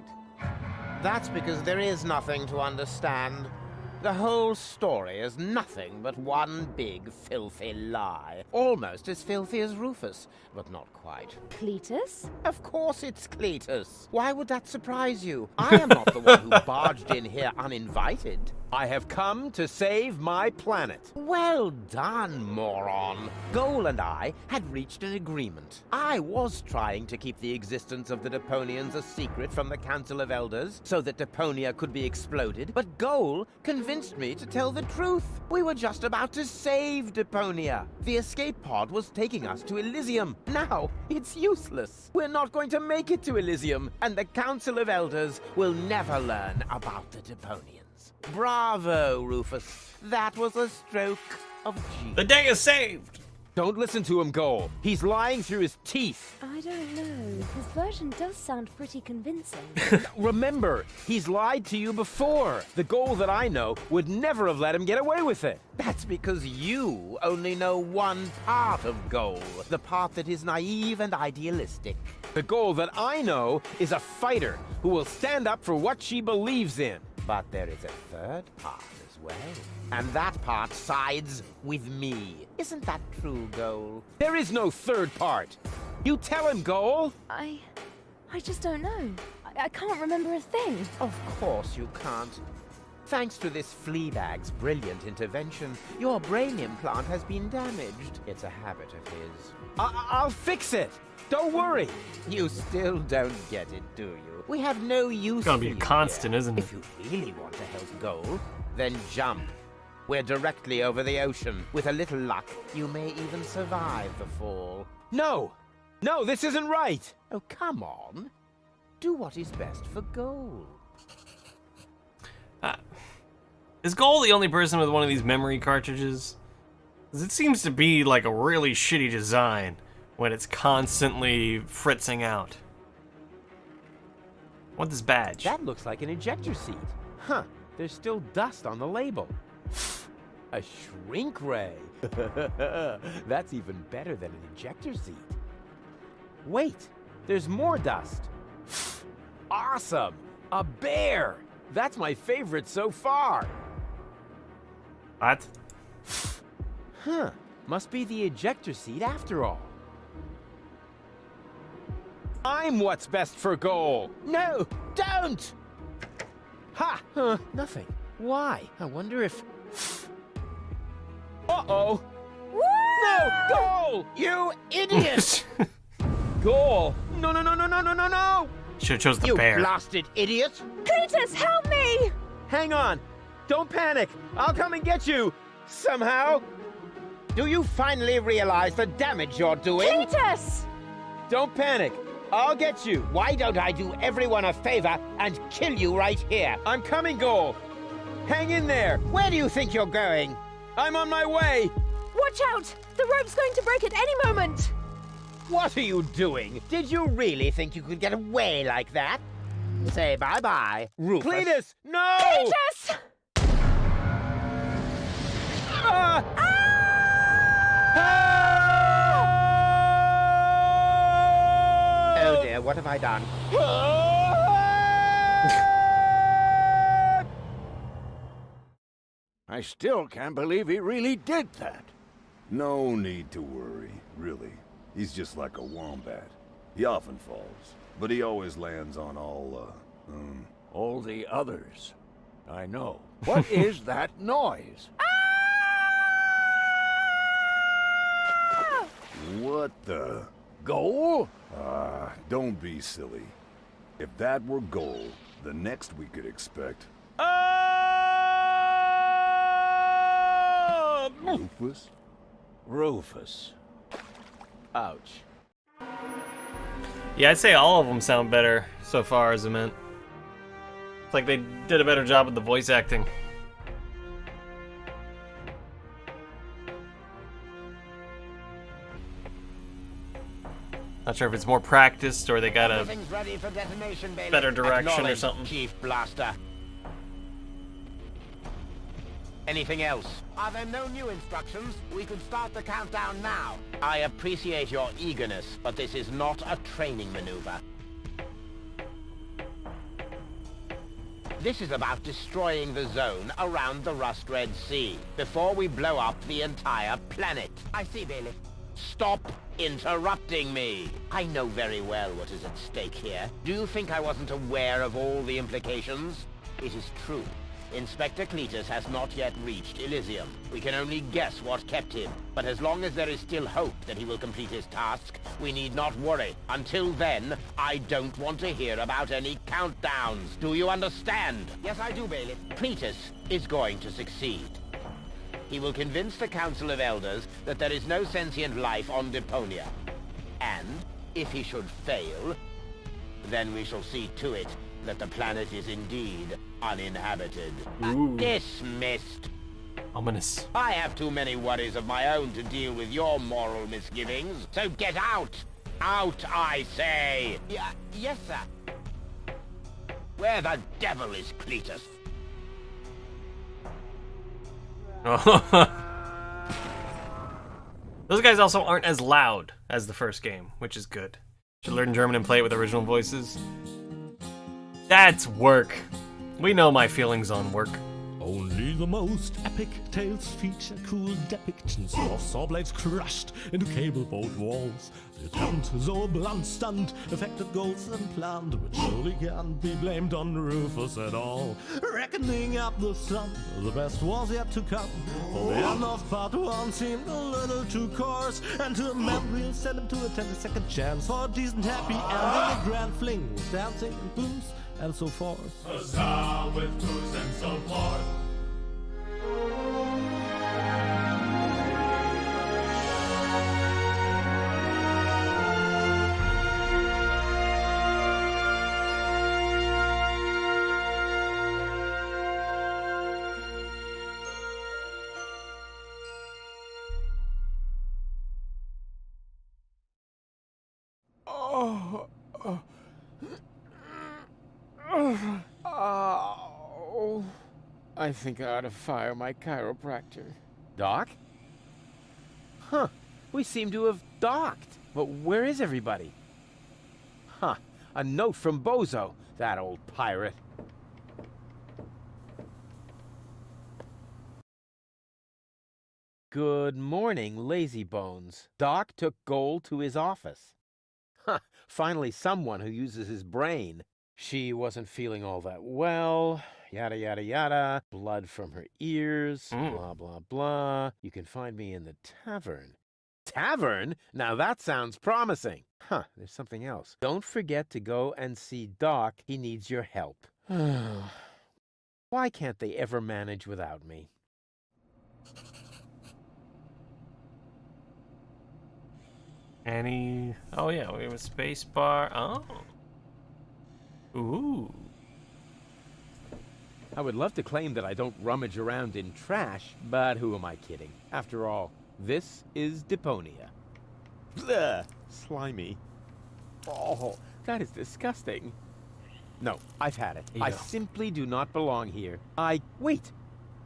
That's because there is nothing to understand. The whole story is nothing but one big filthy lie. Almost as filthy as Rufus, but not quite. Cletus? Of course it's Cletus. Why would that surprise you? I am not the one who barged in here uninvited. I have come to save my planet. Well done, moron. Goal and I had reached an agreement. I was trying to keep the existence of the Deponians a secret from the Council of Elders so that Deponia could be exploded, but Goal convinced me to tell the truth. We were just about to save Deponia. The escape pod was taking us to Elysium. Now, it's useless. We're not going to make it to Elysium, and the Council of Elders will never learn about the Deponians. things. Bravo, Rufus. That was a stroke of genius. The day is saved! Don't listen to him, Goal. He's lying through his teeth. I don't know. His version does sound pretty convincing. Remember, he's lied to you before. The Goal that I know would never have let him get away with it. That's because you only know one part of Goal, the part that is naive and idealistic. The Goal that I know is a fighter who will stand up for what she believes in. But there is a third part as well. And that part sides with me. Isn't that true, Goal? There is no third part. You tell him, Goal. I just don't know. I can't remember a thing. Of course you can't. Thanks to this Fleabag's brilliant intervention, your brain implant has been damaged. It's a habit of his. I'll fix it. Don't worry. You still don't get it, do you? We have no use It's gonna for be a you constant, here. isn't it? If you really want to help Goal, then jump. We're directly over the ocean. With a little luck, you may even survive the fall. No, this isn't right. Oh, come on. Do what is best for Goal. Is Goal the only person with one of these memory cartridges? 'Cause it seems to be like a really shitty design when it's constantly fritzing out. What's this badge? That looks like an ejector seat. Huh, there's still dust on the label. A shrink ray. That's even better than an ejector seat. Wait, there's more dust. Awesome! A bear! That's my favorite so far. What? Huh, must be the ejector seat after all. I'm what's best for Goal. No, don't! Ha! Nothing. Why? I wonder if... Uh-oh! No! Goal! You idiot! Goal! No! Should've chose the You bear. blasted idiot! Cletus, help me! Hang on! Don't panic! I'll come and get you! Somehow! Do you finally realize the damage you're doing? Cletus! Don't panic! I'll get you! Why don't I do everyone a favor and kill you right here? I'm coming, Goal! Hang in there! Where do you think you're going? I'm on my way! Watch out! The rope's going to break at any moment! What are you doing? Did you really think you could get away like that? Say bye-bye, Rufus. Cletus! No! Cletus! Ah! Oh dear, what have I done? I still can't believe he really did that. No need to worry, really. He's just like a wombat. He often falls, but he always lands on all the others. I know. What is that noise? What the? Goal? Don't be silly. If that were gold, the next we could expect... Rufus? Rufus. Ouch. Yeah, I'd say all of them sound better so far as a mint. It's like they did a better job with the voice acting. Not sure if it's more practiced or they got a Everything's ready for detonation, Bailey. better direction or Acknowledge, something. Chief Blaster. Anything else? Are there no new instructions? We could start the countdown now. I appreciate your eagerness, but this is not a training maneuver. This is about destroying the zone around the Rust Red Sea before we blow up the entire planet. I see, Bailey. Stop interrupting me. I know very well what is at stake here. Do you think I wasn't aware of all the implications? It is true. Inspector Cletus has not yet reached Elysium. We can only guess what kept him. But as long as there is still hope that he will complete his task, we need not worry. Until then, I don't want to hear about any countdowns. Do you understand? Yes, I do, Bailey. Cletus is going to succeed. He will convince the Council of Elders that there is no sentient life on Deponia. And, if he should fail, then we shall see to it that the planet is indeed uninhabited. Ooh. Dismissed. Ominous. I have too many worries of my own to deal with your moral misgivings, so get out! Out, I say! Yes, sir. Where the devil is Cletus? Those guys also aren't as loud as the first game, which is good. Should learn German and play it with original voices. That's work. We know my feelings on work. Only the most epic tales feature cool depictions of saw blades crushed into cable boat walls. The attempt, though a blunt stunt, affected goals and planned, which surely can't be blamed on Rufus at all. Reckoning up the sum, the best was yet to come. For the end of part 1 seemed a little too coarse, and to amend we'll send him to a 10-second chance for a decent happy ending. A grand fling with dancing and booze and so forth. A star with booze and so forth. Oh, I think I ought to fire my chiropractor. Doc? Huh, we seem to have docked. But where is everybody? Huh, a note from Bozo, that old pirate. Good morning, lazy bones. Doc took Gold to his office. Huh, finally someone who uses his brain. She wasn't feeling all that well, yada yada yada, blood from her ears, blah blah blah. You can find me in the tavern. Tavern? Now that sounds promising. Huh, there's something else. Don't forget to go and see Doc. He needs your help. Why can't they ever manage without me? Oh yeah, we have a space bar. Oh. Ooh. I would love to claim that I don't rummage around in trash, but who am I kidding? After all, this is Deponia. Blech, slimy. Oh, that is disgusting. No, I've had it. I simply do not belong here. Wait,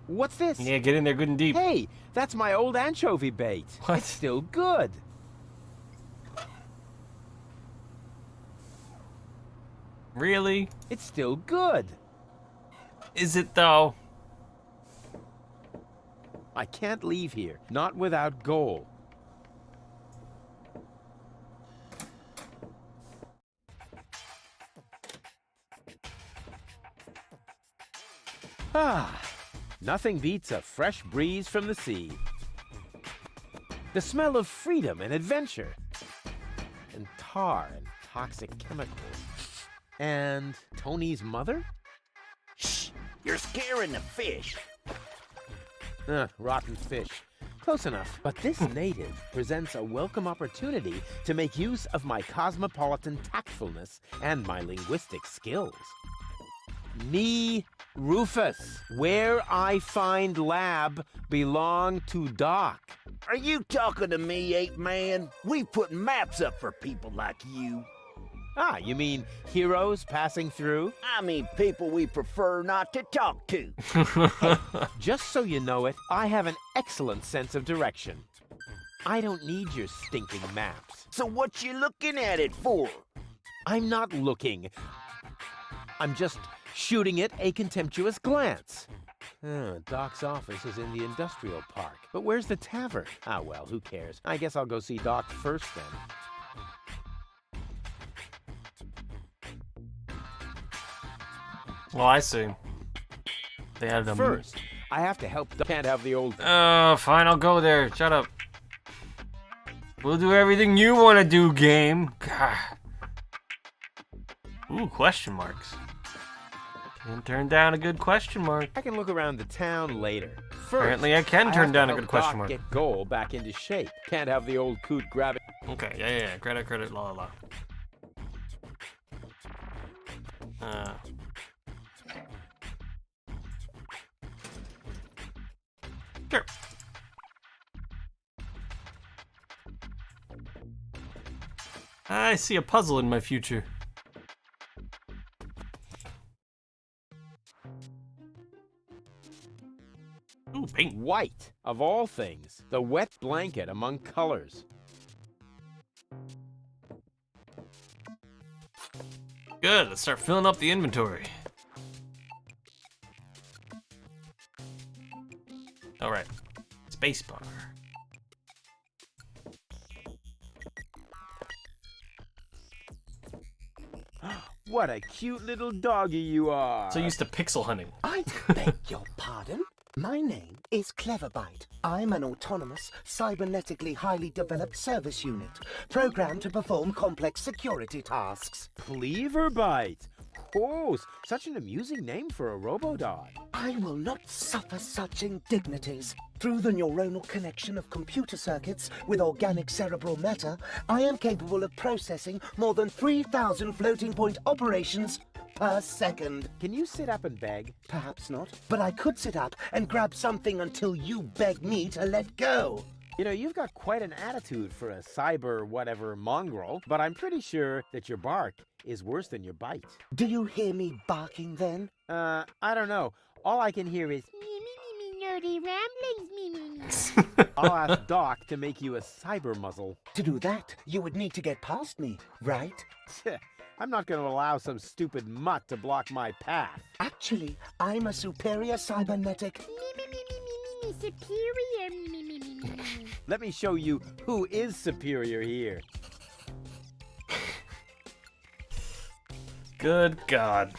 what's this? Yeah, get in there good and deep. Hey, that's my old anchovy bait. What? It's still good. Really? It's still good. Is it though? I can't leave here, not without gold. Nothing beats a fresh breeze from the sea. The smell of freedom and adventure. And tar and toxic chemicals. And Tony's mother? Shh! You're scaring the fish. Rotten fish. Close enough. But this native presents a welcome opportunity to make use of my cosmopolitan tactfulness and my linguistic skills. Me, Rufus, where I find lab belong to Doc. Are you talking to me, ape man? We put maps up for people like you. You mean heroes passing through? I mean people we prefer not to talk to. Hey, just so you know it, I have an excellent sense of direction. I don't need your stinking maps. So what you looking at it for? I'm not looking. I'm just shooting it a contemptuous glance. Doc's office is in the industrial park. But where's the tavern? Well, who cares? I guess I'll go see Doc first then. Well, I see. They had them. First, I have to help. Can't have the old. Fine, I'll go there. Shut up. We'll do everything you want to do, game. God. Ooh, question marks. Can't turn down a good question mark. I can look around the town later. First, apparently, I can turn down a good question mark. Get goal back into shape. Can't have the old coot grab it. Okay, yeah. Credit, la la la. Sure. I see a puzzle in my future. Ooh, paint. White, of all things. The wet blanket among colors. Good, let's start filling up the inventory. Alright. Spacebar. What a cute little doggy you are. So used to pixel hunting. I beg your pardon? My name is Cleverbite. I'm an autonomous, cybernetically highly developed service unit, programmed to perform complex security tasks. Cleverbite. Oh, such an amusing name for a robo-dog. I will not suffer such indignities. Through the neuronal connection of computer circuits with organic cerebral matter, I am capable of processing more than 3,000 floating point operations per second. Can you sit up and beg? Perhaps not, but I could sit up and grab something until you beg me to let go. You know, you've got quite an attitude for a cyber whatever mongrel, but I'm pretty sure that your bark is worse than your bite. Do you hear me barking then? I don't know. All I can hear is Nerdy ramblings, I'll ask Doc to make you a cyber muzzle. To do that, you would need to get past me, right? I'm not going to allow some stupid mutt to block my path. Actually, I'm a superior cybernetic. superior. Let me show you who is superior here. Good God.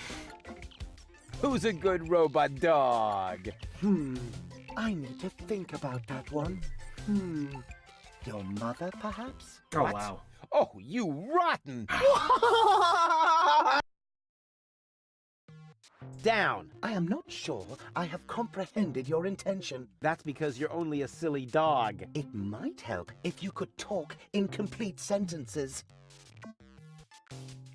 Who's a good robot dog? I need to think about that one. Your mother, perhaps? Oh, What? wow. Oh, you rotten! Down. I am not sure I have comprehended your intention. That's because you're only a silly dog. It might help if you could talk in complete sentences.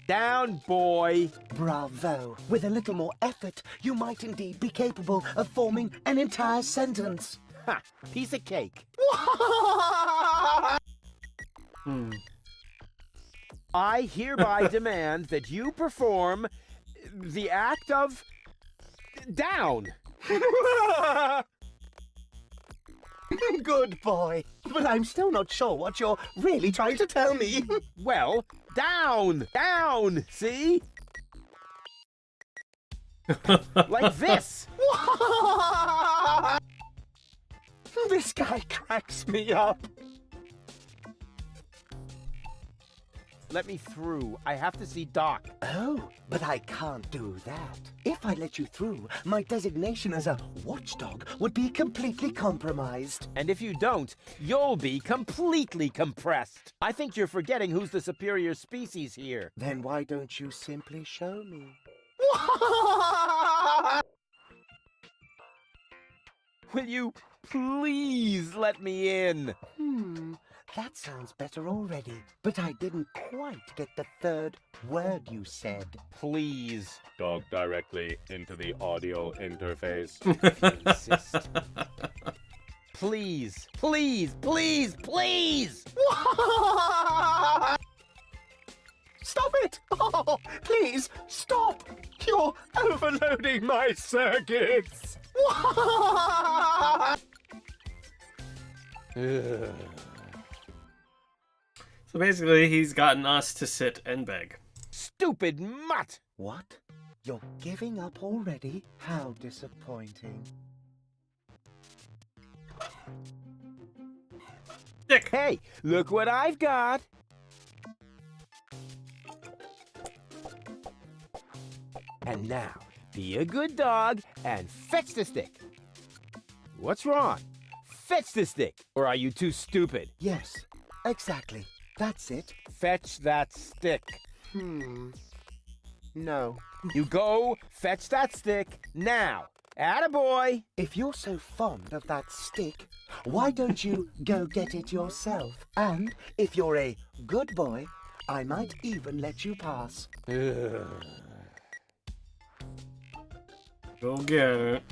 Down, boy. Bravo. With a little more effort, you might indeed be capable of forming an entire sentence. Ha! Piece of cake. I hereby demand that you perform the act of down. Good boy. But I'm still not sure what you're really trying to tell me. Well, down, down, see? Like this. This guy cracks me up. Let me through. I have to see Doc. Oh, but I can't do that. If I let you through, my designation as a watchdog would be completely compromised. And if you don't, you'll be completely compressed. I think you're forgetting who's the superior species here. Then why don't you simply show me? Will you please let me in? That sounds better already. But I didn't quite get the third word you said. Please. Talk directly into the audio interface. Insist. Please, please, please, please! Stop it! Oh, please, stop! You're overloading my circuits! So basically, he's gotten us to sit and beg. Stupid mutt! What? You're giving up already? How disappointing. Dick! Hey, look what I've got! And now, be a good dog and fetch the stick. What's wrong? Fetch the stick! Or are you too stupid? Yes, exactly. That's it. Fetch that stick. No. You go fetch that stick now. Attaboy! If you're so fond of that stick, why don't you go get it yourself? And if you're a good boy, I might even let you pass. Go get it.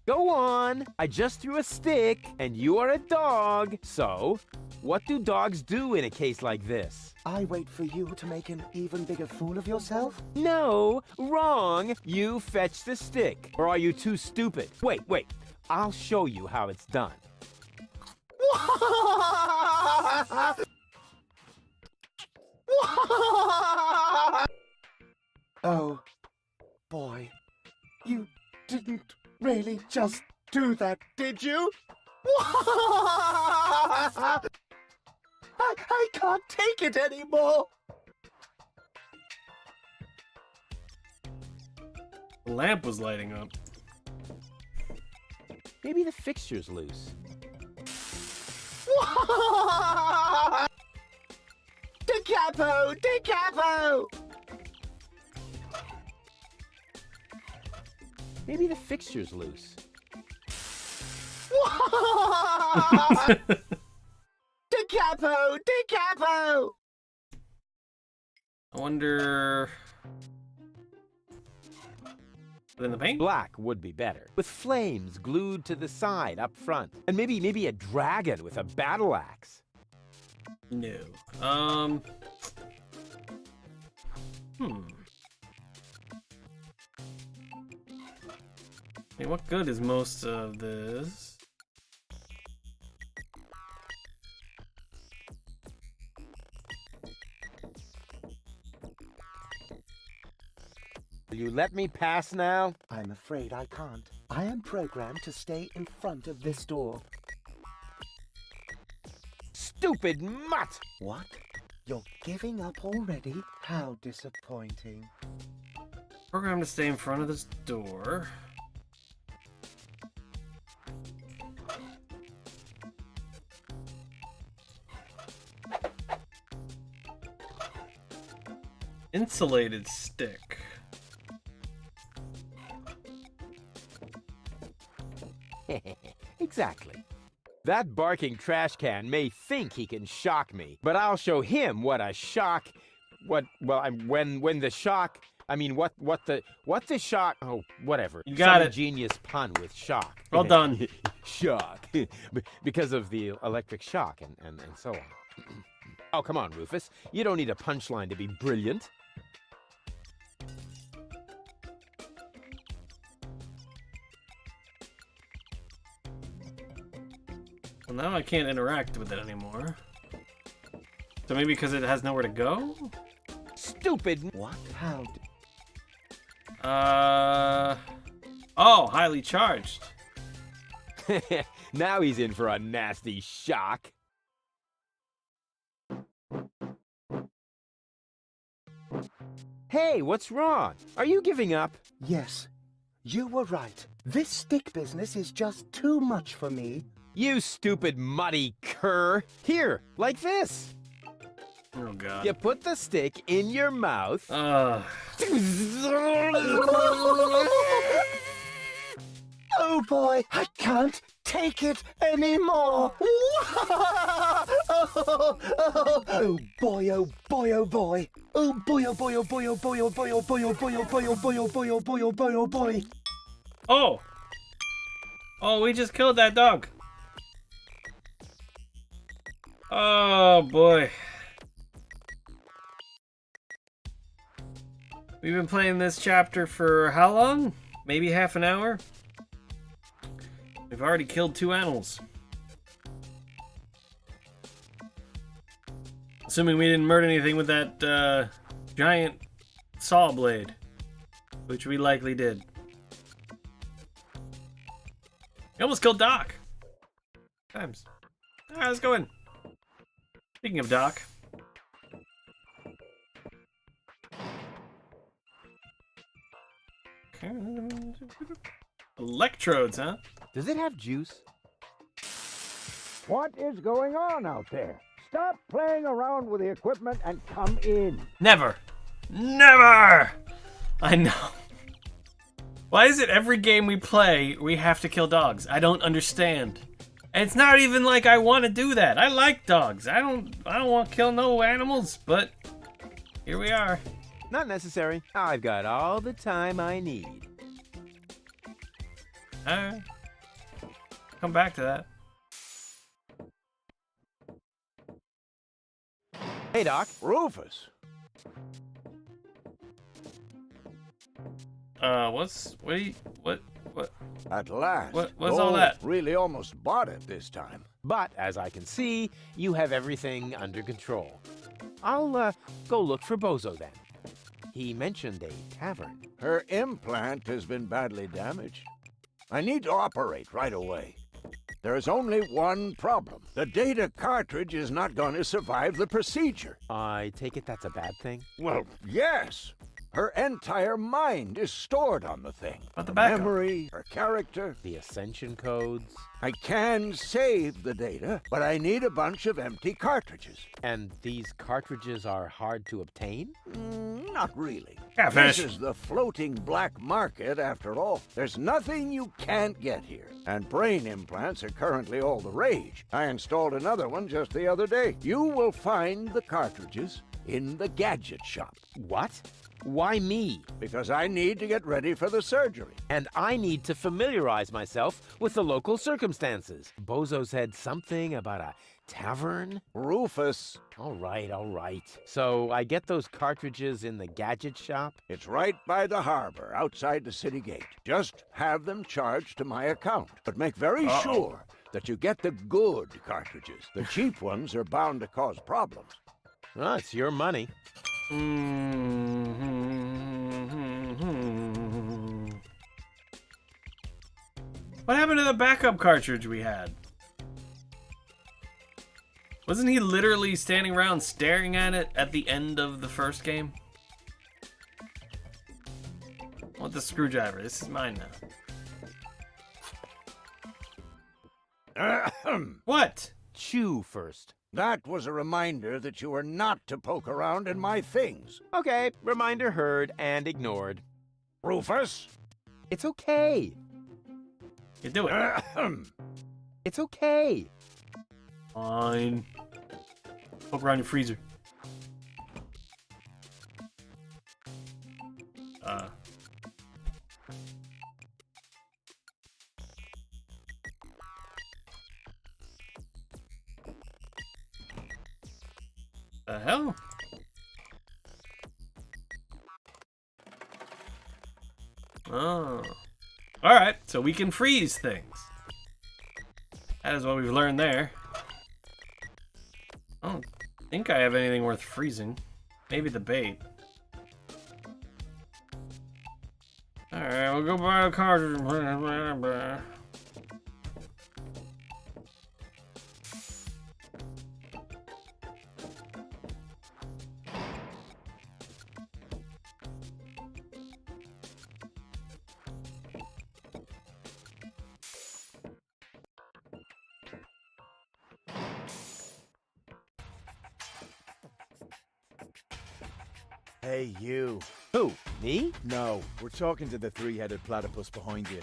Go on. I just threw a stick, and you are a dog. So, what do dogs do in a case like this? I wait for you to make an even bigger fool of yourself? No, wrong. You fetch the stick. Or are you too stupid? Wait. I'll show you how it's done. Oh, boy. You didn't really just do that, did you? I can't take it anymore. The lamp was lighting up. Maybe the fixture's loose. Decapo! Decapo! Maybe the fixture's loose. Decapo! Decapo! I wonder... Put in the paint? Black would be better, with flames glued to the side up front. And maybe a dragon with a battle axe. No. Hey, what good is most of this? Will you let me pass now? I'm afraid I can't. I am programmed to stay in front of this door. Stupid mutt! What? You're giving up already? How disappointing. Program to stay in front of this door. Insulated stick. Exactly. That barking trash can may think he can shock me, but I'll show him what a shock... what the shock... Oh, whatever. You got Some it. Genius pun with shock. Well done. Shock. Because of the electric shock and so on. Oh, come on, Rufus. You don't need a punchline to be brilliant. Well, now I can't interact with it anymore. So maybe because it has nowhere to go? Stupid. What? How? Oh, highly charged. Now he's in for a nasty shock. Hey, what's wrong? Are you giving up? Yes, you were right. This stick business is just too much for me. You stupid muddy cur. Here, like this. Oh, God. You put the stick in your mouth. Oh boy, I can't take it anymore. Oh boy, oh boy, oh boy. Oh boy, oh boy, oh boy, oh boy, oh boy, oh boy, oh boy, oh boy, oh boy, oh boy, oh boy, oh boy, oh boy. Oh! Oh, we just killed that dog. Oh, boy. We've been playing this chapter for how long? Maybe half an hour? We've already killed 2 animals. Assuming we didn't murder anything with that giant saw blade. Which we likely did. We almost killed Doc. Times. Alright, let's go in. Speaking of Doc. Okay. Electrodes, huh? Does it have juice? What is going on out there? Stop playing around with the equipment and come in. Never. Never! I know. Why is it every game we play, we have to kill dogs? I don't understand. And it's not even like I want to do that. I like dogs. I don't want to kill no animals, but here we are. Not necessary. I've got all the time I need. Alright. come back to that. Hey, Doc. Rufus. What? At last. What's all that? Really almost bought it this time. But, as I can see, you have everything under control. I'll go look for Bozo then. He mentioned a tavern. Her implant has been badly damaged. I need to operate right away. There is only one problem. The data cartridge is not going to survive the procedure. I take it that's a bad thing? Well, yes. Her entire mind is stored on the thing. But the Her backup. memory, her character. The ascension codes. I can save the data, but I need a bunch of empty cartridges. And these cartridges are hard to obtain? Not really. Catfish. This is the floating black market after all. There's nothing you can't get here. And brain implants are currently all the rage. I installed another one just the other day. You will find the cartridges in the gadget shop. What? Why me? Because I need to get ready for the surgery. And I need to familiarize myself with the local circumstances. Bozo said something about a tavern? Rufus. All right. So I get those cartridges in the gadget shop? It's right by the harbor, outside the city gate. Just have them charged to my account. But make very sure that you get the good cartridges. The cheap ones are bound to cause problems. Well, it's your money. What happened to the backup cartridge we had? Wasn't he literally standing around staring at it at the end of the first game? I want the screwdriver. This is mine now. What? Chew first. That was a reminder that you are not to poke around in my things. Okay, reminder heard and ignored. Rufus? It's okay. You do it. It's okay. Fine. Poke around your freezer. The hell? Oh. Alright, so we can freeze things. That is what we've learned there. I don't think I have anything worth freezing. Maybe the bait. Alright, we'll go buy a cartridge. Hey, you. Who? Me? No, we're talking to the three-headed platypus behind you.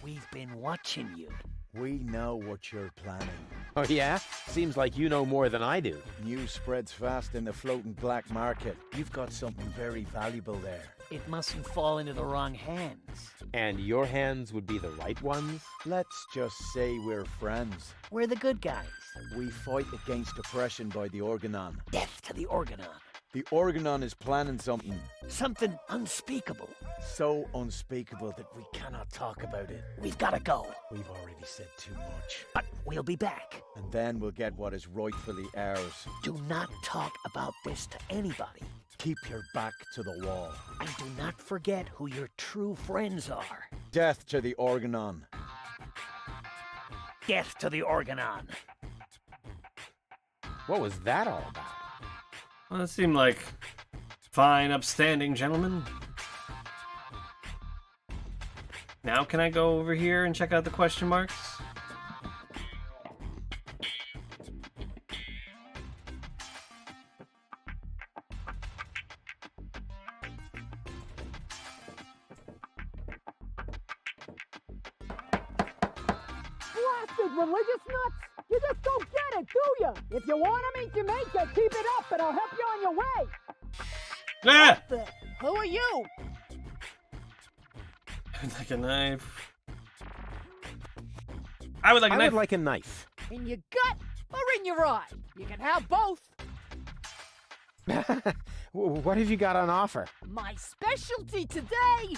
We've been watching you. We know what you're planning. Oh, yeah? Seems like you know more than I do. News spreads fast in the floating black market. You've got something very valuable there. It mustn't fall into the wrong hands. And your hands would be the right ones? Let's just say we're friends. We're the good guys. We fight against oppression by the Organon. Death to the Organon. The Organon is planning something. Something unspeakable. So unspeakable that we cannot talk about it. We've got to go. We've already said too much. But we'll be back. And then we'll get what is rightfully ours. Do not talk about this to anybody. Keep your back to the wall. And do not forget who your true friends are. Death to the Organon. Death to the Organon. What was that all about? Well, it seemed like fine, upstanding gentlemen. Now can I go over here and check out the question marks? Blasted religious nuts! You just don't get it, do you? If you want to meet Jamaica, keep it up and I'll help you on your way. Ah! What the? Who are you? Like a knife. I would like a knife. I would like a knife. In your gut or in your eye? You can have both. What have you got on offer? My specialty today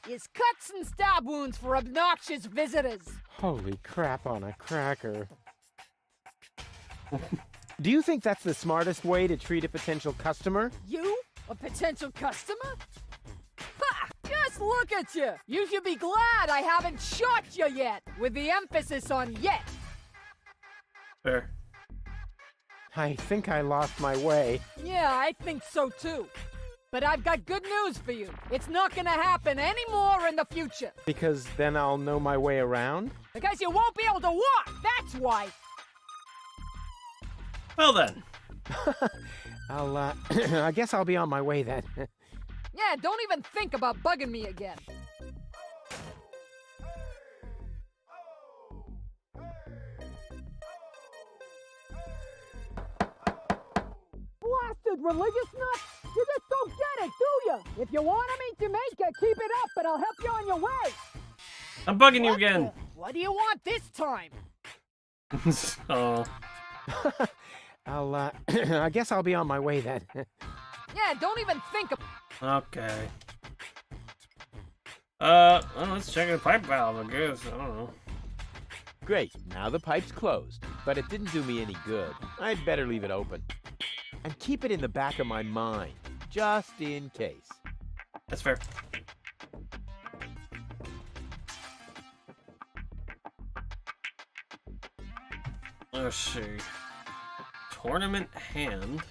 is cuts and stab wounds for obnoxious visitors. Holy crap on a cracker. Do you think that's the smartest way to treat a potential customer? You? A potential customer? Ha! Just look at you! You should be glad I haven't shot you yet, with the emphasis on yet. Fair. I think I lost my way. Yeah, I think so too. But I've got good news for you. It's not gonna happen anymore in the future. Because then I'll know my way around? Because you won't be able to walk, that's why. Well then. I guess I'll be on my way then. Yeah, don't even think about bugging me again. Blasted religious nuts! You just don't get it, do you? If you want to meet Jamaica, keep it up and I'll help you on your way. I'm bugging you again. What do you want this time? Oh. I guess I'll be on my way then. Yeah, don't even think of... Okay. Well, let's check the pipe valve, I guess. I don't know. Great, now the pipe's closed, but it didn't do me any good. I'd better leave it open. And keep it in the back of my mind, just in case. That's fair. Let's see. Tournament hand.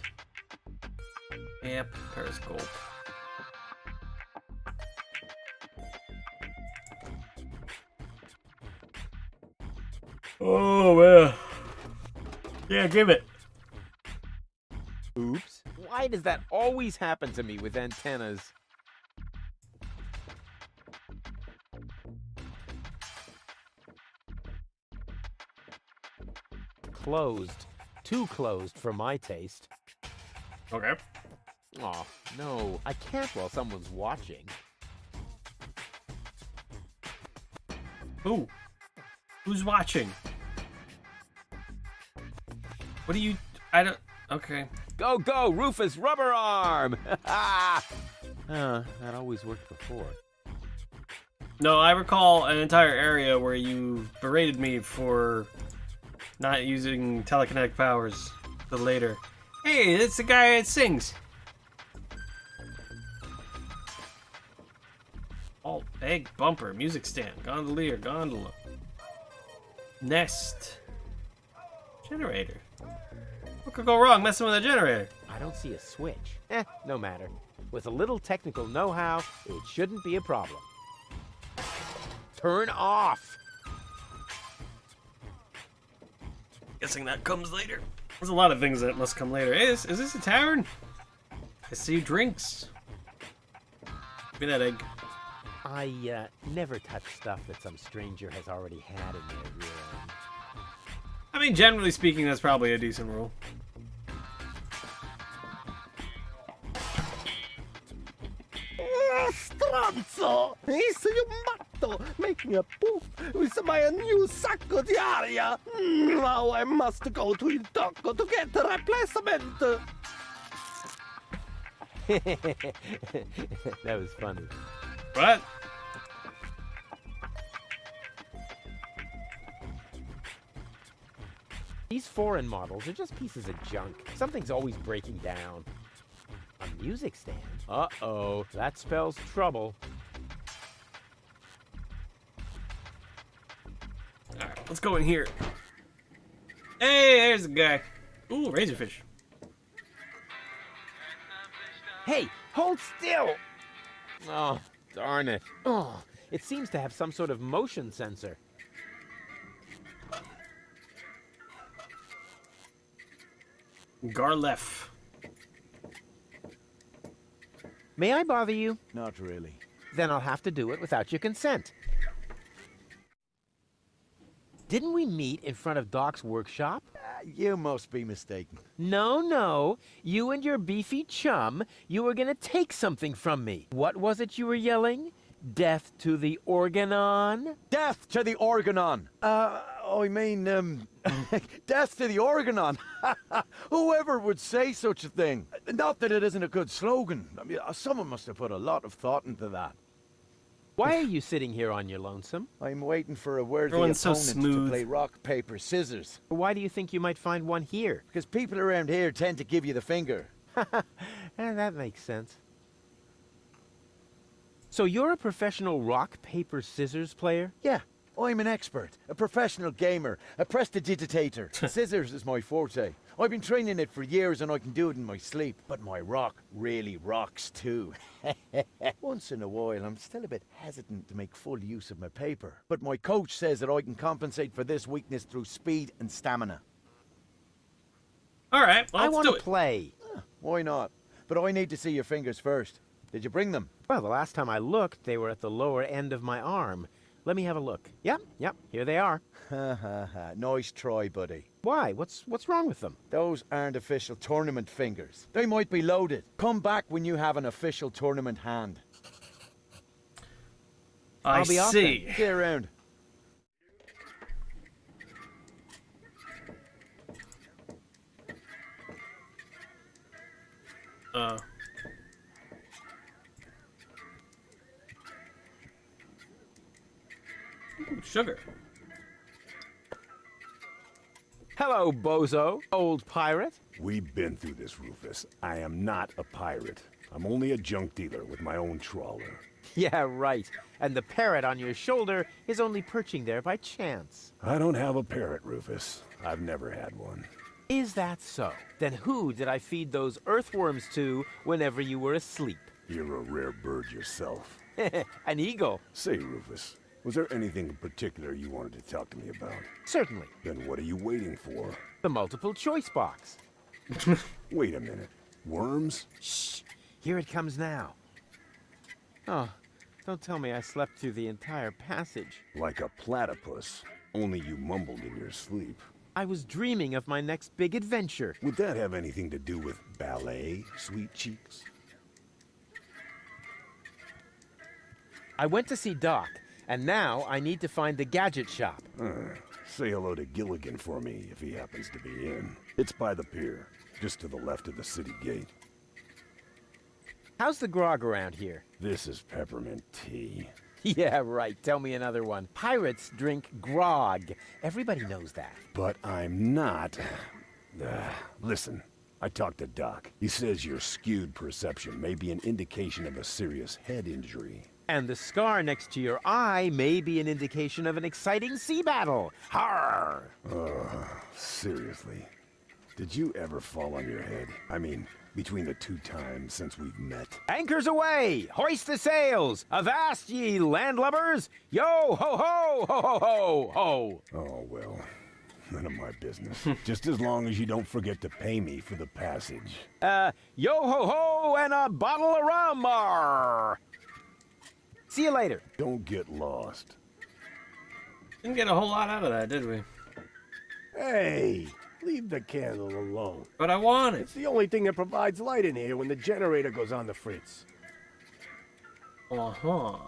Yep, periscope. Oh man. Yeah, give it. Oops. Why does that always happen to me with antennas? Closed. Too closed for my taste. Okay. Aw, no. I can't while someone's watching. Who? Who's watching? What do you... I don't... Okay. Go, go, Rufus Rubber Arm! That always worked before. No, I recall an entire area where you berated me for not using telekinetic powers. The later. Hey, it's the guy that sings. Alt, egg, bumper, music stand, gondolier, gondola. Nest. Generator. What could go wrong messing with a generator? I don't see a switch. No matter. With a little technical know-how, it shouldn't be a problem. Turn off! Guessing that comes later. There's a lot of things that must come later. Hey, is this a tavern? I see drinks. Give me that egg. I never touch stuff that some stranger has already had in their room. I mean, generally speaking, that's probably a decent rule. Stronzo! Is you matto making a poof with my new sacco di aria? Now I must go to Il Tocco to get a replacement. That was funny. What? These foreign models are just pieces of junk. Something's always breaking down. A music stand? Uh-oh, that spells trouble. Alright, let's go in here. Hey, there's the guy. Ooh, razorfish. Hey, hold still! Oh, darn it. Oh, it seems to have some sort of motion sensor. Garlef. May I bother you? Not really. Then I'll have to do it without your consent. Didn't we meet in front of Doc's workshop? You must be mistaken. No, no. You and your beefy chum, you were gonna take something from me. What was it you were yelling? Death to the Organon? Death to the Organon! I mean, death to the Organon! Whoever would say such a thing? Not that it isn't a good slogan. I mean, someone must have put a lot of thought into that. Why are you sitting here on your lonesome? I'm waiting for a worthy Everyone's so opponent to smooth. play rock, paper, scissors. Why do you think you might find one here? Because people around here tend to give you the finger. That makes sense. So you're a professional rock, paper, scissors player? Yeah, I'm an expert, a professional gamer, a prestidigitator. Scissors is my forte. I've been training it for years and I can do it in my sleep. But my rock really rocks too. Once in a while, I'm still a bit hesitant to make full use of my paper. But my coach says that I can compensate for this weakness through speed and stamina. All right, well, I let's want do to it. play. Why not? But I need to see your fingers first. Did you bring them? Well, the last time I looked, they were at the lower end of my arm. Let me have a look. Yep, here they are. Ha ha ha. Nice try, buddy. Why? What's wrong with them? Those aren't official tournament fingers. They might be loaded. Come back when you have an official tournament hand. I be off see. See you around. Ooh, sugar. Hello, bozo, old pirate. We've been through this, Rufus. I am not a pirate. I'm only a junk dealer with my own trawler. Yeah, right. And the parrot on your shoulder is only perching there by chance. I don't have a parrot, Rufus. I've never had one. Is that so? Then who did I feed those earthworms to whenever you were asleep? You're a rare bird yourself. An eagle. Say, Rufus, was there anything in particular you wanted to talk to me about? Certainly. Then what are you waiting for? The multiple choice box. Wait a minute. Worms? Shh. Here it comes now. Oh, don't tell me I slept through the entire passage. Like a platypus. Only you mumbled in your sleep. I was dreaming of my next big adventure. Would that have anything to do with ballet, sweet cheeks? I went to see Doc, and now I need to find the gadget shop. Say hello to Gilligan for me if he happens to be in. It's by the pier, just to the left of the city gate. How's the grog around here? This is peppermint tea. Yeah, right. Tell me another one. Pirates drink grog. Everybody knows that. But I'm not. Listen, I talked to Doc. He says your skewed perception may be an indication of a serious head injury. And the scar next to your eye may be an indication of an exciting sea battle. Harr! Seriously. Did you ever fall on your head? I mean, between the 2 times since we've met. Anchors away! Hoist the sails! Avast ye landlubbers! Yo ho ho ho ho ho ho! Oh, well. None of my business. Just as long as you don't forget to pay me for the passage. Yo ho ho and a bottle of rum! Arr. See you later. Don't get lost. Didn't get a whole lot out of that, did we? Hey, leave the candle alone. But I want it. It's the only thing that provides light in here when the generator goes on the fritz. Uh-huh.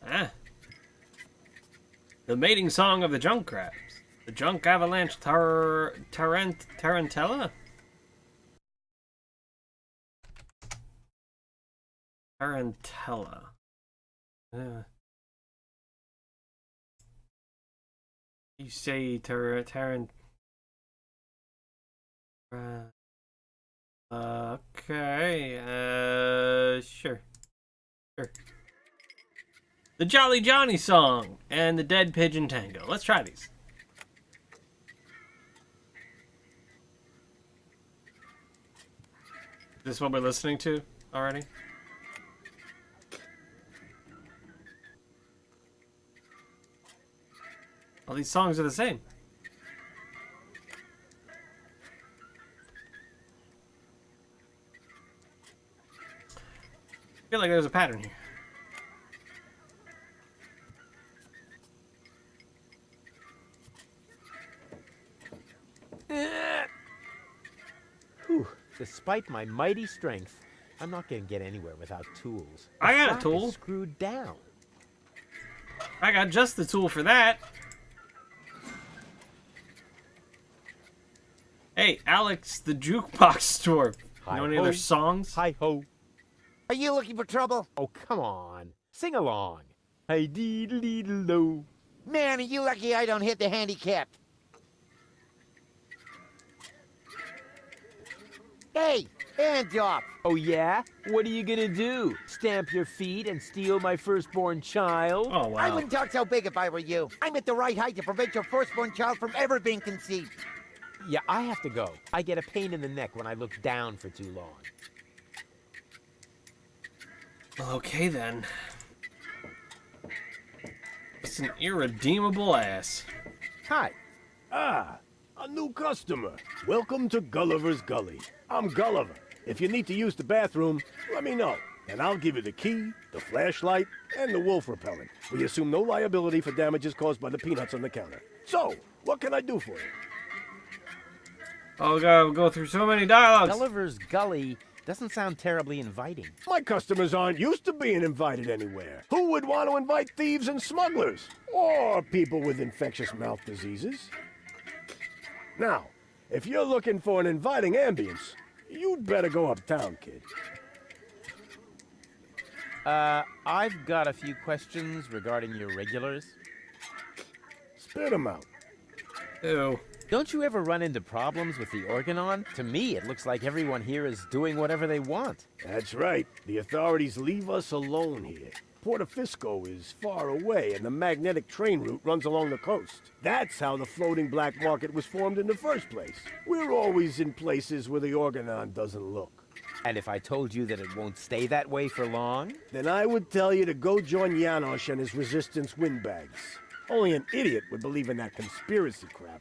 Ah. The mating song of the junk crabs. The junk avalanche tarantella? Tarantella. You say tarant. Okay. Sure. The Jolly Johnny song and the Dead Pigeon Tango. Let's try these. Is this what we're listening to already? All these songs are the same. I feel like there's a pattern here. Whew. Despite my mighty strength, I'm not gonna get anywhere without tools. I got a flap is tool. screwed down. I got just the tool for that. Hey, Alex, the jukebox store. You know any other songs? Hi ho. Are you looking for trouble? Oh, come on. Sing along. Hey dee dee do. Man, are you lucky I don't hit the handicap. Hey, hands off. Oh yeah? What are you gonna do? Stamp your feet and steal my firstborn child? Oh, wow. I wouldn't talk so big if I were you. I'm at the right height to prevent your firstborn child from ever being conceived. Yeah, I have to go. I get a pain in the neck when I look down for too long. Okay, then. It's an irredeemable ass. Hi. Ah, a new customer. Welcome to Gulliver's Gully. I'm Gulliver. If you need to use the bathroom, let me know, and I'll give you the key, the flashlight, and the wolf repellent. We assume no liability for damages caused by the peanuts on the counter. So, what can I do for you? Oh god, we'll go through so many dialogues. Gulliver's Gully doesn't sound terribly inviting. My customers aren't used to being invited anywhere. Who would want to invite thieves and smugglers? Or people with infectious mouth diseases? Now, if you're looking for an inviting ambience, you'd better go uptown, kid. I've got a few questions regarding your regulars. Spit 'em out. Ew. Don't you ever run into problems with the Organon? To me, it looks like everyone here is doing whatever they want. That's right. The authorities leave us alone here. Porto Fisco is far away, and the magnetic train route runs along the coast. That's how the floating black market was formed in the first place. We're always in places where the Organon doesn't look. And if I told you that it won't stay that way for long? Then I would tell you to go join Janosch and his resistance windbags. Only an idiot would believe in that conspiracy crap.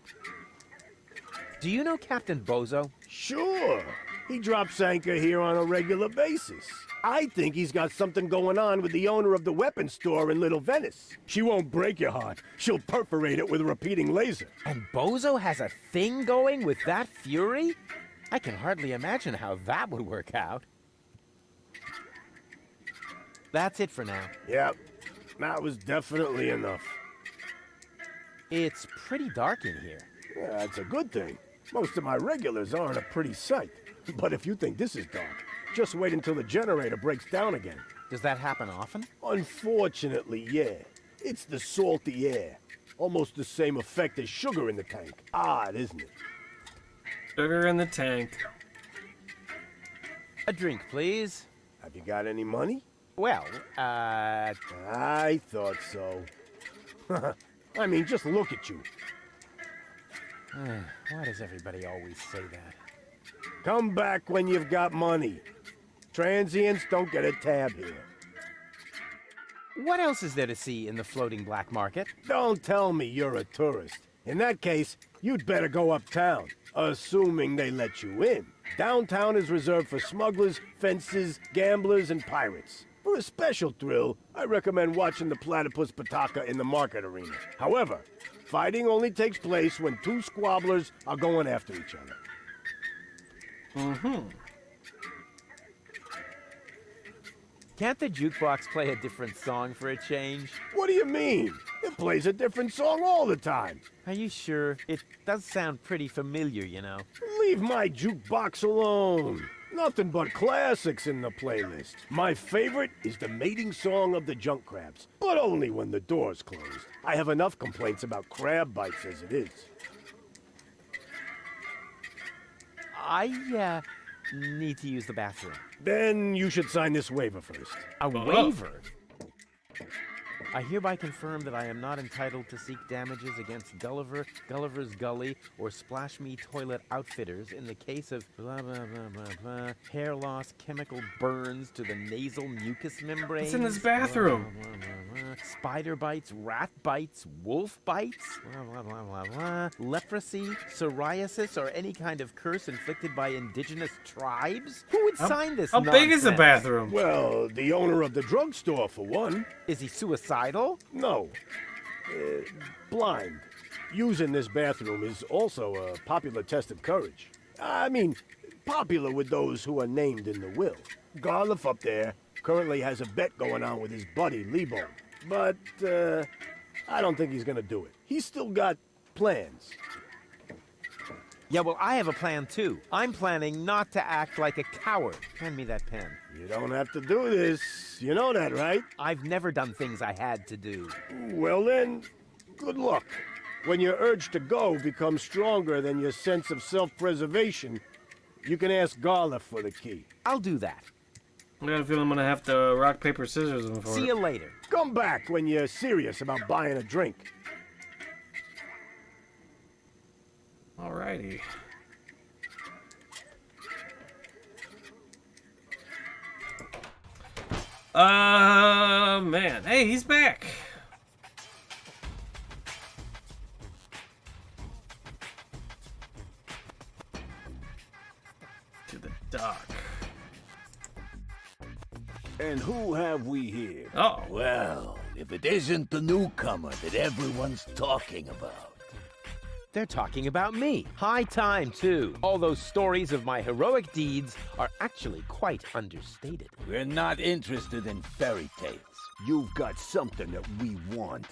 Do you know Captain Bozo? Sure. He drops anchor here on a regular basis. I think he's got something going on with the owner of the weapons store in Little Venice. She won't break your heart. She'll perforate it with a repeating laser. And Bozo has a thing going with that fury? I can hardly imagine how that would work out. That's it for now. Yep. That was definitely enough. It's pretty dark in here. Yeah, that's a good thing. Most of my regulars aren't a pretty sight. But if you think this is dark, just wait until the generator breaks down again. Does that happen often? Unfortunately, yeah. It's the salty air. Almost the same effect as sugar in the tank. Odd, isn't it? Sugar in the tank. A drink, please. Have you got any money? Well, I thought so. I mean, just look at you. Why does everybody always say that? Come back when you've got money. Transients don't get a tab here. What else is there to see in the floating black market? Don't tell me you're a tourist. In that case, you'd better go uptown, assuming they let you in. Downtown is reserved for smugglers, fences, gamblers, and pirates. For a special thrill, I recommend watching the platypus pataka in the market arena. However, fighting only takes place when two squabblers are going after each other. Mm-hmm. Can't the jukebox play a different song for a change? What do you mean? It plays a different song all the time. Are you sure? It does sound pretty familiar, you know. Leave my jukebox alone. Nothing but classics in the playlist. My favorite is the mating song of the junk crabs, but only when the door's closed. I have enough complaints about crab bites as it is. I need to use the bathroom. Then you should sign this waiver first. A waiver? I hereby confirm that I am not entitled to seek damages against Gulliver, Gulliver's Gully, or Splash Me Toilet Outfitters in the case of blah, blah, blah, blah, blah, hair loss, chemical burns to the nasal mucous membrane. It's in this bathroom. Blah, blah, blah, blah, spider bites, rat bites, wolf bites, blah, blah, blah, blah, blah, leprosy, psoriasis, or any kind of curse inflicted by indigenous tribes? Who would sign this How big is the nonsense? bathroom? Well, the owner of the drugstore, for one. Is he suicidal? No. Blind. using this bathroom is also a popular test of courage. I mean, popular with those who are named in the will. Garliff up there currently has a bet going on with his buddy, Lebo. But, I don't think he's gonna do it. He's still got plans. Yeah, well, I have a plan too. I'm planning not to act like a coward. Hand me that pen. You don't have to do this. You know that, right? I've never done things I had to do. Well then, good luck. When your urge to go becomes stronger than your sense of self-preservation, you can ask Garliff for the key. I'll do that. I got a feeling I'm gonna have to rock, paper, scissors him for See it. you later. Come back when you're serious about buying a drink. Alrighty. Man. Hey, he's back. To the dock. And who have we here? Oh. Well, if it isn't the newcomer that everyone's talking about. They're talking about me. High time, too. All those stories of my heroic deeds are actually quite understated. We're not interested in fairy tales. You've got something that we want.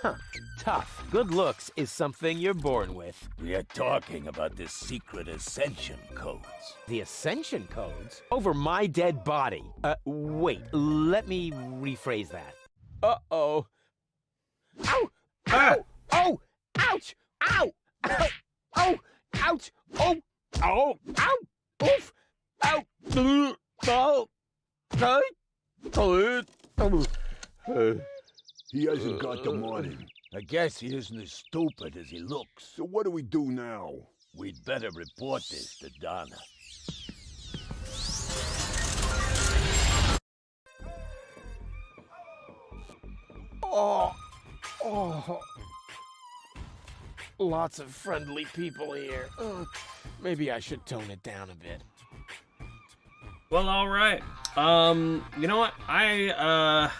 Huh. Tough. Good looks is something you're born with. We are talking about the secret ascension codes. The ascension codes? Over my dead body. Wait. Let me rephrase that. Uh-oh. Ow! Ow! Oh! Ouch! Ow! Ow! Oh! Ouch! Oh! Oh! Ow! Oof! Ow! Oh! He hasn't got the money. I guess he isn't as stupid as he looks. So what do we do now? We'd better report this to Donna. Oh. Lots of friendly people here. Maybe I should tone it down a bit. Well, alright. You know what? My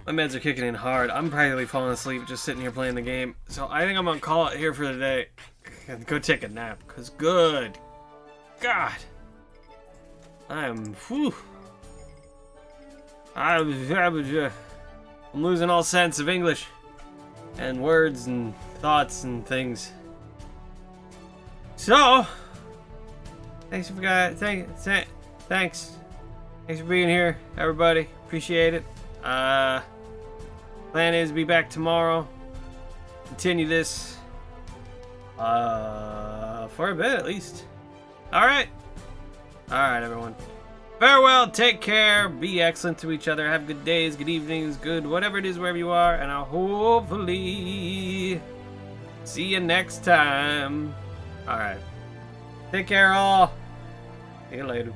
meds are kicking in hard. I'm probably falling asleep just sitting here playing the game. So I think I'm gonna call it here for the day. And go take a nap. Cause good God. I'm losing all sense of English. And words and thoughts and things. So thanks for thanks for being here, everybody. Appreciate it. Plan is to be back tomorrow. Continue this for a bit at least. Alright, everyone. Farewell, take care, be excellent to each other, have good days, good evenings, good whatever it is wherever you are, and I'll hopefully see you next time. Alright. Take care all. See you later.